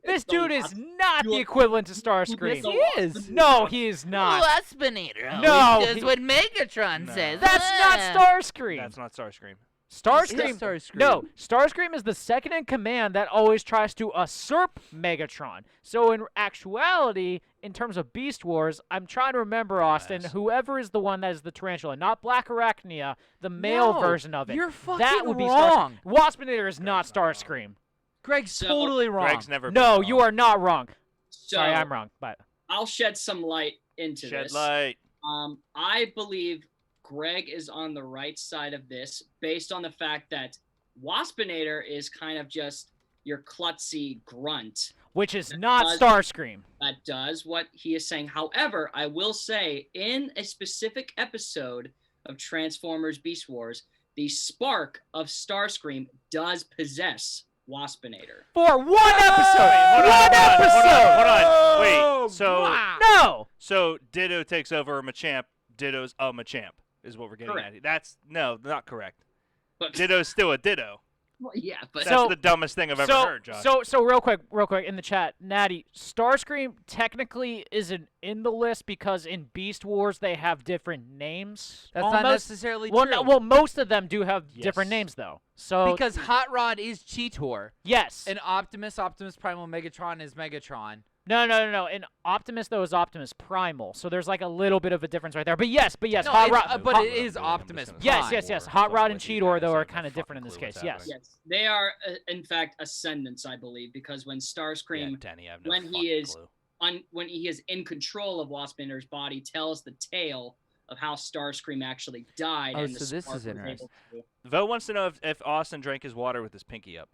This dude is not the equivalent to Starscream. Yes, he is. No, he is not. Waspinator. No, That's he- what Megatron says. That's not Starscream. That's not Starscream. Starscream. It's Starscream. No, Starscream is the second in command that always tries to usurp Megatron. So in actuality, in terms of Beast Wars, I'm trying to remember, Austin, whoever is the one that is the tarantula, not Black Arachnia, the male No, version of it. you're fucking that would be wrong. Waspinator is not Starscream. Greg's So- totally wrong. Greg's never. No, been you wrong. are not wrong. So, Sorry, I'm wrong. But I'll shed some light into Shed this. light. I believe Greg is on the right side of this based on the fact that Waspinator is kind of just your klutzy grunt which is not does- Starscream. that does what he is saying. However, I will say in a specific episode of Transformers Beast Wars, the spark of Starscream does possess Waspinator. For one episode. Hold One on. episode. Wait. So, No. so Ditto takes over Machamp. Ditto's a Machamp is what we're getting Correct. at. That's not correct. But Ditto's still a Ditto. well, yeah, but That's the dumbest thing I've ever heard, Josh. So real quick in the chat, Natty, Starscream technically isn't in the list because in Beast Wars they have different names. That's not almost. necessarily Well, true. no, well, most of them do have different Yes. names though. So because Hot Rod is Cheetor, yes, and Optimus Primal Megatron is Megatron. no. And Optimus though is Optimus Primal, so there's like a little bit of a difference right there. But yes, No, Hot it's- Rod. but Hot- it is Optimus Prime. yes. Hot Rod and Cheetor though are kind of different in this case. Yes. yes, they are in fact ascendants, I believe, because when Starscream, Yeah, Denny, I have no when he fucking is clue. when he is in control of Waspinator's body, tells the tale of how Starscream actually died. Oh, and the so this spark is was interesting. able to- Vo wants to know if Austin drank his water with his pinky up.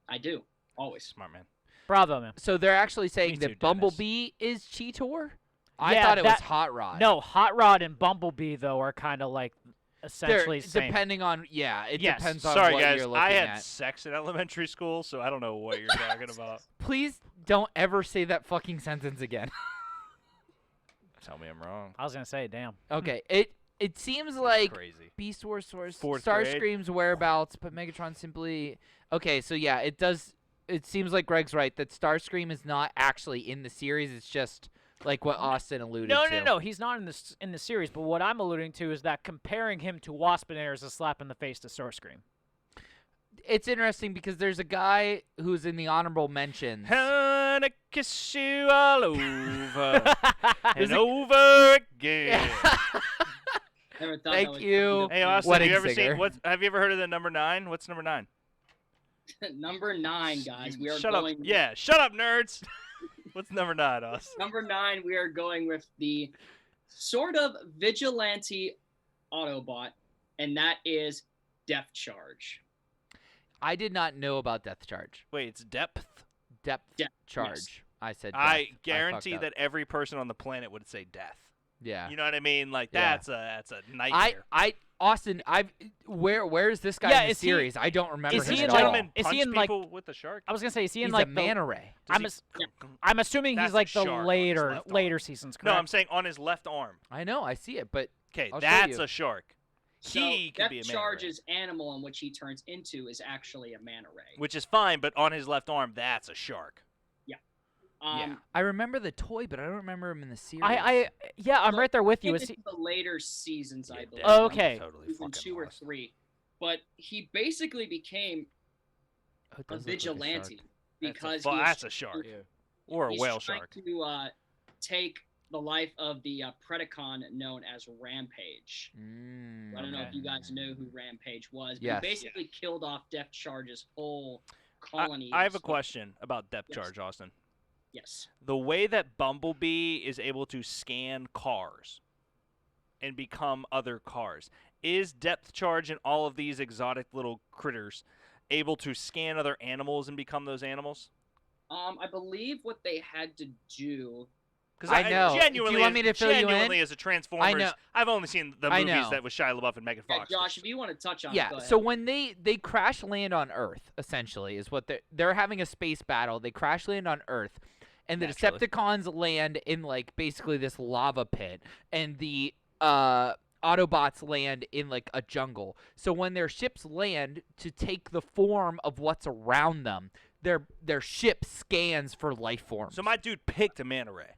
I do always. Smart man. Bravo, man. So they're actually saying Me too, that Dennis. Bumblebee is Cheetor? I Yeah, thought it was that- Hot Rod. No, Hot Rod and Bumblebee though are kind of like They're- essentially same. depending on it Yes. depends on Sorry, what guys. you're looking I had at. sex in elementary school, so I don't know what you're talking about. Please don't ever say that fucking sentence again. Tell me I'm wrong. I was gonna say, damn. Okay, it seems like Crazy. Beast Wars source Fourth grade. Starscream's whereabouts, but Megatron simply. Okay, so yeah, it does. It seems like Greg's right that Starscream is not actually in the series. It's just like what Austin alluded to. No. He's not in the series. But what I'm alluding to is that comparing him to Waspinator is a slap in the face to Starscream. It's interesting because there's a guy who's in the honorable mentions. Wanna kiss you all over and over again. Never thought that Thank was you. Hey Austin, Wedding have you ever singer. seen have you ever heard of the number 9? What's number 9? Number 9, guys. We are Shut going. up. Yeah, shut up, nerds. What's number 9, Austin? Number 9, we are going with the sort of vigilante Autobot, and that is Death Charge. I did not know about depth charge. Wait, it's depth? Depth Depth, charge. yes. I said. I fucked guarantee up. that every person on the planet would say death. Yeah. You know what I mean? Like Yeah. that's a nightmare. Austin, where is this guy Yeah, in the is he- series? I don't remember is him he at in, all. like- Gentleman is he punch in, like- people with the shark. I was gonna say, is he in He's like a the? manta ray. I'm assuming That's he's like a the shark on his later left arm. later seasons. No, Correct? I'm saying on his left arm. I know, I see it, but Okay, I'll show that's you. a shark. So He could Death be a manta Charge's animal in which he turns into is actually a manta ray. which is fine, but on his left arm, that's a shark. I remember the toy, but I don't remember him in the series. Yeah, I'm So right there with you. Into Is he? the later seasons, I believe. Oh, okay. Totally Season fucking 2 or lost. 3. But he basically became Oh, it a does look like vigilante shark. because That's a shark. Or a he's whale trying shark. to take the life of the Predacon known as Rampage. I don't know if you guys know who Rampage was, but Yes. he basically killed off Death Charge's whole colony. I have of a stuff. question about depth Yes. charge, Austin. Yes. The way that Bumblebee is able to scan cars and become other cars, is depth charge and all of these exotic little critters able to scan other animals and become those animals? I believe what they had to do. Because I know. Do you Genuinely, want me to fill you in? genuinely as a Transformers, know. I've only seen the I movies know. that was Shia LaBeouf and Megan Yeah, Fox. Josh, if you want to touch on it, Yeah, go so ahead. when they crash land on Earth, essentially, is what they're having a space battle. They crash land on Earth, and the Naturally. Decepticons land in like basically this lava pit, and the Autobots land in like a jungle. So when their ships land to take the form of what's around them, their ship scans for life forms. So my dude picked a manta ray.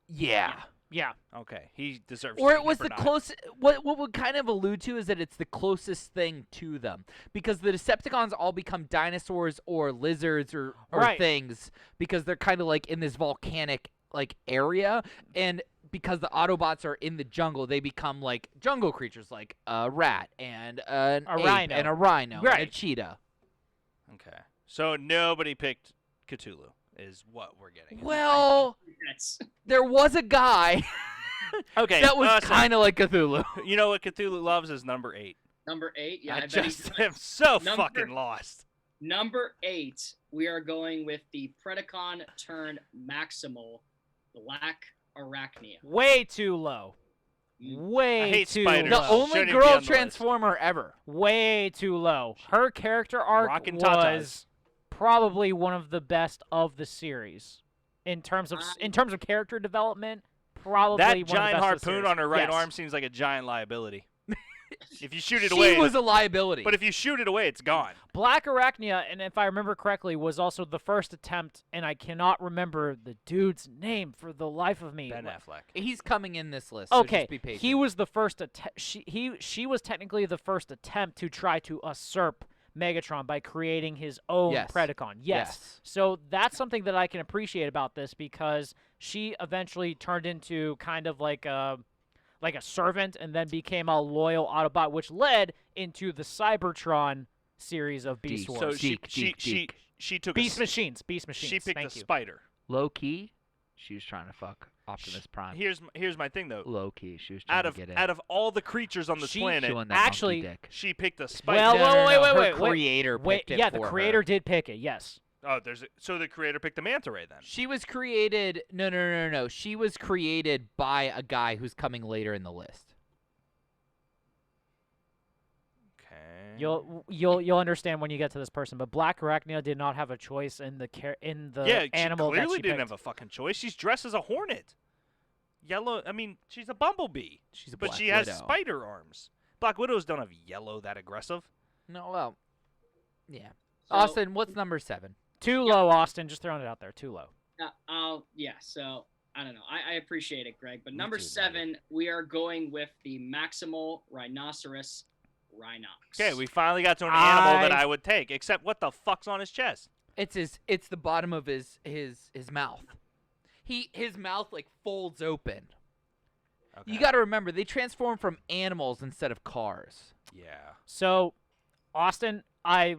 Yeah. Yeah. Okay, he deserves. Or to it be was number the 9. closest. What would kind of allude to is that it's the closest thing to them, because the Decepticons all become dinosaurs or lizards or Right. things, because they're kind of like in this volcanic like area, and because the Autobots are in the jungle, they become like jungle creatures, like a rat and an A ape rhino. and a rhino and a Right. cheetah. Okay, so nobody picked Cthulhu, is what we're getting. at. Well, That's there was a guy Okay, that was so kind of like Cthulhu. you know what Cthulhu loves is number 8. number 8. Yeah, I I bet he just does. am so Number- fucking lost. Number 8, we are going with the Predacon turned Maximal, Black Arachnia. Way too low. Way I hate too spiders. The low. only Shouldn't be girl on the list. transformer ever. Way too low. Her character arc Rockin' was tatas. probably one of the best of the series in terms of character development. Probably That one of the giant best of the harpoon series. on her right Yes. arm seems like a giant liability. If you shoot it She away, was a liability. but if you shoot it away, it's gone. Black Arachnia, and if I remember correctly, was also the first attempt, and I cannot remember the dude's name for the life of me. Ben Affleck. He's coming in this list. So Okay, just be patient. he was the first. She was technically the first attempt to try to usurp Megatron by creating his own Yes. Predacon. Yes. So that's something that I can appreciate about this, because she eventually turned into kind of like a servant, and then became a loyal Autobot, which led into the Cybertron series of Beast Deke. Wars. So Deke. she took Beast a, Machines. Beast Machines. she picked Thank a you. spider. Low key, she was trying to fuck Optimus Prime. Here's my thing though. Low key, she was trying Out of to get in. out of all the creatures on this She- planet, She wanted that actually- monkey dick. she picked a spider. Well, No, wait, her wait. creator Wait, picked it yeah, the for creator her. did pick it. Yes. Oh, so the creator picked the manta ray then. She was created. No. She was created by a guy who's coming later in the list. Okay. You'll understand when you get to this person, but Black Arachnia did not have a choice in the Yeah, animal she that clearly she didn't picked. have a fucking choice. She's dressed as a hornet. Yellow. I mean, she's a bumblebee. She's a But Black she has Widow. spider arms. Black Widows don't have yellow that aggressive. No, well, yeah. So- Austin, what's number 7? Too low, Austin. Just throwing it out there. Too low. Yeah, so I don't know. I appreciate it, Greg. But Me number too, 7, we are going with the Maximal Rhinoceros Rhinox. Okay, we finally got to an animal that I- I would take. Except what the fuck's on his chest? It's the bottom of his mouth. His mouth like folds open. Okay. You got to remember, they transform from animals instead of cars. Yeah. So, Austin, I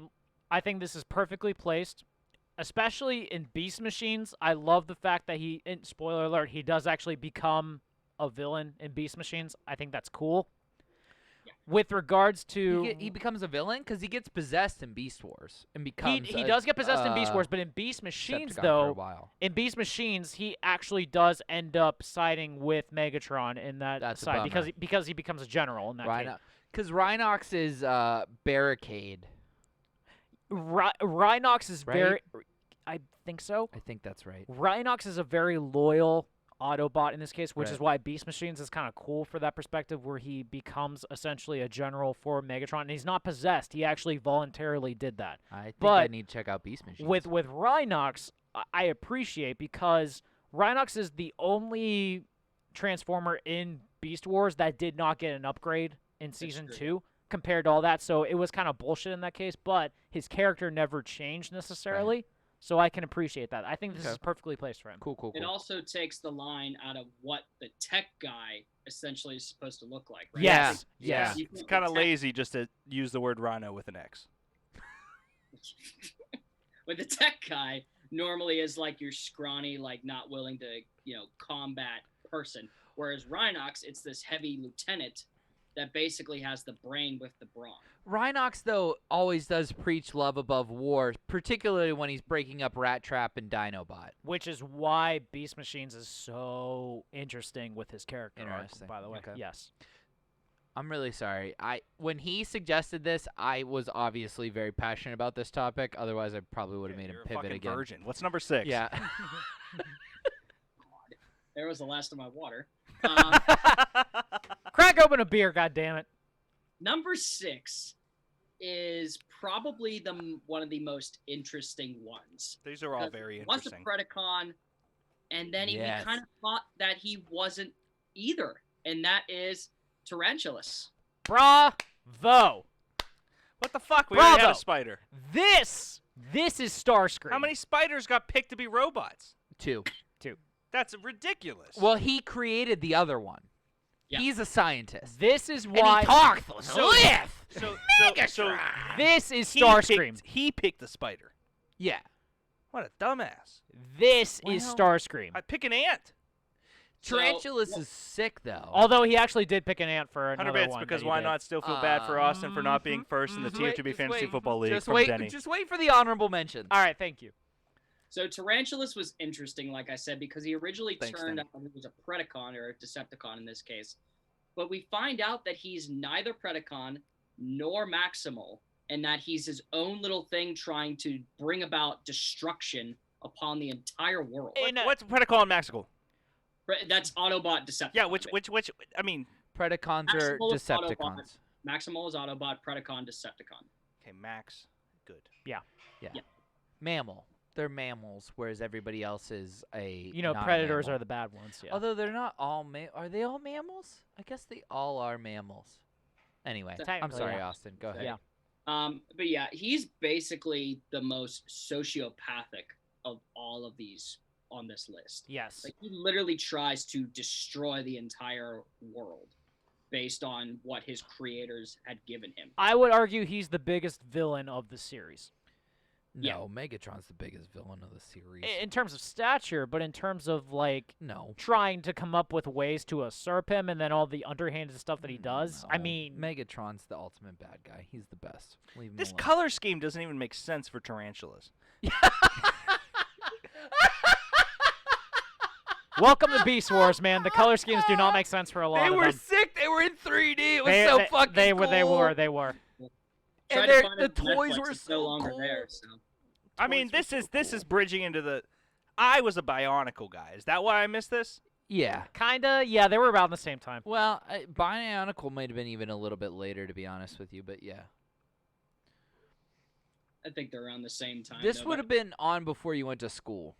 think this is perfectly placed, especially in Beast Machines. I love the fact that and spoiler alert, he does actually become a villain in Beast Machines. I think that's cool. with regards to He becomes a villain because he gets possessed in Beast Wars and becomes. he does get possessed in Beast Wars, but in Beast Machines Decepticon for a though, while. in Beast Machines he actually does end up siding with Megatron in that That's a side bummer. because he becomes a general in that case. Because Rhinox is Barricade. Rhinox is Right? very. I think so. I think that's right. Rhinox is a very loyal Autobot in this case, which is Right. why Beast Machines is kind of cool for that perspective, where he becomes essentially a general for Megatron, and he's not possessed. He actually voluntarily did that. I think but I need to check out Beast Machines. with Rhinox, I appreciate because Rhinox is the only Transformer in Beast Wars that did not get an upgrade in Season 2 compared to all that, so it was kind of bullshit in that case, but his character never changed necessarily, so I can appreciate that. I think this is perfectly placed for him. Cool. It also takes the line out of what the tech guy essentially is supposed to look like, right? Yes. Yeah. You It's think kind of the tech- lazy just to use the word Rhino with an X. With the tech guy, normally is like your scrawny, like not willing to, combat person. Whereas Rhinox, it's this heavy lieutenant that basically has the brain with the brawn. Rhinox, though, always does preach love above war, particularly when he's breaking up Rat Trap and Dinobot. Which is why Beast Machines is so interesting with his character arc, Interesting. by the way. Okay. Yes. I'm really sorry. When he suggested this, I was obviously very passionate about this topic. Otherwise, I probably would have made him You're a pivot fucking again. virgin. What's number 6? Yeah. There was the last of my water. Crack open a beer, goddammit. Number 6 is probably one of the most interesting ones. These are all Because very he was a interesting. Predacon, and then we Yes. kind of thought that he wasn't either, and that is Tarantulas. Bravo. What the fuck? We already had Bravo. a spider. This is Starscream. How many spiders got picked to be robots? 2. That's ridiculous. Well, he created the other one. Yeah. He's a scientist. This is And why he talks with So- lift. so this is he Starscream. He picked the spider. Yeah. What a dumbass. This is Well, Starscream. I pick an ant. Tarantulas is sick, though. Although he actually did pick an ant for 100 another bits one. because that he why did. not still feel bad for Austin for not being first in the Tier 2B Fantasy Football League Just from wait, Denny. just wait for the honorable mentions. All right, thank you. So Tarantulas was interesting, like I said, because he originally Thanks, turned Danny. out he was a Predacon or a Decepticon in this case. But we find out that he's neither Predacon nor Maximal, and that he's his own little thing trying to bring about destruction upon the entire world. What's Predacon and Maximal? That's Autobot Decepticon. Yeah, which, I mean. Predacons are Maximal is Decepticons. Autobot. Maximal is Autobot, Predacon, Decepticon. Okay, Max. Good. Yeah. Mammal. They're mammals, whereas everybody else is a predators non-mammal. are the bad ones. Yeah. Although they're not all are they all mammals? I guess they all are mammals. Anyway, I'm Technically, sorry, yeah. Austin. Go ahead. Yeah. But yeah, he's basically the most sociopathic of all of these on this list. Yes. Like he literally tries to destroy the entire world based on what his creators had given him. I would argue he's the biggest villain of the series. No, Megatron's the biggest villain of the series. In terms of stature, but in terms of like No. trying to come up with ways to usurp him and then all the underhanded stuff that he does. I No. mean, Megatron's the ultimate bad guy. He's the best. Leave him This alone. color scheme doesn't even make sense for tarantulas. welcome to Beast Wars, man. The color schemes do not make sense for a lot They of were them. sick. They were in 3D. It was so fucking they cool. were. They were. Tried And to find the it on toys Netflix, were it's so no longer cool. there. So. I mean, this is bridging into the. I was a Bionicle guy. Is that why I missed this? Yeah. Kinda. Yeah, they were about the same time. Well, Bionicle might have been even a little bit later, to be honest with you, but yeah. I think they're around the same time. This though, would but- have been on before you went to school.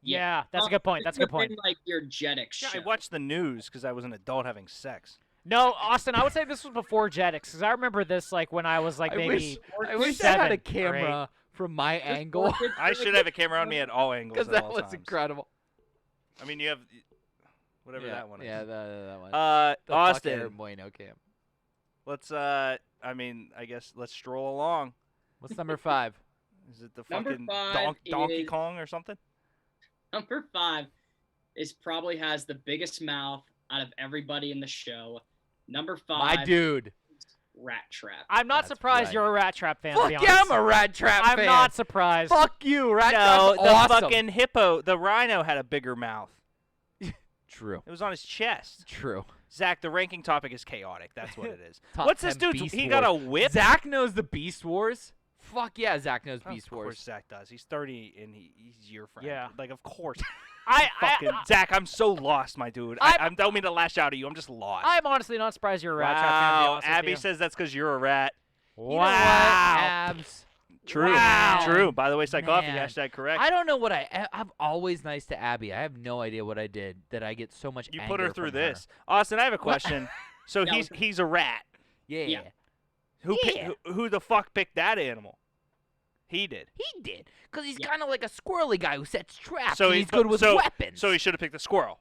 Yeah, that's a good point. That's a good This would've point. been like your Jetix Yeah, show. I watched the news because I was an adult having sex. No, Austin, I would say this was before Jetix, because I remember this like when I was like maybe I wish I 7 had a or 8. camera from my angle. I should have a camera on me at all angles. Because at that all was times. incredible. I mean, you have whatever yeah, that one is. Yeah, that one. Uh, The Austin. Fuck Bueno cam. Let's. I mean, I guess let's stroll along. What's number 5? Is it the Number fucking 5 Donkey is- Kong or something? Number 5 is probably has the biggest mouth out of everybody in the show. Number 5. My dude. Rat Trap. I'm not That's surprised right. you're a Rat Trap fan. to Fuck be yeah, honest. I'm a Rat Trap I'm fan. not surprised. Fuck you, Rat No, Trap's the awesome. fucking hippo, the rhino had a bigger mouth. True. It was on his chest. True. Zach, the ranking topic is chaotic. That's what it is. Top What's this 10 dude? Beast He got a Wars. whip? Zach knows the Beast Wars. Fuck yeah, Zach knows Beast Of course Wars. Zach does. He's 30 and he's your friend. Yeah. Like, of course. I Zach, I'm so lost, my dude. I don't mean to lash out at you. I'm just lost. I'm honestly not surprised you're a Rat Trap fan. To be Wow. honest with Abby you. says that's because you're a rat. You know what, Abs? True. Wow. True. By the way, Psychophy, Man. hashtag correct. I don't know what I'm always nice to Abby. I have no idea what I did that I get so much You anger put her through from this. Austin, I have a question. So No. he's a rat. Yeah. Yeah. Who the fuck picked that animal? He did. He did. Because he's kind of like a squirrely guy who sets traps. So and he's good with weapons. So he should have picked the squirrel.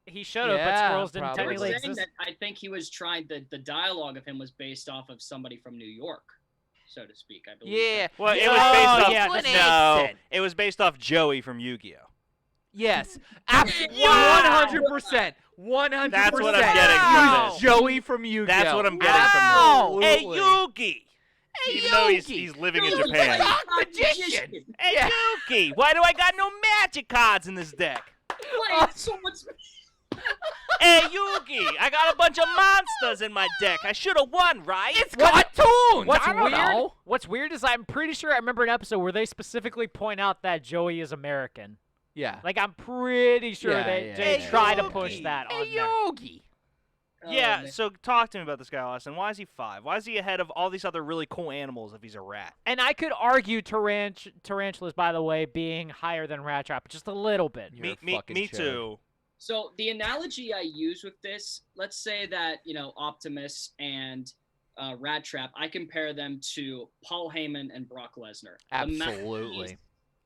He should have, but Yeah, squirrels didn't probably. They were technically saying exist. that I think he was trying the dialogue of him was based off of somebody from New York, so to speak. I believe. Yeah. Well, it Oh, was based off. yeah, Flint no, accent. it was based off Joey from Yu-Gi-Oh. Yes. Absolutely. Wow. 100%. 100%. That's what I'm getting from this. Joey from Yu-Gi-Oh. That's what I'm getting Absolutely. from this. Hey, Yugi! Hey, Even though Yugi. he's living in Yugi. Japan. Dark magician. Hey, Yeah. Yugi! Why do I got no magic cards in this deck? Wait, so what's Hey, Yugi! I got a bunch of monsters in my deck. I should have won, right? It's cartoons. What's I don't weird? know. What's weird is I'm pretty sure I remember an episode where they specifically point out that Joey is American. Yeah. Like I'm pretty sure Yeah, they yeah, they yeah, try yeah. to push that on Hey, there. Yogi. Yeah, man. so talk to me about this guy, Austin. Why is he 5? Why is he ahead of all these other really cool animals if he's a rat? And I could argue tarantulas, by the way, being higher than Rat Trap, just a little bit. You're a Me fucking too. So the analogy I use with this, let's say that Optimus and Rat Trap, I compare them to Paul Heyman and Brock Lesnar. The Absolutely. mouthpiece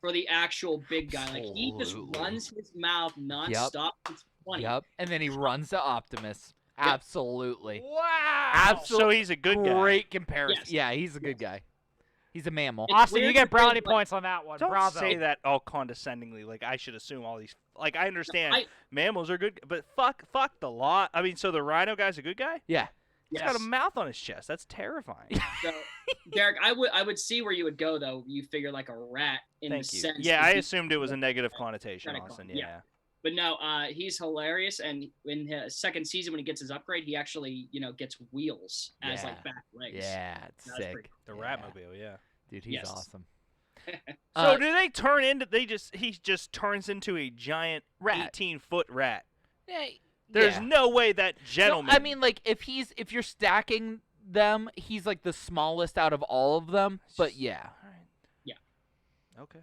for the actual big guy, like he just Absolutely. runs his mouth nonstop. It's funny. Yep. And then he runs to Optimus. Absolutely. Wow. Absolutely. So he's a good guy. Great comparison. Yes. Yeah, he's a good guy. He's a mammal. It's Austin, you weird get to brownie think, like- points on that one. Don't Bravo. say that all condescendingly. Like I should assume all these. Like I understand I- mammals are good, but fuck the lot. I mean, so the rhino guy's a good guy. Yeah. He's Yes. got a mouth on his chest. That's terrifying. So, Derek, I would see where you would go though. You figure like a rat in Thank the you. sense. Yeah, that I he- assumed it was a negative connotation, Kinda Austin. con- Yeah. yeah. But no, he's hilarious, and in his second season when he gets his upgrade, he actually gets wheels as like Yeah. back legs. Yeah, it's That's sick. pretty The Yeah. Ratmobile, yeah. Dude, he's Yes. awesome. So do they turn into? He just turns into a giant Rat. 18-foot rat. Yeah, There's yeah. no way that No, gentleman. I mean, like, if you're stacking them, he's like the smallest out of all of them. But yeah, Okay.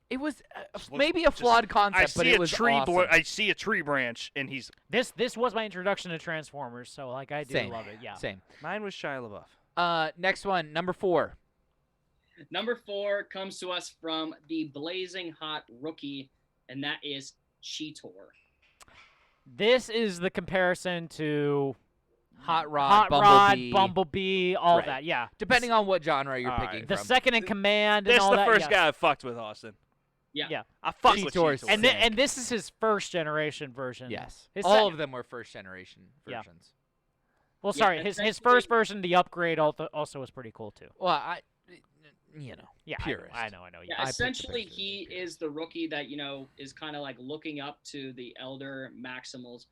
it was Just look- maybe a just- flawed I concept, but see it a was tree. awesome. I see a tree branch, and he's. This was my introduction to Transformers, so like I do Same. love it. Yeah. Same. Mine was Shia LaBeouf. Next one, number 4. Number 4 comes to us from the blazing hot rookie, and that is Cheetor. This is the comparison to Hot Rod, Bumblebee, all Right. that. Yeah. Depending on what genre you're All picking right. The from. second in command and This all the that. first yes. guy I fucked with, Austin. Yeah. Yeah. I fucked with Cheetor's Cheetor. And sick. and this is his first generation version. Yes. His All sec- of them were first generation Yeah. versions. Well, Yeah, sorry, his essentially- first version, the upgrade also was pretty cool too. Well, Yeah, purist. I know. Yeah, Yeah. I picked the essentially pictures. he is the rookie that is kind of like looking up to the elder Maximals,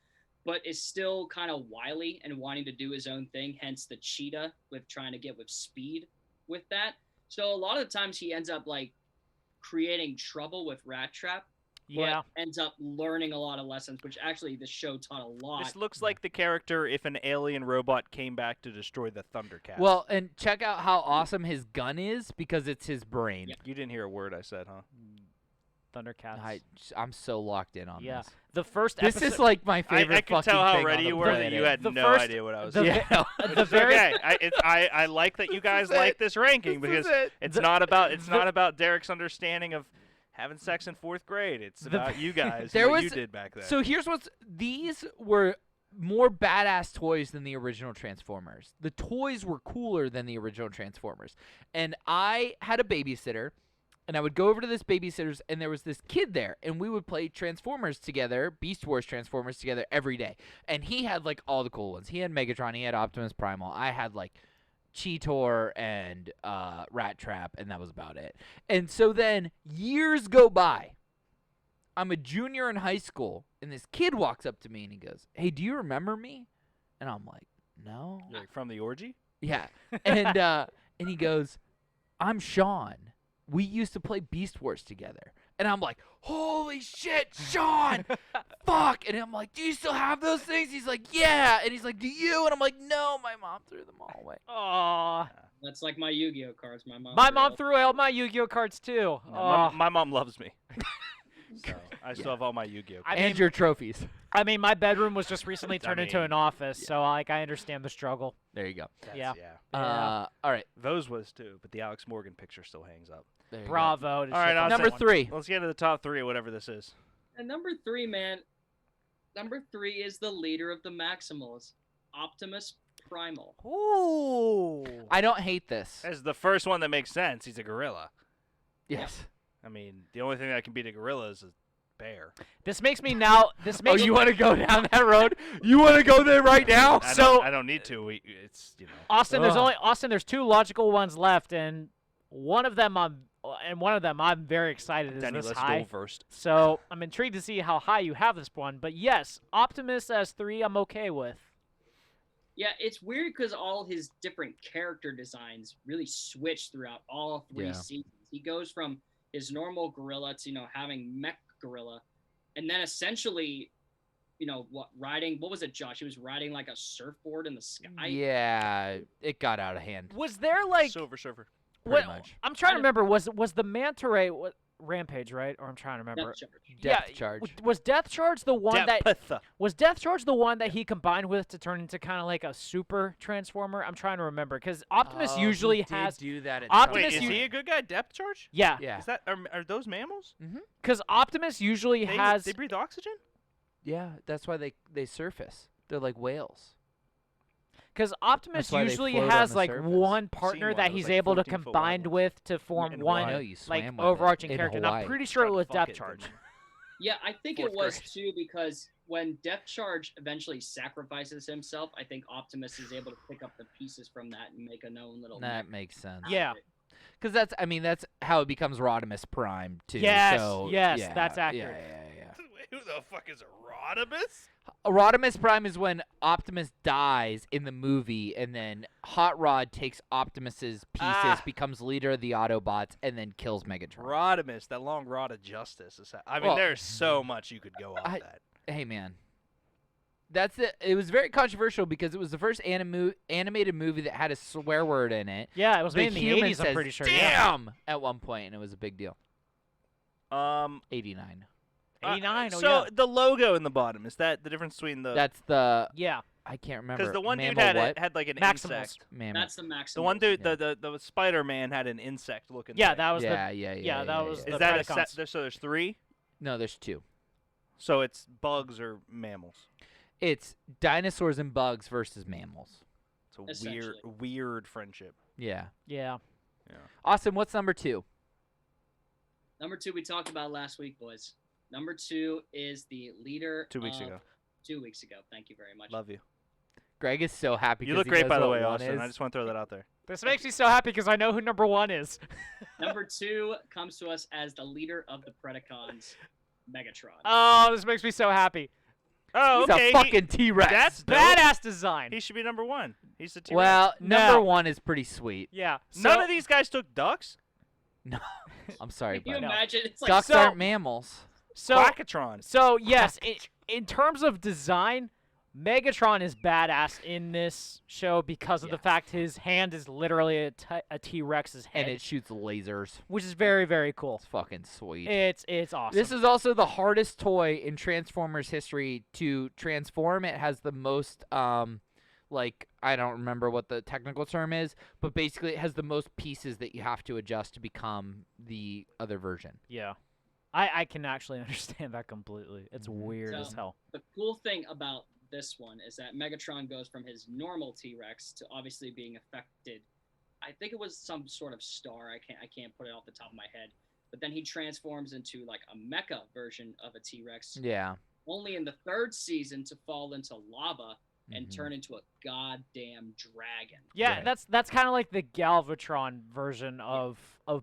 but is still kind of wily and wanting to do his own thing. Hence the cheetah with trying to get with speed with that. So a lot of the times he ends up like creating trouble with Rat Trap. Yeah. But ends up learning a lot of lessons, which actually the show taught a lot. This looks like the character if an alien robot came back to destroy the Thundercats. Well, and check out how awesome his gun is because it's his brain. Yeah. you didn't hear a word I said, huh? Thundercats. I'm so locked in on yeah. this. The first This episode. is like my favorite I could fucking tell how thing ready on you the were that planet. you had The no first- idea what I was the saying. Yeah. the It's very okay. I like that you guys is like it. this ranking because it. it's not about Derek's understanding of having sex in 4th grade. It's about you guys There and what was- you did back then. So here's these were more badass toys than the original Transformers. The toys were cooler than the original Transformers. And I had a babysitter, And I would go over to this babysitter's, and there was this kid there, and we would play Transformers together, Beast Wars Transformers together every day. And he had, like, all the cool ones. He had Megatron, he had Optimus Primal. I had, like, Cheetor and Rat Trap, and that was about it. And so then years go by. I'm a junior in high school, and this kid walks up to me, and he goes, "Hey, do you remember me?" And I'm like, "No." Like from the orgy? Yeah. And he goes, "I'm Sean. We used to play Beast Wars together." And I'm like, "Holy shit, Sean! Fuck!" And I'm like, "Do you still have those things?" He's like, "Yeah." And he's like, "Do you?" And I'm like, "No, my mom threw them all away." Aw. That's like my Yu-Gi-Oh cards. My mom. My mom threw all my Yu-Gi-Oh cards too. My mom loves me. So I still have all my Yu-Gi-Oh cards. And your trophies. I mean, my bedroom was just recently turned into mean, an office, so like I understand the struggle. There you go. Yeah. All right. Those was too, but the Alex Morgan picture still hangs up. There you Bravo. All right, on Number 3. Let's get to the top 3 of whatever this is. And number 3, man. Number 3 is the leader of the Maximals, Optimus Primal. Ooh. I don't hate this. As the first one that makes sense. He's a gorilla. Yes. I mean, the only thing that can beat a gorilla is a bear. This makes me now. This makes. Oh, you want to go down that road? You want to go there right now? I don't need to. It's Austin. There's 2 logical ones left, and one of them I'm very excited is Denny, this let's high. go first. So I'm intrigued to see how high you have this one. But yes, Optimus as 3, I'm okay with. Yeah, it's weird because all his different character designs really switch throughout all 3 seasons. He goes from his normal gorilla to having mech gorilla, and then essentially, what was it, Josh? He was riding like a surfboard in the sky. Yeah, it got out of hand. Was there like Silver Surfer? Pretty much. I'm trying to remember. Was the manta ray Rampage, right? Or I'm trying to remember. Depth Charge. Was Death Charge the one Depth. was Death Charge the one that he combined with to turn into kind of like a super transformer? I'm trying to remember because Optimus usually has do that. Optimus. Wait, is he a good guy? Depth Charge? Yeah. Yeah. Is that are those mammals? Because Optimus usually has. They breathe oxygen? Yeah, that's why they surface. They're like whales. Because Optimus That's why they usually float on has the like surface. one partner one that that was, he's like, able to 14 foot combine wide with to form In one Hawaii. I know you like swam with overarching it in character. And I'm Hawaii. pretty sure it was Fuck Depth Charge. didn't Yeah, I think Fourth it was grade. too because when Depth Charge eventually sacrifices himself, I think Optimus is able to pick up the pieces from that and make a known little. That mech makes sense. out of Yeah. it. Because that's how it becomes Rodimus Prime too. Yes, so, yes, yeah, that's accurate. Yeah. Wait, who the fuck is a Rodimus? Rodimus Prime is when Optimus dies in the movie, and then Hot Rod takes Optimus's pieces, becomes leader of the Autobots, and then kills Megatron. Rodimus, that long rod of justice. I mean, Well, there's so much you could go off that. Hey man, that's it. It was very controversial because it was the first animated movie that had a swear word in it. Yeah, it was made in the human 80s, I'm says, pretty sure. Damn! At one point, and it was a big deal. 89. 89. So the logo in the bottom, is that the difference between the? That's the. Yeah. I can't remember. Because the one dude Mammal had what? had like an Maximals. insect. Mammal. That's the Maximals. The one dude, the Spider-Man had an insect looking. Yeah, thing. that was Yeah, that was Is the that a Predacons. set? So there's 3. No, there's 2. So it's bugs or mammals. It's dinosaurs and bugs versus mammals. It's a Essentially. weird friendship. Yeah. Yeah. Austin, what's number 2? Number 2 we talked about last week, boys. Number 2 is the leader. 2 weeks of- ago. 2 weeks ago. Thank you very much. Love you. Greg is so happy. You 'cause look he great, knows by the what way, one Austin. is. I just want to throw that out there. This makes me so happy because I know who number 1 is. Number 2 comes to us as the leader of the Predacons, Megatron. Oh, this makes me so happy. Oh, He's okay. a fucking T-Rex. That's dope. Badass design. He should be number 1. He's the T-Rex. Well, number No. 1 is pretty sweet. Yeah. None So- of these guys took ducks. No, I'm sorry, Can you but imagine? It's like ducks So- aren't mammals. So Quackatron. So yes, in terms of design, Megatron is badass in this show because of the fact his hand is literally a T-Rex's head, And it shoots lasers. which is very, very cool. It's fucking sweet. It's awesome. This is also the hardest toy in Transformers history to transform. It has the most, like, I don't remember what the technical term is, but basically it has the most pieces that you have to adjust to become the other version. Yeah. I can actually understand that completely. It's weird as So, hell. The cool thing about this one is that Megatron goes from his normal T-Rex to obviously being affected. I think it was some sort of star. I can't put it off the top of my head. but then he transforms into like a mecha version of a T-Rex. Yeah. Only in the 3rd season to fall into lava and turn into a goddamn dragon. Yeah, that's kind of like the Galvatron version of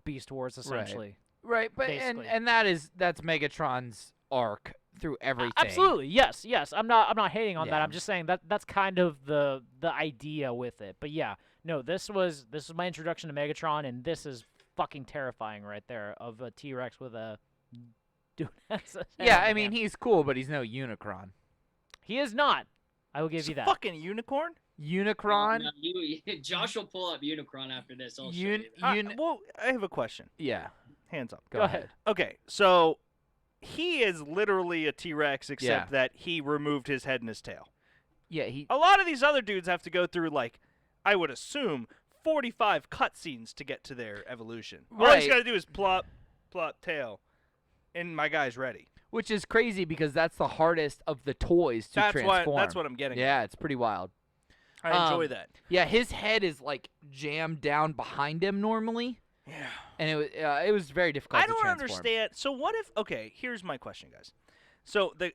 Beast Wars, essentially. Right, but Basically. and that's Megatron's arc through everything. Absolutely, yes. I'm not hating on that. Yeah. I'm just saying that's kind of the idea with it. But yeah, no, this was my introduction to Megatron, and this is fucking terrifying right there of a T-Rex with a dude. Yeah, I mean he's cool, but he's no Unicron. He is not. I will give It's you a that. fucking unicorn? Unicron? No, Josh will pull up Unicron after this. I'll show you that. Well, I have a question. Yeah. Hands up. Go ahead. Okay, so he is literally a T-Rex, except that he removed his head and his tail. Yeah, A lot of these other dudes have to go through, like, I would assume, 45 cutscenes to get to their evolution. All he's got to do is plop, tail, and my guy's ready. Which is crazy because that's the hardest of the toys to transform. That's what I'm getting at. Yeah, it's pretty wild. I enjoy that. Yeah, his head is like jammed down behind him normally. Yeah. And it was very difficult I to don't transform. understand. So what if? Okay, here's my question, guys. So the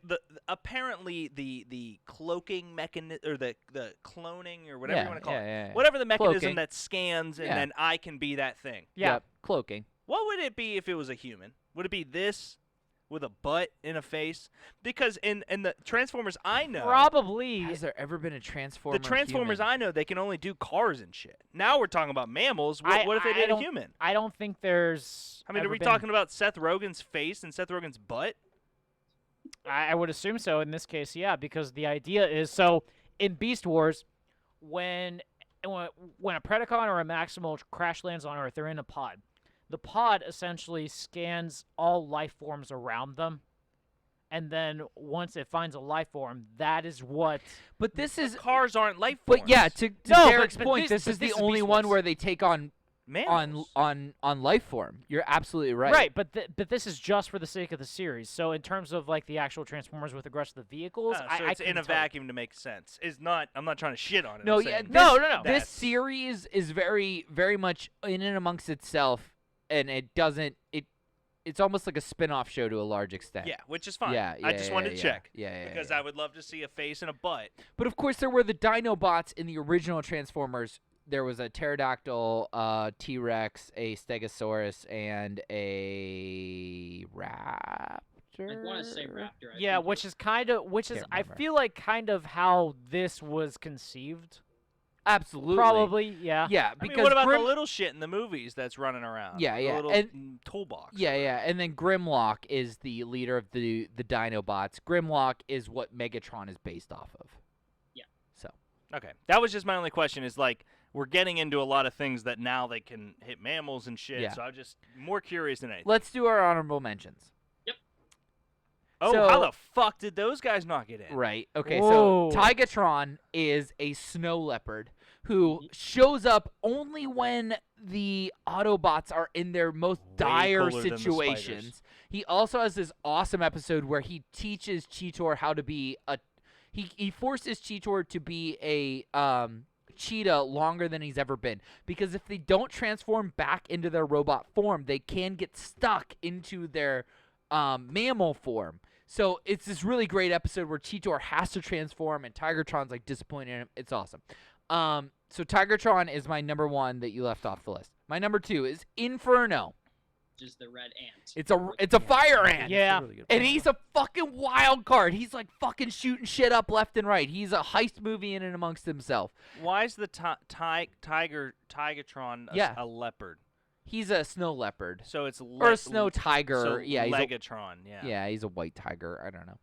apparently the cloaking mechanism or the cloning or whatever you want to call it, whatever the mechanism Cloaking. that scans and then I can be that thing. Yeah, cloaking. What would it be if it was a human? Would it be this with a butt and a face? Because in the Transformers I know, Probably. Has there ever been a Transformer? the Transformers human? I know, they can only do cars and shit. Now we're talking about mammals. What if they did a human? I don't think there's. I mean, are ever we been- talking about Seth Rogen's face and Seth Rogen's butt? I would assume so in this case, yeah, because the idea is so in Beast Wars, when a Predacon or a Maximal crash lands on Earth, they're in a pod. The pod essentially scans all life forms around them, and then once it finds a life form, that is what. But this is cars aren't life forms. But yeah, to No, Derek's but point, this this is the is only Beast one Wars. where they take on mammals. on life form. You're absolutely right. Right, but this is just for the sake of the series. So in terms of like the actual Transformers with regards to the vehicles, So I it's in couldn't a tell you. vacuum to make sense. It's not. I'm not trying to shit on it. No, I'm yeah, saying No. This that's- series is very, very much in and amongst itself, and it doesn't. It's almost like a spin-off show to a large extent. Yeah, which is fine. Yeah, I just wanted to check. Yeah, because I would love to see a face and a butt. But of course, there were the Dinobots in the original Transformers. There was a pterodactyl, T-Rex, a Stegosaurus, and a raptor. I want to say raptor. Yeah, which is I remember. feel like kind of how this was conceived. Absolutely. Probably, yeah. Yeah, I because mean, what about Grim- the little shit in the movies that's running around? Yeah, The yeah, little and- toolbox. Yeah, and then Grimlock is the leader of the Dinobots. Grimlock is what Megatron is based off of. Yeah. So. Okay, that was just my only question. Is like we're getting into a lot of things that now they can hit mammals and shit. Yeah. So I'm just more curious than anything. Let's do our honorable mentions. Oh, so- how the fuck did those guys not get in? Right. Okay, Whoa. so Tigatron is a snow leopard who shows up only when the Autobots are in their most dire cooler than the situations. spiders. He also has this awesome episode where he teaches Cheetor how to be a he forces Cheetor to be a cheetah longer than he's ever been, because if they don't transform back into their robot form, they can get stuck into their mammal form. So it's this really great episode where Cheetor has to transform and Tigertron's like disappointed in him. It's awesome. So Tigertron is my number one that you left off the list. My number two is Inferno. Just the red ant. It's a fire ant. Yeah. And he's a fucking wild card. He's like fucking shooting shit up left and right. He's a heist movie in and amongst himself. Why is the Tigatron a leopard? He's a snow leopard. So it's or a snow tiger. So yeah, Legatron. Yeah, he's a white tiger. I don't know.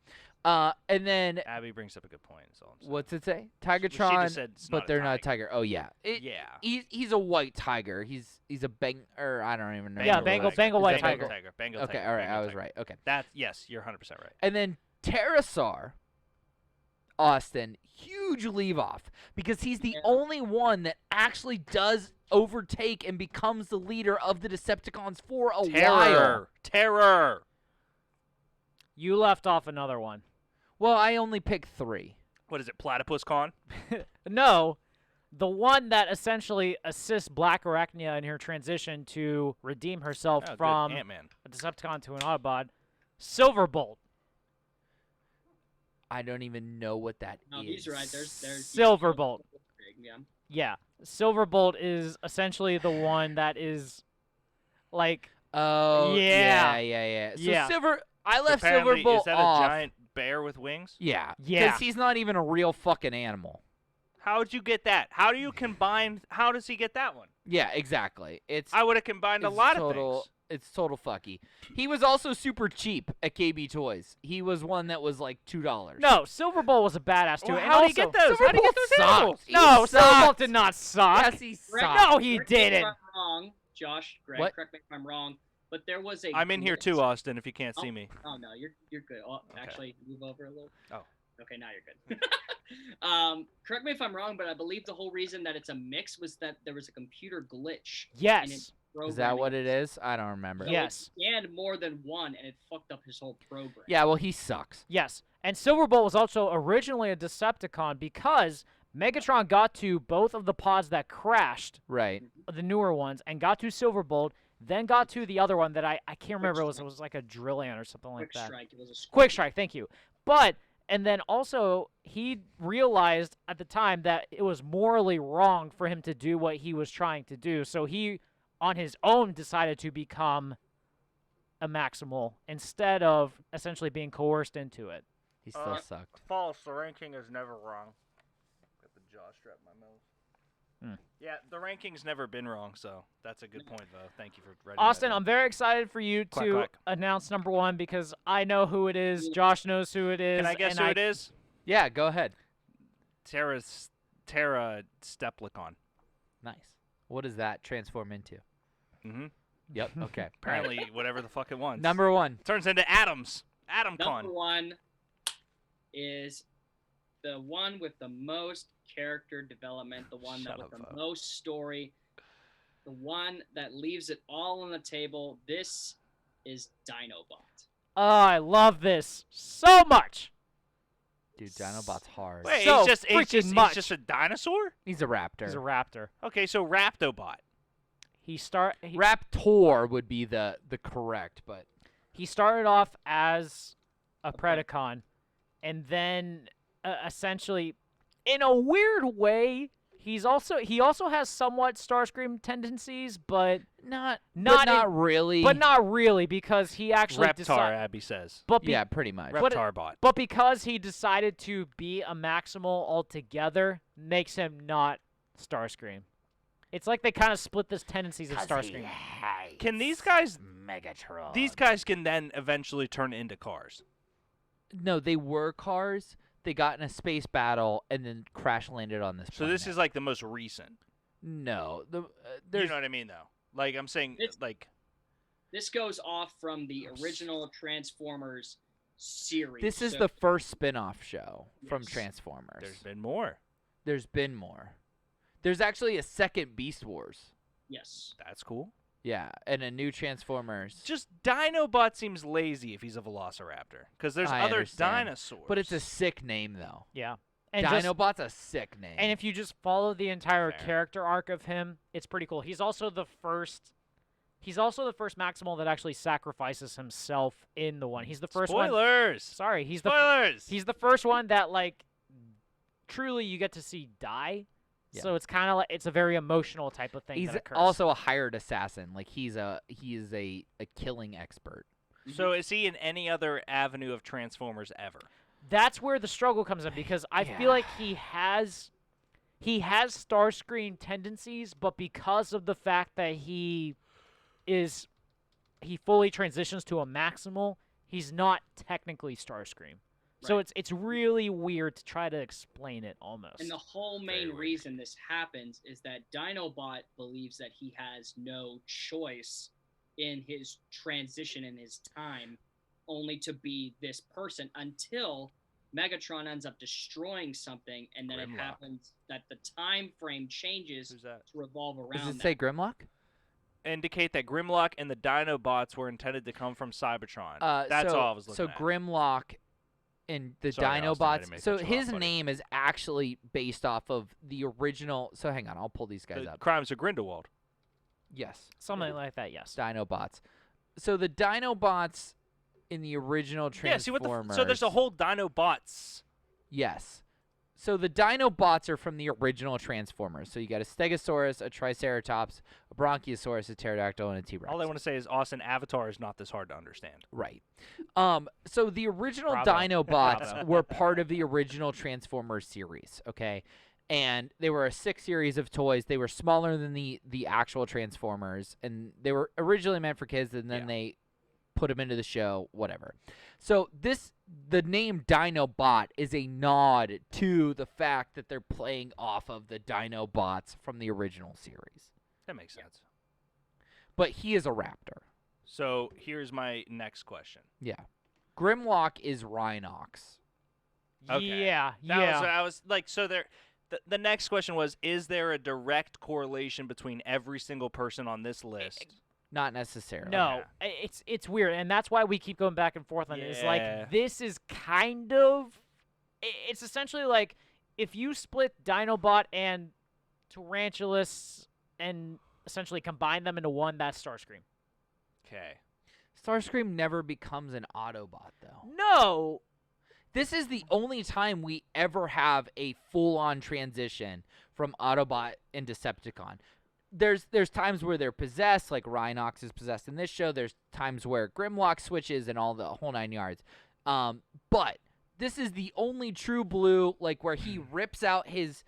And then Abby brings up a good point. Is all I'm saying. what's it say? She Tigertron, just said it's but not a they're not a tiger. Oh yeah, Yeah. He's a white tiger. He's a or I don't even know. Yeah, Bengal Bengal white Bengal tiger. tiger. Bengal Okay, tiger. all right, Bengal I was tiger. right. Okay. That's yes, you're 100% right. And then Pterosaur, Austin, huge leave off because he's the only one that actually does overtake and becomes the leader of the Decepticons for a while. Terror. You left off another one. Well, I only picked 3. What is it? Platypus Con? No, the one that essentially assists Black Arachnia in her transition to redeem herself Oh, from good. Ant-Man. a Decepticon to an Autobot, Silverbolt. I don't even know what that No, is. he's right. There's Silverbolt. Yeah. Yeah, Silverbolt is essentially the one that is like. Oh, Yeah. yeah. So Yeah. I left Apparently, Silverbolt is that off. a giant bear with wings? Yeah. Yeah. Because he's not even a real fucking animal. How'd you get that? How do you combine? How does he get that one? Yeah, exactly. I would have combined a it's lot total, of things. It's total fucky. He was also super cheap at KB Toys. He was one that was like $2. No, Silverbolt was a badass too. Well, and how do you also, get those? How do you get those Silverbolt animals? sucked. He No, sucked. Silverbolt did not suck. Yes, he Correct- sucked. No, he correct me if didn't. I'm wrong, Josh. Greg, What? correct me if I'm wrong. But there was a. I'm in here glitch- too, Austin. If you can't see me. Oh no, you're good. Oh, Okay. actually, move over a little. Oh. Okay, now you're good. Correct me if I'm wrong, but I believe the whole reason that it's a mix was that there was a computer glitch. Yes. Is that what it is? I don't remember. So Yes. It scanned more than one, and it fucked up his whole program. Yeah, well, he sucks. Yes. And Silverbolt was also originally a Decepticon because Megatron got to both of the pods that crashed, Right. the newer ones, and got to Silverbolt, then got to the other one that I can't remember. It was like a Drillian or something like Quick that. strike. It was a Quick Strike, thank you. But, and then also, he realized at the time that it was morally wrong for him to do what he was trying to do. So he, on his own, decided to become a Maximal instead of essentially being coerced into it. He still sucked. False. The ranking is never wrong. Got the jaw strap in my mouth. Yeah, the ranking's never been wrong, so that's a good point, though. Thank you for writing that Austin, down. I'm very excited for you Quack, to quack. announce number one because I know who it is. Josh knows who it is. Can I guess and who it is? Yeah, go ahead. Terra Steplicon. Nice. What does that transform into? Mm-hmm. Yep, okay. Apparently, whatever the fuck it wants. Number one. Turns into atoms. Number Atomcon. one is the one with the most character development, the one Shut that with up, the Vo. most story, the one that leaves it all on the table. This is Dinobot. Oh, I love this so much. Dude, Dinobot's hard. Wait, So he's freaking much. just a dinosaur? He's a raptor. He's a raptor. Okay, so Raptobot. He Raptor would be the correct, but he started off as a Predacon, and then essentially, in a weird way, he also has somewhat Starscream tendencies, but not really. But not really because he actually Reptar, Abby says. But yeah, pretty much. Reptarbot. But because he decided to be a Maximal altogether, makes him not Starscream. It's like they kind of split the tendencies of Starscream. Can these guys? Megatron. These guys can then eventually turn into cars. No, they were cars. They got in a space battle and then crash landed on this So this is like the most recent. No, You know what I mean, though. Like I'm saying, like This goes off from the original Transformers series. this is so- the first spin-off show from Yes. Transformers. there's been more. There's been more. There's actually a second Beast Wars. Yes. That's cool. Yeah, and a new Transformers. Just Dinobot seems lazy if he's a Velociraptor, because there's I other understand. dinosaurs. But it's a sick name, though. Yeah. And just- Dinobot's a sick name. And if you just follow the entire Fair. character arc of him, it's pretty cool. He's also the first Maximal that actually sacrifices himself in the one. He's the first one. Spoilers. Sorry, he's Spoilers. he's the first one that like truly you get to see die. Yeah. So it's kind of like it's a very emotional type of thing he's that occurs. also a hired assassin. Like he is a killing expert. So is he in any other avenue of Transformers ever? That's where the struggle comes in because I feel like he has Starscream tendencies, but because of the fact that he fully transitions to a Maximal, he's not technically Starscream. So it's really weird to try to explain it almost. And the whole main reason this happens is that Dinobot believes that he has no choice in his transition in his time, only to be this person until Megatron ends up destroying something, and then Grimlock. it happens that the time frame changes Who's that? to revolve around Does it that. say Grimlock? Indicate that Grimlock and the Dinobots were intended to come from Cybertron. That's so, all I was looking So at. Grimlock and the Sorry, Austin, I Dinobots. didn't mean to So cut you off, his buddy. name is actually based off of the original. So hang on, I'll pull these guys The up. Crimes of Grindelwald. Yes, Something like that, yes. Dinobots. So the Dinobots in the original Yeah, see Transformers. what so there's a whole Dinobots. Yes. So the Dinobots are from the original Transformers. So you got a Stegosaurus, a Triceratops, a Bronchiosaurus, a Pterodactyl, and a T-Rex. All I want to say is Austin, Avatar is not this hard to understand. Right. So the original Bravo. Dinobots Bravo. were part of the original Transformers series, okay? And they were a 6 series of toys. They were smaller than the actual Transformers, and they were originally meant for kids, and then they put them into the show, whatever. So the name Dinobot is a nod to the fact that they're playing off of the Dinobots from the original series. That makes sense. But he is a raptor. So here's my next question. Yeah. Grimlock is Rhinox. Okay. Yeah, That yeah. was what I was like. So there. The next question was: is there a direct correlation between every single person on this list? Not necessarily. No, it's weird, and that's why we keep going back and forth on it. It's Yeah. like this is kind of, it's essentially like if you split Dinobot and Tarantulas and essentially combine them into one, that's Starscream. Okay. Starscream never becomes an Autobot, though. No. This is the only time we ever have a full-on transition from Autobot and Decepticon. There's times where they're possessed, like Rhinox is possessed in this show. There's times where Grimlock switches and all the whole 9 yards. But this is the only true blue, like where he rips out his,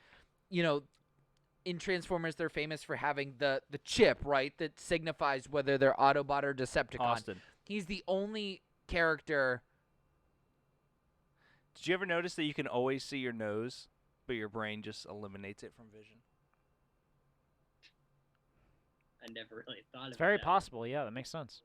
in Transformers they're famous for having the chip, right, that signifies whether they're Autobot or Decepticon. Austin. He's the only character. Did you ever notice that you can always see your nose, but your brain just eliminates it from vision? I never really thought It's of it. very that way. possible. Yeah, that makes sense.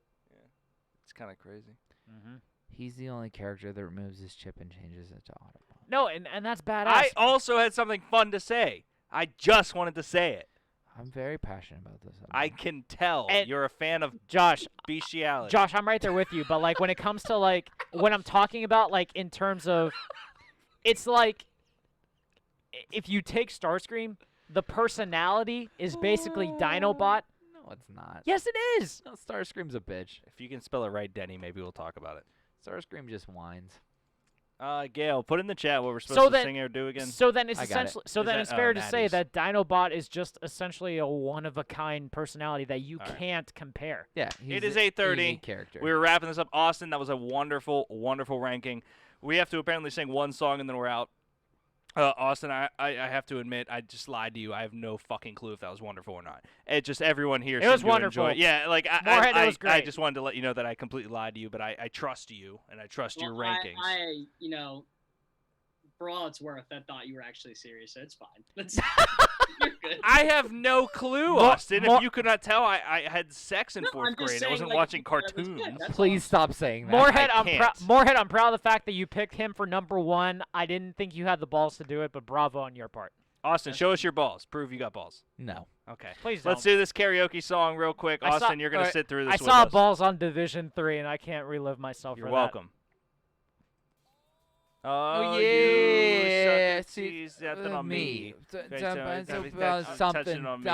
It's kind of crazy. Mm-hmm. He's the only character that removes his chip and changes it to Autobot. No, and that's badass. I also had something fun to say. I just wanted to say it. I'm very passionate about this. I can tell And- you're a fan of Josh, bestiality. Josh, I'm right there with you. But like when it comes to like when I'm talking about like in terms of, it's like if you take Starscream, the personality is basically Dinobot. No, it's not. Yes, it is. No, Starscream's a bitch. If you can spell it right, Denny, maybe we'll talk about it. Starscream just whines. Gail, put in the chat what we're supposed So to then, sing or do again. so then it's I got it. essentially so Is then that- it's fair to say Natty's. that Dinobot is just essentially a one of a kind personality that you All right. can't compare. Yeah, he's It is a 8:30. unique character. We were wrapping this up. Austin, that was a wonderful, wonderful ranking. We have to apparently sing one song and then we're out. Austin, I have to admit, I just lied to you. I have no fucking clue if that was wonderful or not. It just everyone here. It was seemed to enjoy wonderful. it. Yeah, like Moorhead, it was I great. just wanted to let you know that I completely lied to you, but I trust you and I trust your Well, rankings. I for all it's worth, I thought you were actually serious, so it's fine. You're good. I have no clue, Mo- Austin. Mo- If you could not tell, I had sex in No, fourth I'm just grade. I saying, wasn't like, watching you thought it was good, cartoons. that's Please all. stop saying that. Moorhead, I I'm can't. Moorhead, I'm proud of the fact that you picked him for number one. I didn't think you had the balls to do it, but bravo on your part. Austin, show us your balls. Prove you got balls. No. Okay. Please Let's don't. do this karaoke song real quick. I saw- Austin, you're going to alright, sit through I this with saw us. balls on Division 3, and I can't relive myself You're for welcome. Oh, you yeah. suck tease something on me. Something. Touching on me.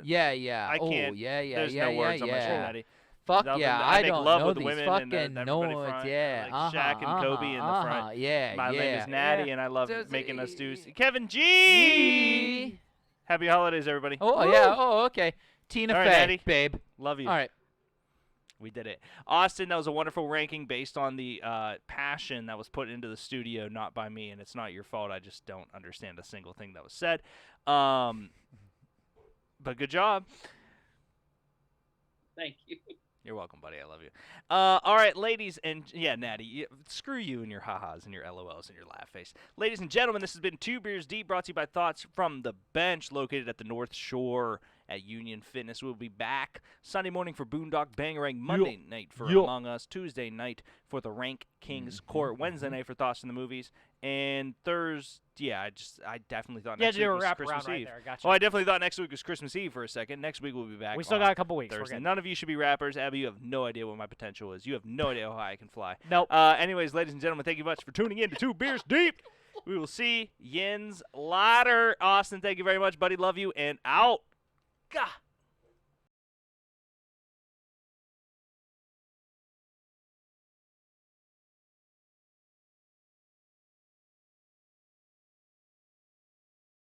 Yeah. Yeah. I Oh, can't. yeah. There's no words on my show, Natty. Fuck Nothing- yeah. I I make don't love know with the these women and fucking everybody notes. front, Yeah. like Shaq and Kobe in the front. Yeah. My name yeah. is Natty, Yeah. and I love Does making us do. it- Kevin G. Happy holidays, everybody. Oh, yeah. Oh, okay. Tina All right, Fey, Natty. babe. Love you. All right. We did it. Austin, that was a wonderful ranking based on the passion that was put into the studio, not by me, and it's not your fault. I just don't understand a single thing that was said. But good job. Thank you. You're welcome, buddy. I love you. All right, ladies and Natty, screw you and your ha-has and your LOLs and your laugh face. Ladies and gentlemen, this has been Two Beers Deep, brought to you by Thoughts from the Bench, located at the North Shore at Union Fitness. We'll be back Sunday morning for Boondock Bangarang, Monday night for Among Us, Tuesday night for the Rank Kings Court, Wednesday night for Thoughts in the Movies, and Thursday. Yeah, I definitely thought next week was Christmas Eve. Right there. Gotcha. Oh, I definitely thought next week was Christmas Eve for a second. Next week we'll be back. We still got a couple weeks. Thursday. None of you should be rappers. Abby, you have no idea what my potential is. You have no idea how high I can fly. Nope. Anyways, ladies and gentlemen, thank you much for tuning in to 2 Beers Deep. We will see yins later. Austin, thank you very much, buddy. Love you, and out. Gah.